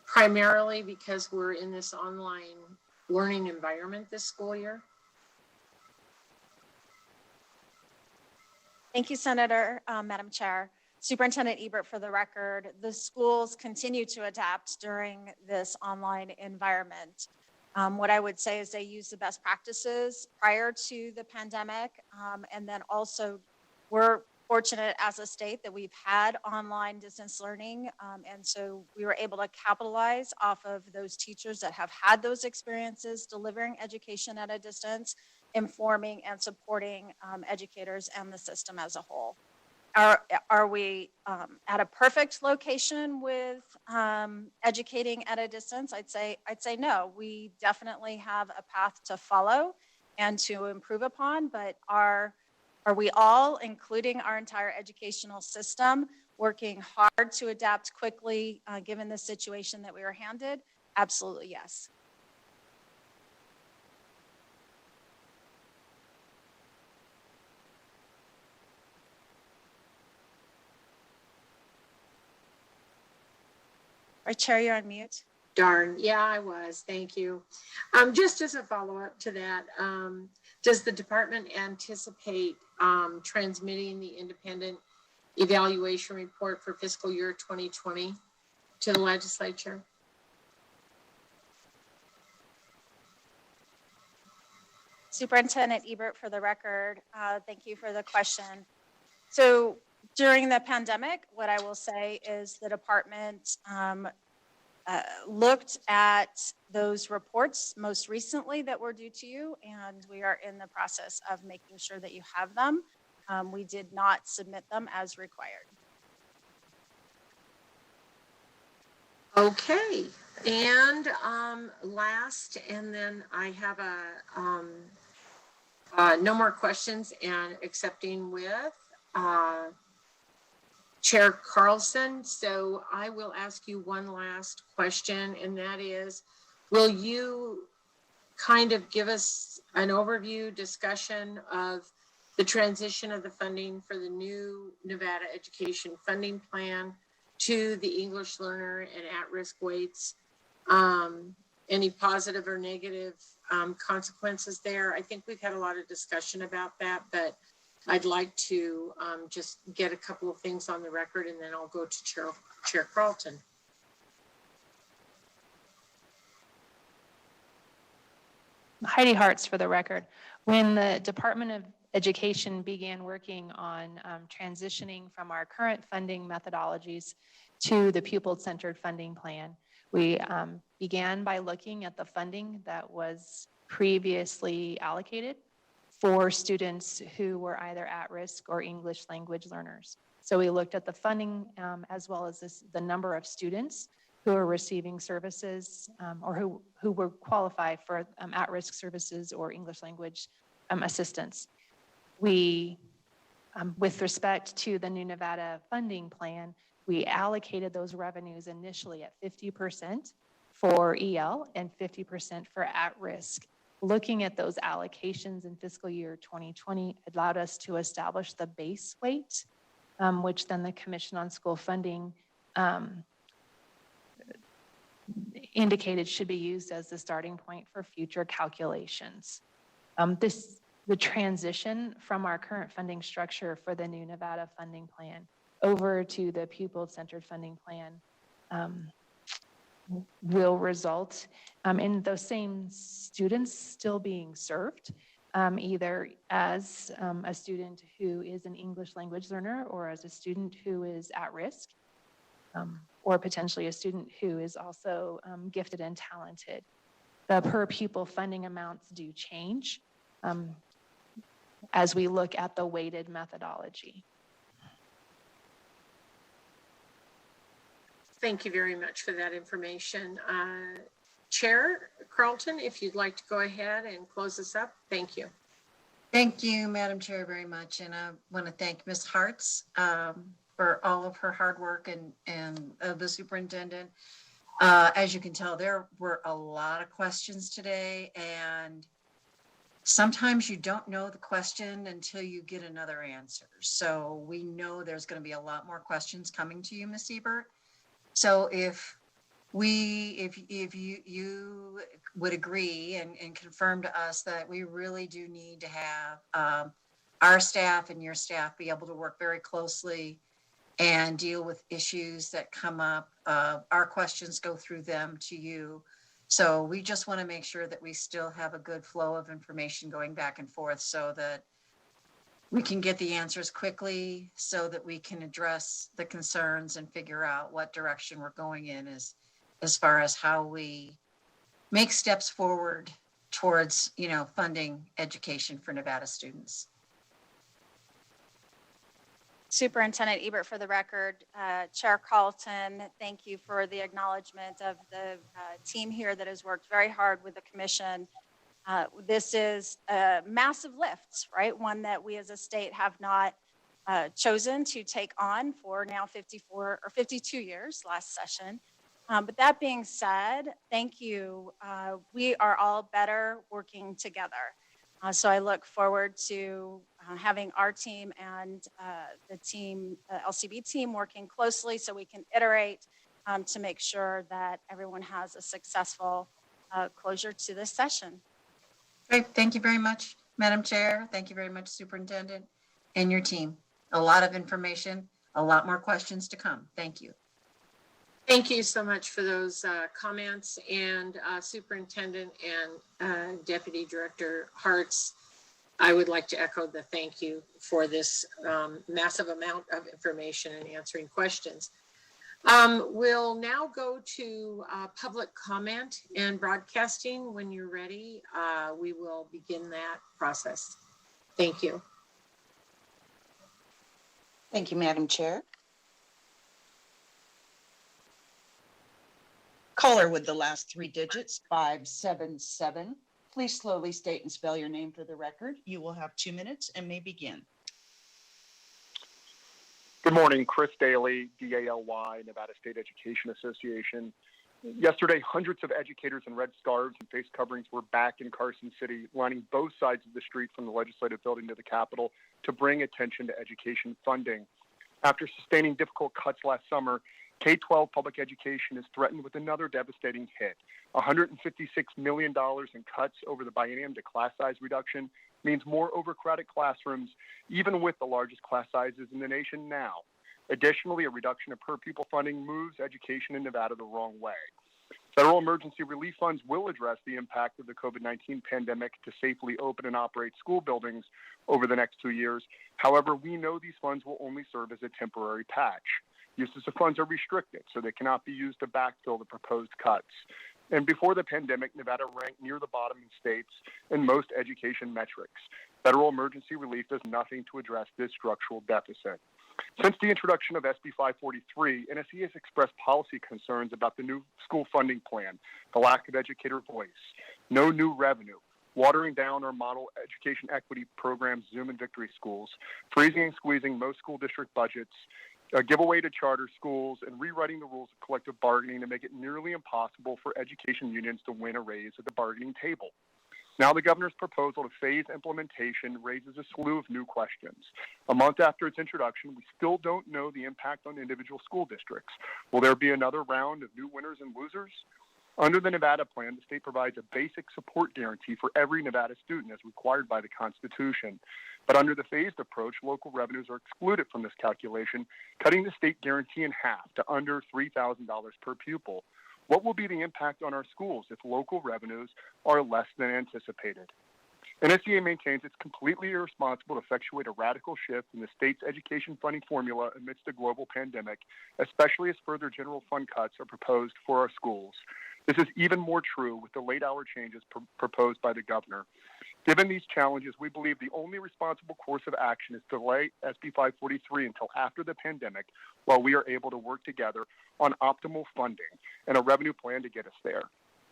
Primarily because we're in this online learning environment this school year? Thank you, Senator, Madam Chair. Superintendent Ebert, for the record, the schools continue to adapt during this online environment. What I would say is they use the best practices prior to the pandemic. And then also we're fortunate as a state that we've had online distance learning. And so we were able to capitalize off of those teachers that have had those experiences delivering education at a distance, informing and supporting educators and the system as a whole. Are we at a perfect location with educating at a distance? I'd say no. We definitely have a path to follow and to improve upon, but are we all, including our entire educational system, working hard to adapt quickly given the situation that we were handed? Absolutely, yes. Our Chair, you're on mute. Darn, yeah, I was, thank you. Just as a follow-up to that, does the department anticipate transmitting the independent evaluation report for fiscal year 2020 to the legislature? Superintendent Ebert, for the record, thank you for the question. So during the pandemic, what I will say is the department looked at those reports most recently that were due to you, and we are in the process of making sure that you have them. We did not submit them as required. Okay, and last, and then I have no more questions, and accepting with Chair Carlson. So I will ask you one last question, and that is, will you kind of give us an overview discussion of the transition of the funding for the new Nevada Education Funding Plan to the English learner and at-risk weights? Any positive or negative consequences there? I think we've had a lot of discussion about that, but I'd like to just get a couple of things on the record, and then I'll go to Chair Carlton. Heidi Hartz, for the record. When the Department of Education began working on transitioning from our current funding methodologies to the pupil-centered funding plan, we began by looking at the funding that was previously allocated for students who were either at risk or English language learners. So we looked at the funding as well as the number of students who are receiving services or who were qualified for at-risk services or English language assistance. We, with respect to the new Nevada funding plan, we allocated those revenues initially at 50% for EL and 50% for at-risk. Looking at those allocations in fiscal year 2020 allowed us to establish the base weight, which then the Commission on School Funding indicated should be used as the starting point for future calculations. The transition from our current funding structure for the new Nevada funding plan over to the pupil-centered funding plan will result in those same students still being served, either as a student who is an English language learner or as a student who is at risk, or potentially a student who is also gifted and talented. The per pupil funding amounts do change as we look at the weighted methodology. Thank you very much for that information. Chair Carlton, if you'd like to go ahead and close us up, thank you. Thank you, Madam Chair, very much. And I want to thank Ms. Hartz for all of her hard work and the superintendent. As you can tell, there were a lot of questions today, and sometimes you don't know the question until you get another answer. So we know there's going to be a lot more questions coming to you, Ms. Ebert. So if you would agree and confirm to us that we really do need to have our staff and your staff be able to work very closely and deal with issues that come up. Our questions go through them to you. So we just want to make sure that we still have a good flow of information going back and forth so that we can get the answers quickly, so that we can address the concerns and figure out what direction we're going in as far as how we make steps forward towards, funding education for Nevada students. Superintendent Ebert, for the record, Chair Carlton, thank you for the acknowledgement of the team here that has worked very hard with the commission. This is a massive lift, right? One that we as a state have not chosen to take on for now 54 or 52 years last session. But that being said, thank you. We are all better working together. So I look forward to having our team and the team, LCB team, working closely so we can iterate to make sure that everyone has a successful closure to this session. Great. Thank you very much, Madam Chair. Thank you very much, Superintendent, and your team. A lot of information, a lot more questions to come. Thank you. Thank you so much for those comments, and Superintendent and Deputy Director Hartz. I would like to echo the thank you for this massive amount of information and answering questions. We'll now go to public comment and broadcasting. When you're ready, we will begin that process. Thank you. Thank you, Madam Chair. Caller with the last three digits, 577. Please slowly state and spell your name for the record. You will have 2 minutes and may begin. Good morning, Chris Daly, DALY, Nevada State Education Association. Yesterday, hundreds of educators in red scarves and face coverings were back in Carson City, lining both sides of the street from the legislative building to the Capitol to bring attention to education funding. After sustaining difficult cuts last summer, K-12 public education is threatened with another devastating hit. $156 million in cuts over the biennium to class size reduction means more overcrowded classrooms, even with the largest class sizes in the nation now. Additionally, a reduction of per pupil funding moves education in Nevada the wrong way. Federal emergency relief funds will address the impact of the COVID-19 pandemic to safely open and operate school buildings over the next 2 years. However, we know these funds will only serve as a temporary patch. Uses of funds are restricted, so they cannot be used to backfill the proposed cuts. And before the pandemic, Nevada ranked near the bottom in states in most education metrics. Federal emergency relief does nothing to address this structural deficit. Since the introduction of SB 543, NSE has expressed policy concerns about the new school funding plan, the lack of educator voice, no new revenue, watering down our model education equity programs, Zoom and Victory Schools, freezing and squeezing most school district budgets, a giveaway to charter schools, and rewriting the rules of collective bargaining to make it nearly impossible for education unions to win a raise at the bargaining table. Now the governor's proposal to phase implementation raises a slew of new questions. A month after its introduction, we still don't know the impact on individual school districts. Will there be another round of new winners and losers? Under the Nevada plan, the state provides a basic support guarantee for every Nevada student as required by the Constitution. But under the phased approach, local revenues are excluded from this calculation, cutting the state guarantee in half to under $3,000 per pupil. What will be the impact on our schools if local revenues are less than anticipated? NSEA maintains it's completely irresponsible to effectuate a radical shift in the state's education funding formula amidst a global pandemic, especially as further general fund cuts are proposed for our schools. This is even more true with the late-hour changes proposed by the governor. Given these challenges, we believe the only responsible course of action is to delay SB 543 until after the pandemic, while we are able to work together on optimal funding and a revenue plan to get us there.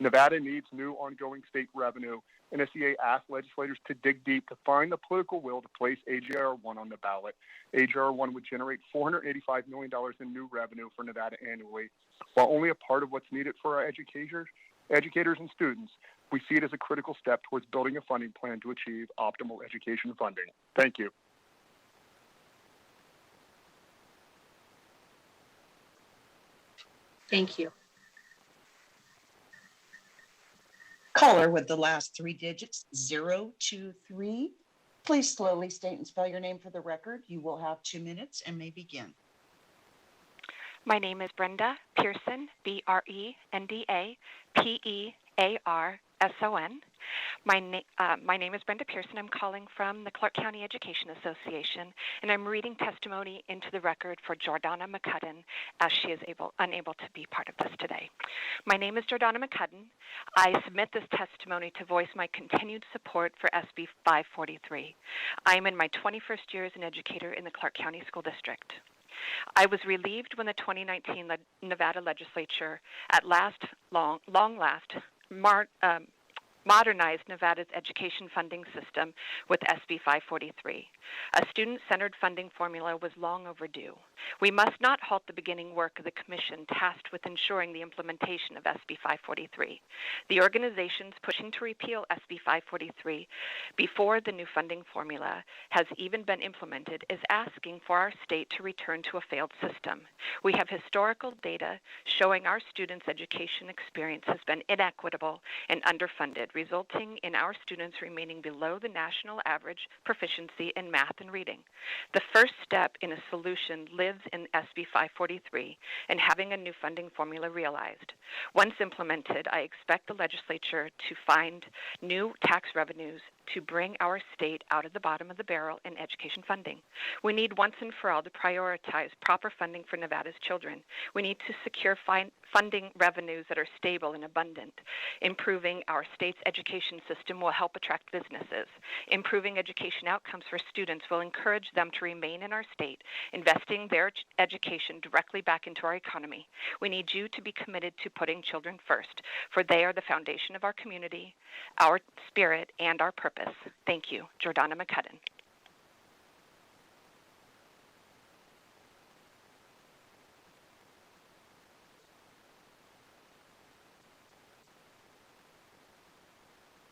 Nevada needs new ongoing state revenue. NSEA asked legislators to dig deep to find the political will to place AGR 1 on the ballot. AGR 1 would generate $485 million in new revenue for Nevada annually. While only a part of what's needed for our educators and students, we see it as a critical step towards building a funding plan to achieve optimal education funding. Thank you. Thank you. Caller with the last three digits, 023. Please slowly state and spell your name for the record. You will have 2 minutes and may begin. My name is Brenda Pearson, Brenda Pearson. My name is Brenda Pearson. I'm calling from the Clark County Education Association, and I'm reading testimony into the record for Jordana McCudden, as she is unable to be part of this today. My name is Jordana McCudden. I submit this testimony to voice my continued support for SB 543. I am in my 21st year as an educator in the Clark County School District. I was relieved when the 2019 Nevada Legislature, at long last, modernized Nevada's education funding system with SB 543. A student-centered funding formula was long overdue. We must not halt the beginning work of the Commission tasked with ensuring the implementation of SB 543. The organizations pushing to repeal SB 543 before the new funding formula has even been implemented is asking for our state to return to a failed system. We have historical data showing our students' education experience has been inequitable and underfunded, resulting in our students remaining below the national average proficiency in math and reading. The first step in a solution lives in SB 543 and having a new funding formula realized. Once implemented, I expect the legislature to find new tax revenues to bring our state out of the bottom of the barrel in education funding. We need once and for all to prioritize proper funding for Nevada's children. We need to secure funding revenues that are stable and abundant. Improving our state's education system will help attract businesses. Improving education outcomes for students will encourage them to remain in our state, investing their education directly back into our economy. We need you to be committed to putting children first, for they are the foundation of our community, our spirit, and our purpose. Thank you. Jordana McCudden.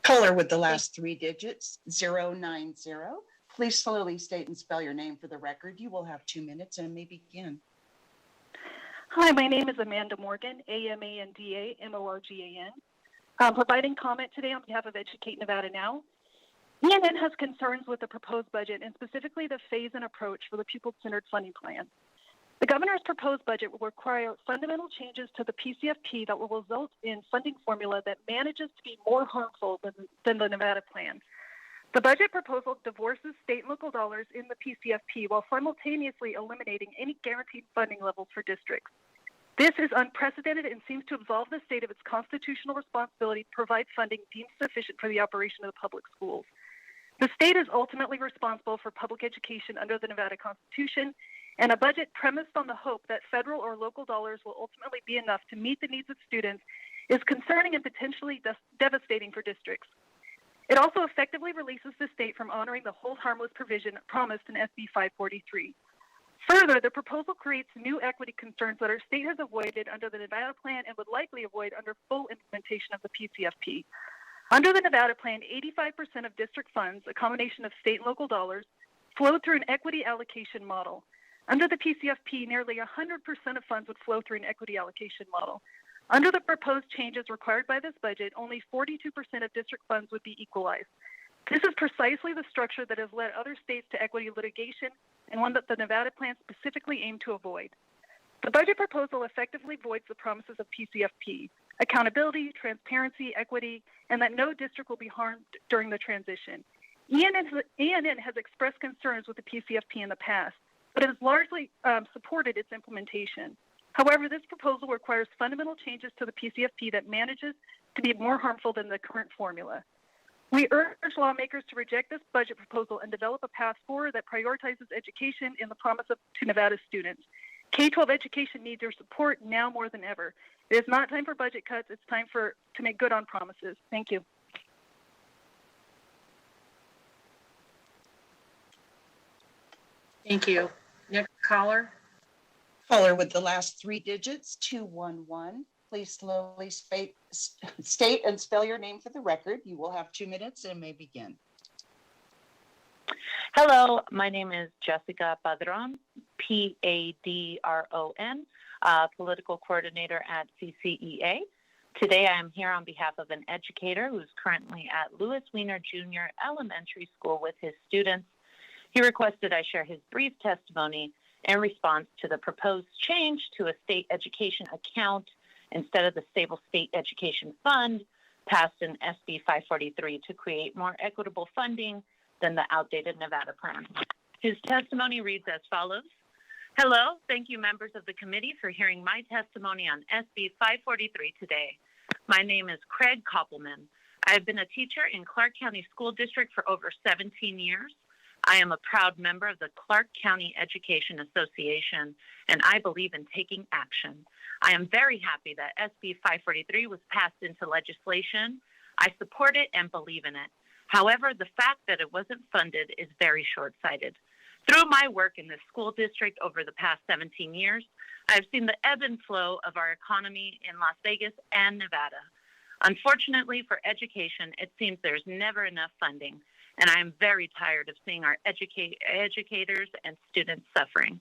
Caller with the last 3 digits, 090. Please slowly state and spell your name for the record. You will have 2 minutes and may begin. Hi, my name is Amanda Morgan, Amanda Morgan. I'm providing comment today on behalf of Educate Nevada Now. ENN has concerns with the proposed budget and specifically the phase-in approach for the pupil-centered funding plan. The governor's proposed budget will require fundamental changes to the PCFP that will result in funding formula that manages to be more harmful than the Nevada plan. The budget proposal divorces state and local dollars in the PCFP while simultaneously eliminating any guaranteed funding levels for districts. This is unprecedented and seems to absolve the state of its constitutional responsibility to provide funding deemed sufficient for the operation of the public schools. The state is ultimately responsible for public education under the Nevada Constitution, and a budget premised on the hope that federal or local dollars will ultimately be enough to meet the needs of students is concerning and potentially devastating for districts. It also effectively releases the state from honoring the hold harmless provision promised in SB 543. Further, the proposal creates new equity concerns that our state has avoided under the Nevada plan and would likely avoid under full implementation of the PCFP. Under the Nevada plan, 85% of district funds, a combination of state and local dollars, flow through an equity allocation model. Under the PCFP, nearly 100% of funds would flow through an equity allocation model. Under the proposed changes required by this budget, only 42% of district funds would be equalized. This is precisely the structure that has led other states to equity litigation and one that the Nevada plan specifically aimed to avoid. The budget proposal effectively voids the promises of PCFP, accountability, transparency, equity, and that no district will be harmed during the transition. ENN has expressed concerns with the PCFP in the past, but it has largely supported its implementation. However, this proposal requires fundamental changes to the PCFP that manages to be more harmful than the current formula. We urge lawmakers to reject this budget proposal and develop a path forward that prioritizes education and the promise to Nevada students. K-12 education needs your support now more than ever. It is not time for budget cuts. It's time to make good on promises. Thank you. Thank you. Next caller. Caller with the last 3 digits, 211. Please slowly state and spell your name for the record. You will have 2 minutes and may begin. Hello, my name is Jessica Padron, Padron, political coordinator at CCEA. Today I am here on behalf of an educator who is currently at Lewis Weiner Junior Elementary School with his students. He requested I share his brief testimony in response to the proposed change to a state education account instead of the Stable State Education Fund passed in SB 543 to create more equitable funding than the outdated Nevada plan. His testimony reads as follows. Hello, thank you members of the committee for hearing my testimony on SB 543 today. My name is Craig Koppelman. I have been a teacher in Clark County School District for over 17 years. I am a proud member of the Clark County Education Association, and I believe in taking action. I am very happy that SB 543 was passed into legislation. I support it and believe in it. However, the fact that it wasn't funded is very short-sighted. Through my work in this school district over the past 17 years, I've seen the ebb and flow of our economy in Las Vegas and Nevada. Unfortunately for education, it seems there's never enough funding, and I am very tired of seeing our educators and students suffering.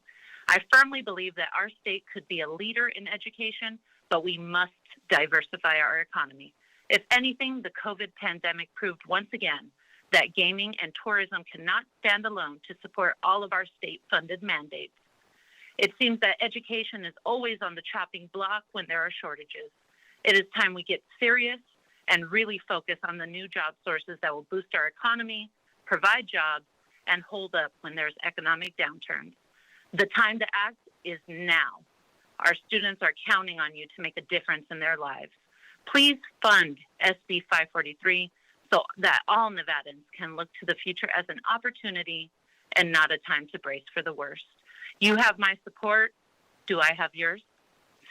I firmly believe that our state could be a leader in education, but we must diversify our economy. If anything, the COVID pandemic proved once again that gaming and tourism cannot stand alone to support all of our state-funded mandates. It seems that education is always on the chopping block when there are shortages. It is time we get serious and really focus on the new job sources that will boost our economy, provide jobs, and hold up when there's economic downturns. The time to act is now. Our students are counting on you to make a difference in their lives. Please fund SB 543 so that all Nevadans can look to the future as an opportunity and not a time to brace for the worst. You have my support. Do I have yours?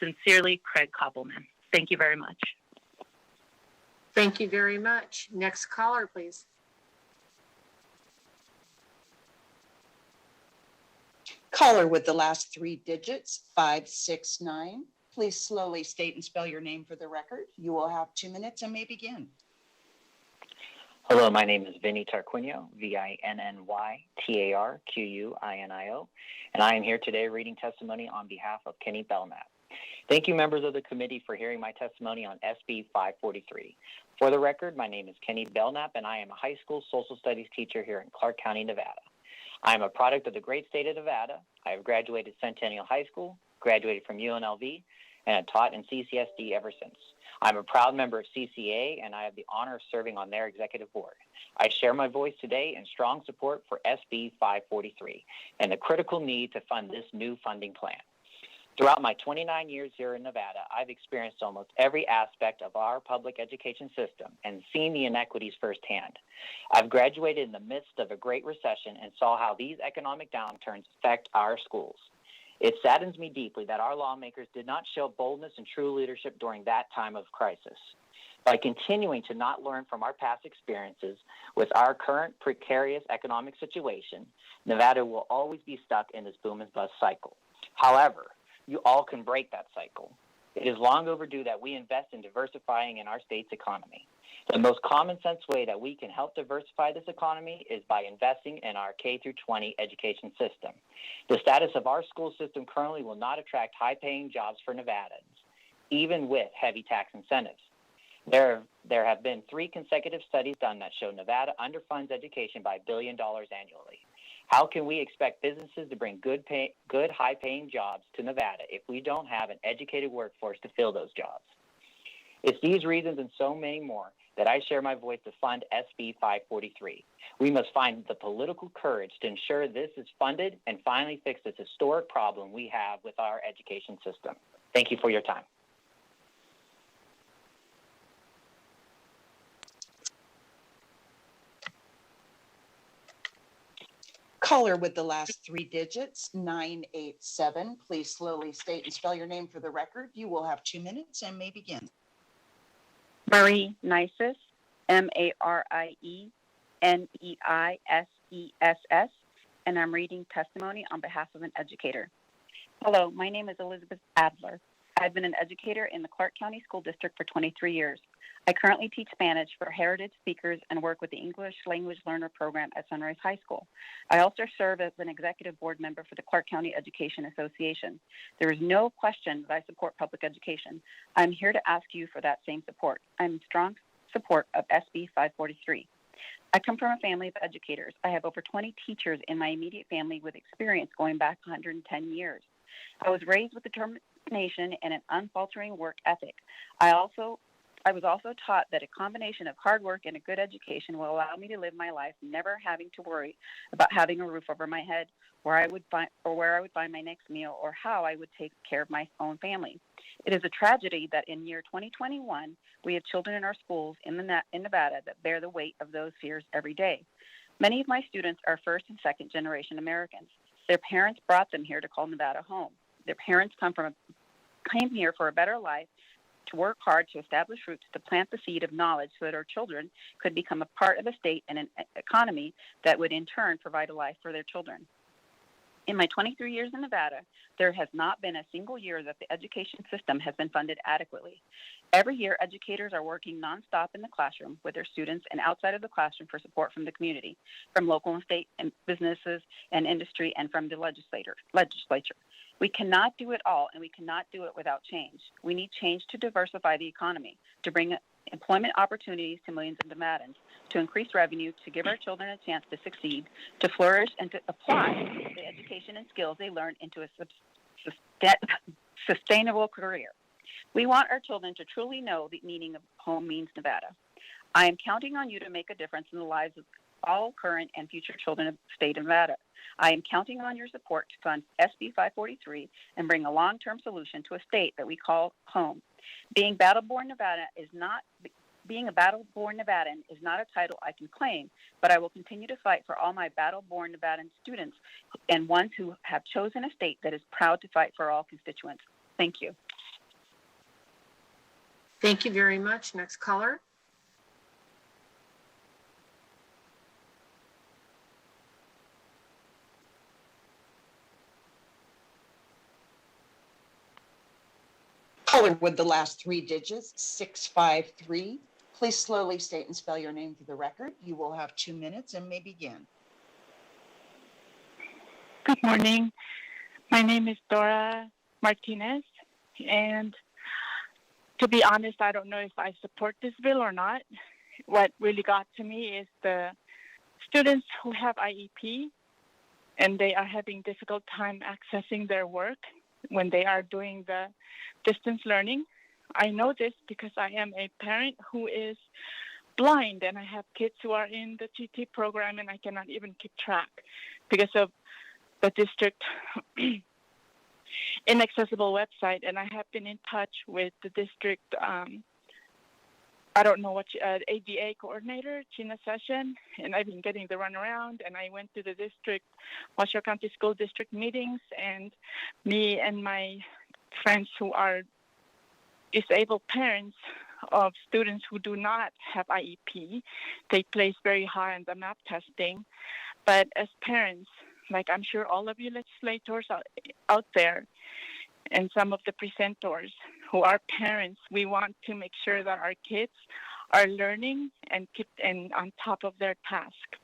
Sincerely, Craig Koppelman. Thank you very much. Thank you very much. Next caller, please. Caller with the last three digits, 569. Please slowly state and spell your name for the record. You will have 2 minutes and may begin. Hello, my name is Vinny Tarquinio, VINNY-TARQUINIO, and I am here today reading testimony on behalf of Kenny Belknap. Thank you, members of the committee, for hearing my testimony on SB 543. For the record, my name is Kenny Belknap, and I am a high school social studies teacher here in Clark County, Nevada. I am a product of the great state of Nevada. I have graduated Centennial High School, graduated from UNLV, and have taught in CCSD ever since. I'm a proud member of CCA, and I have the honor of serving on their executive board. I share my voice today in strong support for SB 543 and the critical need to fund this new funding plan. Throughout my 29 years here in Nevada, I've experienced almost every aspect of our public education system and seen the inequities firsthand. I've graduated in the midst of a great recession and saw how these economic downturns affect our schools. It saddens me deeply that our lawmakers did not show boldness and true leadership during that time of crisis. By continuing to not learn from our past experiences with our current precarious economic situation, Nevada will always be stuck in this boom and bust cycle. However, you all can break that cycle. It is long overdue that we invest in diversifying in our state's economy. The most common sense way that we can help diversify this economy is by investing in our K-12 education system. The status of our school system currently will not attract high-paying jobs for Nevadans, even with heavy tax incentives. There have been 3 consecutive studies done that show Nevada underfunds education by $1 billion annually. How can we expect businesses to bring good high-paying jobs to Nevada if we don't have an educated workforce to fill those jobs? It's these reasons and so many more that I share my voice to fund SB 543. We must find the political courage to ensure this is funded and finally fix this historic problem we have with our education system. Thank you for your time. Caller with the last three digits, 987. Please slowly state and spell your name for the record. You will have 2 minutes and may begin. Marie Nisus, MarieNeises, and I'm reading testimony on behalf of an educator. Hello, my name is Elizabeth Adler. I've been an educator in the Clark County School District for 23 years. I currently teach Spanish for heritage speakers and work with the English Language Learner Program at Sunrise High School. I also serve as an executive board member for the Clark County Education Association. There is no question that I support public education. I'm here to ask you for that same support. I'm in strong support of SB 543. I come from a family of educators. I have over 20 teachers in my immediate family with experience going back 110 years. I was raised with determination and an unfaltering work ethic. I was also taught that a combination of hard work and a good education will allow me to live my life never having to worry about having a roof over my head, where I would find my next meal, or how I would take care of my own family. It is a tragedy that in year 2021, we have children in our schools in Nevada that bear the weight of those fears every day. Many of my students are first and second generation Americans. Their parents brought them here to call Nevada home. Their parents came here for a better life, to work hard to establish roots, to plant the seed of knowledge so that our children could become a part of a state and an economy that would in turn provide a life for their children. In my 23 years in Nevada, there has not been a single year that the education system has been funded adequately. Every year, educators are working nonstop in the classroom with their students and outside of the classroom for support from the community, from local and state and businesses and industry, and from the legislature. We cannot do it all, and we cannot do it without change. We need change to diversify the economy, to bring employment opportunities to millions of Nevadans, to increase revenue, to give our children a chance to succeed, to flourish, and to apply the education and skills they learn into a sustainable career. We want our children to truly know the meaning of home means Nevada. I am counting on you to make a difference in the lives of all current and future children of the state of Nevada. I am counting on your support to fund SB 543 and bring a long-term solution to a state that we call home. Being a battle-born Nevadan is not a title I can claim, but I will continue to fight for all my battle-born Nevadan students and ones who have chosen a state that is proud to fight for all constituents. Thank you. Thank you very much. Next caller. Caller with the last three digits, 653. Please slowly state and spell your name for the record. You will have 2 minutes and may begin. Good morning. My name is Dora Martinez, and to be honest, I don't know if I support this bill or not. What really got to me is the students who have IEP, and they are having difficult time accessing their work when they are doing the distance learning. I know this because I am a parent who is blind, and I have kids who are in the GT program, and I cannot even keep track because of the district inaccessible website. And I have been in touch with the district, I don't know what, ADA coordinator, Gina Session, and I've been getting the runaround, and I went to the district, Washoe County School District meetings, and me and my friends who are disabled parents of students who do not have IEP, they place very high on the MAP testing. But as parents, like I'm sure all of you legislators out there, and some of the presenters who are parents, we want to make sure that our kids are learning and keep on top of their task.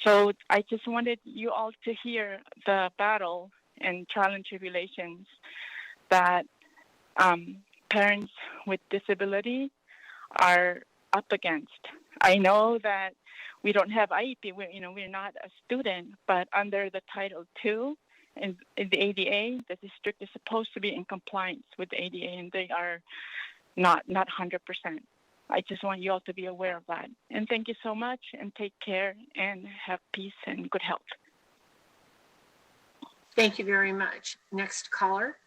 So I just wanted you all to hear the battle and trial and tribulations that parents with disability are up against. I know that we don't have IEP, we're not a student, but under the Title II and the ADA, the district is supposed to be in compliance with the ADA, and they are not 100%. I just want you all to be aware of that. And thank you so much, and take care, and have peace and good health. Thank you very much. Next caller.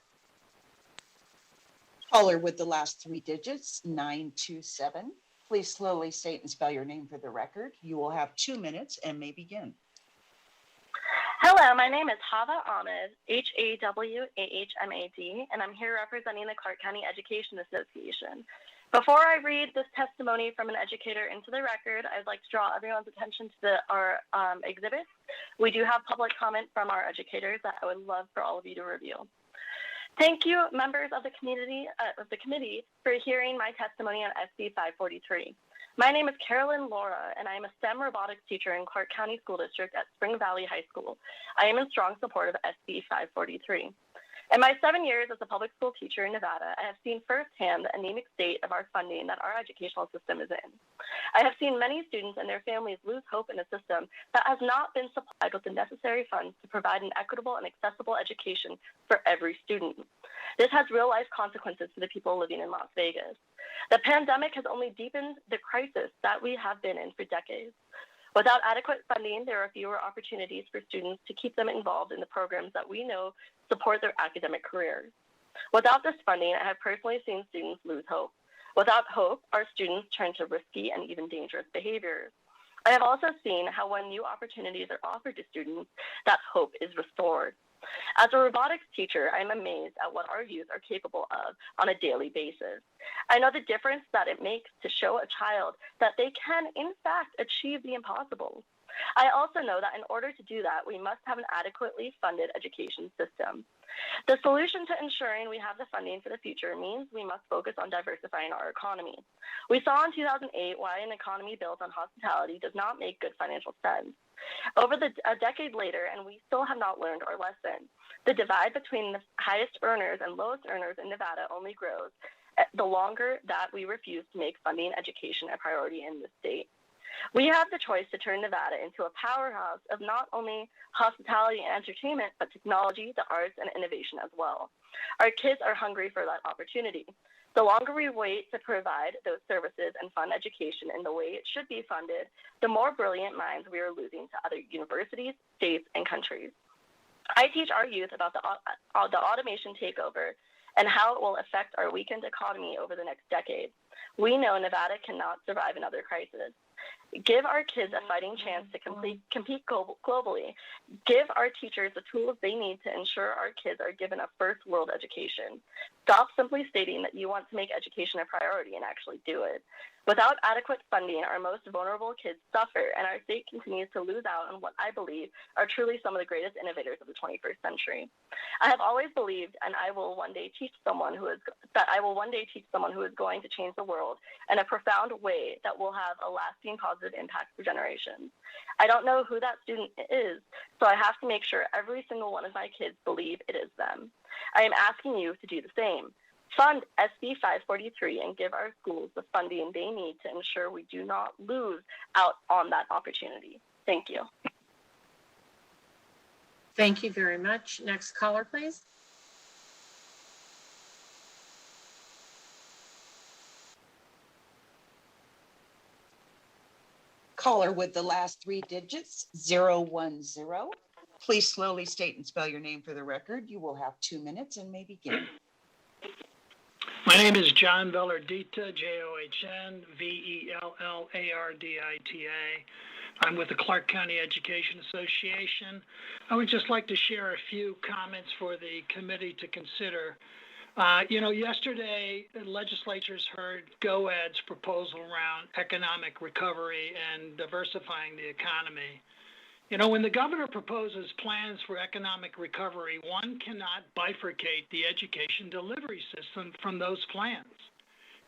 Caller with the last three digits, 927. Please slowly state and spell your name for the record. You will have 2 minutes and may begin. Hello, my name is Hava Ahmed, Hawahmad, and I'm here representing the Clark County Education Association. Before I read this testimony from an educator into the record, I'd like to draw everyone's attention to our exhibits. We do have public comment from our educators that I would love for all of you to review. Thank you, members of the committee for hearing my testimony on SB 543. My name is Carolyn Laura, and I am a STEM robotics teacher in Clark County School District at Spring Valley High School. I am in strong support of SB 543. In my 7 years as a public school teacher in Nevada, I have seen firsthand the anemic state of our funding that our educational system is in. I have seen many students and their families lose hope in a system that has not been supplied with the necessary funds to provide an equitable and accessible education for every student. This has real-life consequences for the people living in Las Vegas. The pandemic has only deepened the crisis that we have been in for decades. Without adequate funding, there are fewer opportunities for students to keep them involved in the programs that we know support their academic careers. Without this funding, I have personally seen students lose hope. Without hope, our students turn to risky and even dangerous behaviors. I have also seen how when new opportunities are offered to students, that hope is restored. As a robotics teacher, I am amazed at what our youth are capable of on a daily basis. I know the difference that it makes to show a child that they can, in fact, achieve the impossible. I also know that in order to do that, we must have an adequately funded education system. The solution to ensuring we have the funding for the future means we must focus on diversifying our economy. We saw in 2008 why an economy built on hospitality does not make good financial sense. A decade later, and we still have not learned our lesson. The divide between the highest earners and lowest earners in Nevada only grows the longer that we refuse to make funding education a priority in the state. We have the choice to turn Nevada into a powerhouse of not only hospitality and entertainment, but technology, the arts, and innovation as well. Our kids are hungry for that opportunity. The longer we wait to provide those services and fund education in the way it should be funded, the more brilliant minds we are losing to other universities, states, and countries. I teach our youth about the automation takeover and how it will affect our weekend economy over the next decade. We know Nevada cannot survive another crisis. Give our kids a fighting chance to compete globally. Give our teachers the tools they need to ensure our kids are given a first world education. Stop simply stating that you want to make education a priority and actually do it. Without adequate funding, our most vulnerable kids suffer, and our state continues to lose out on what I believe are truly some of the greatest innovators of the 21st century. I have always believed, and I will one day teach someone who is going to change the world in a profound way that will have a lasting positive impact for generations. I don't know who that student is, so I have to make sure every single one of my kids believe it is them. I am asking you to do the same. Fund SB 543 and give our schools the funding they need to ensure we do not lose out on that opportunity. Thank you. Thank you very much. Next caller, please. Caller with the last three digits, 010. Please slowly state and spell your name for the record. You will have 2 minutes and may begin. My name is John Vellardita, John Vellardita. I'm with the Clark County Education Association. I would just like to share a few comments for the committee to consider. Yesterday, the legislatures heard GOED's proposal around economic recovery and diversifying the economy. When the governor proposes plans for economic recovery, one cannot bifurcate the education delivery system from those plans.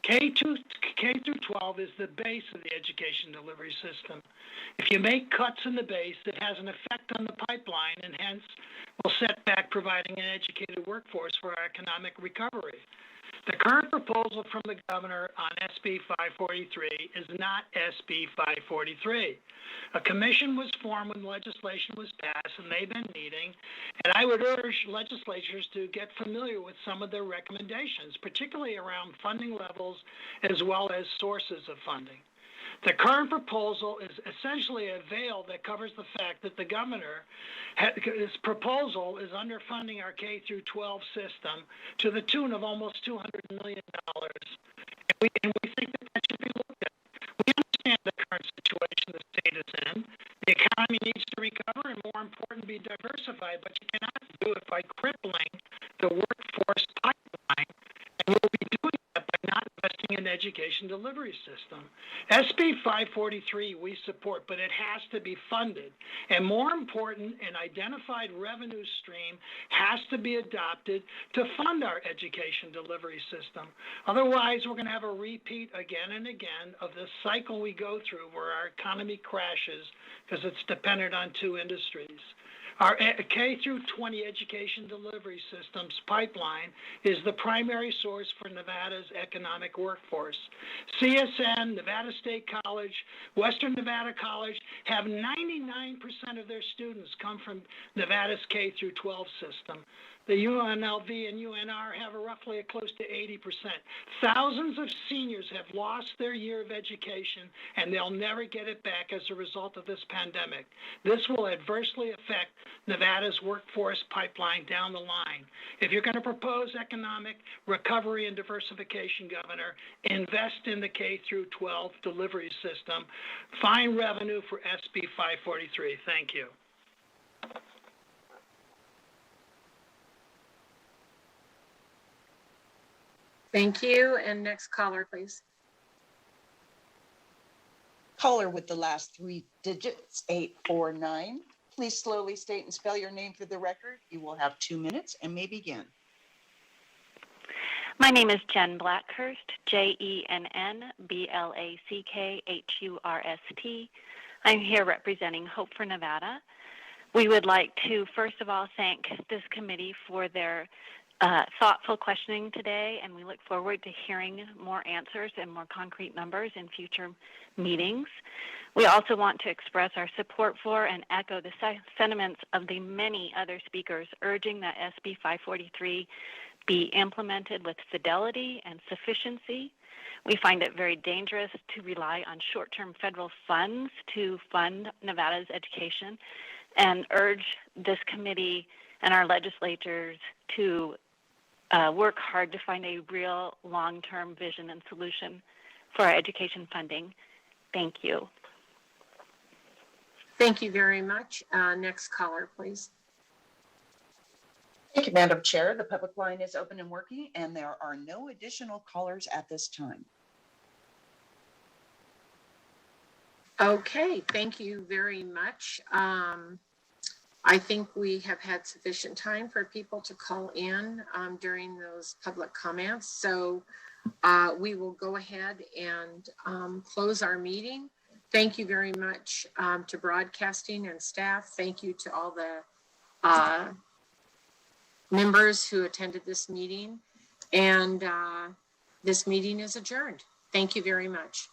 K through 12 is the base of the education delivery system. If you make cuts in the base, it has an effect on the pipeline and hence will set back providing an educated workforce for our economic recovery. The current proposal from the governor on SB 543 is not SB 543. A commission was formed when legislation was passed, and they've been meeting, and I would urge legislatures to get familiar with some of their recommendations, particularly around funding levels as well as sources of funding. The current proposal is essentially a veil that covers the fact that the governor, his proposal is underfunding our K through 12 system to the tune of almost $200 million. And we think that should be looked at. We understand the current situation the state is in. The economy needs to recover and, more important, be diversified, but you cannot do it by crippling the workforce pipeline. And we'll be doing that by not investing in education education delivery system. SB 543 we support, but it has to be funded. And more important, an identified revenue stream has to be adopted to fund our education delivery system. Otherwise, we're going to have a repeat again and again of this cycle we go through where our economy crashes because it's dependent on two industries. Our K through 20 education delivery systems pipeline is the primary source for Nevada's economic workforce. CSN, Nevada State College, Western Nevada College have 99% of their students come from Nevada's K through 12 system. The UNLV and UNR have roughly close to 80%. Thousands of seniors have lost their year of education, and they'll never get it back as a result of this pandemic. This will adversely affect Nevada's workforce pipeline down the line. If you're going to propose economic recovery and diversification, Governor, invest in the K through 12 delivery system. Find revenue for SB 543. Thank you. Thank you. And next caller, please. Caller with the last three digits, 849. Please slowly state and spell your name for the record. You will have 2 minutes and may begin. My name is Jen Blackhurst, JENNBLACKHURST. I'm here representing Hope for Nevada. We would like to, first of all, thank this committee for their thoughtful questioning today, and we look forward to hearing more answers and more concrete numbers in future meetings. We also want to express our support for and echo the sentiments of the many other speakers urging that SB 543 be implemented with fidelity and sufficiency. We find it very dangerous to rely on short-term federal funds to fund Nevada's education and urge this committee and our legislators to work hard to find a real long-term vision and solution for our education funding. Thank you. Thank you very much. Next caller, please. Thank you, Madam Chair. The public line is open and working, and there are no additional callers at this time. Okay, thank you very much. I think we have had sufficient time for people to call in during those public comments. So we will go ahead and close our meeting. Thank you very much to broadcasting and staff. Thank you to all the members who attended this meeting. And this meeting is adjourned. Thank you very much.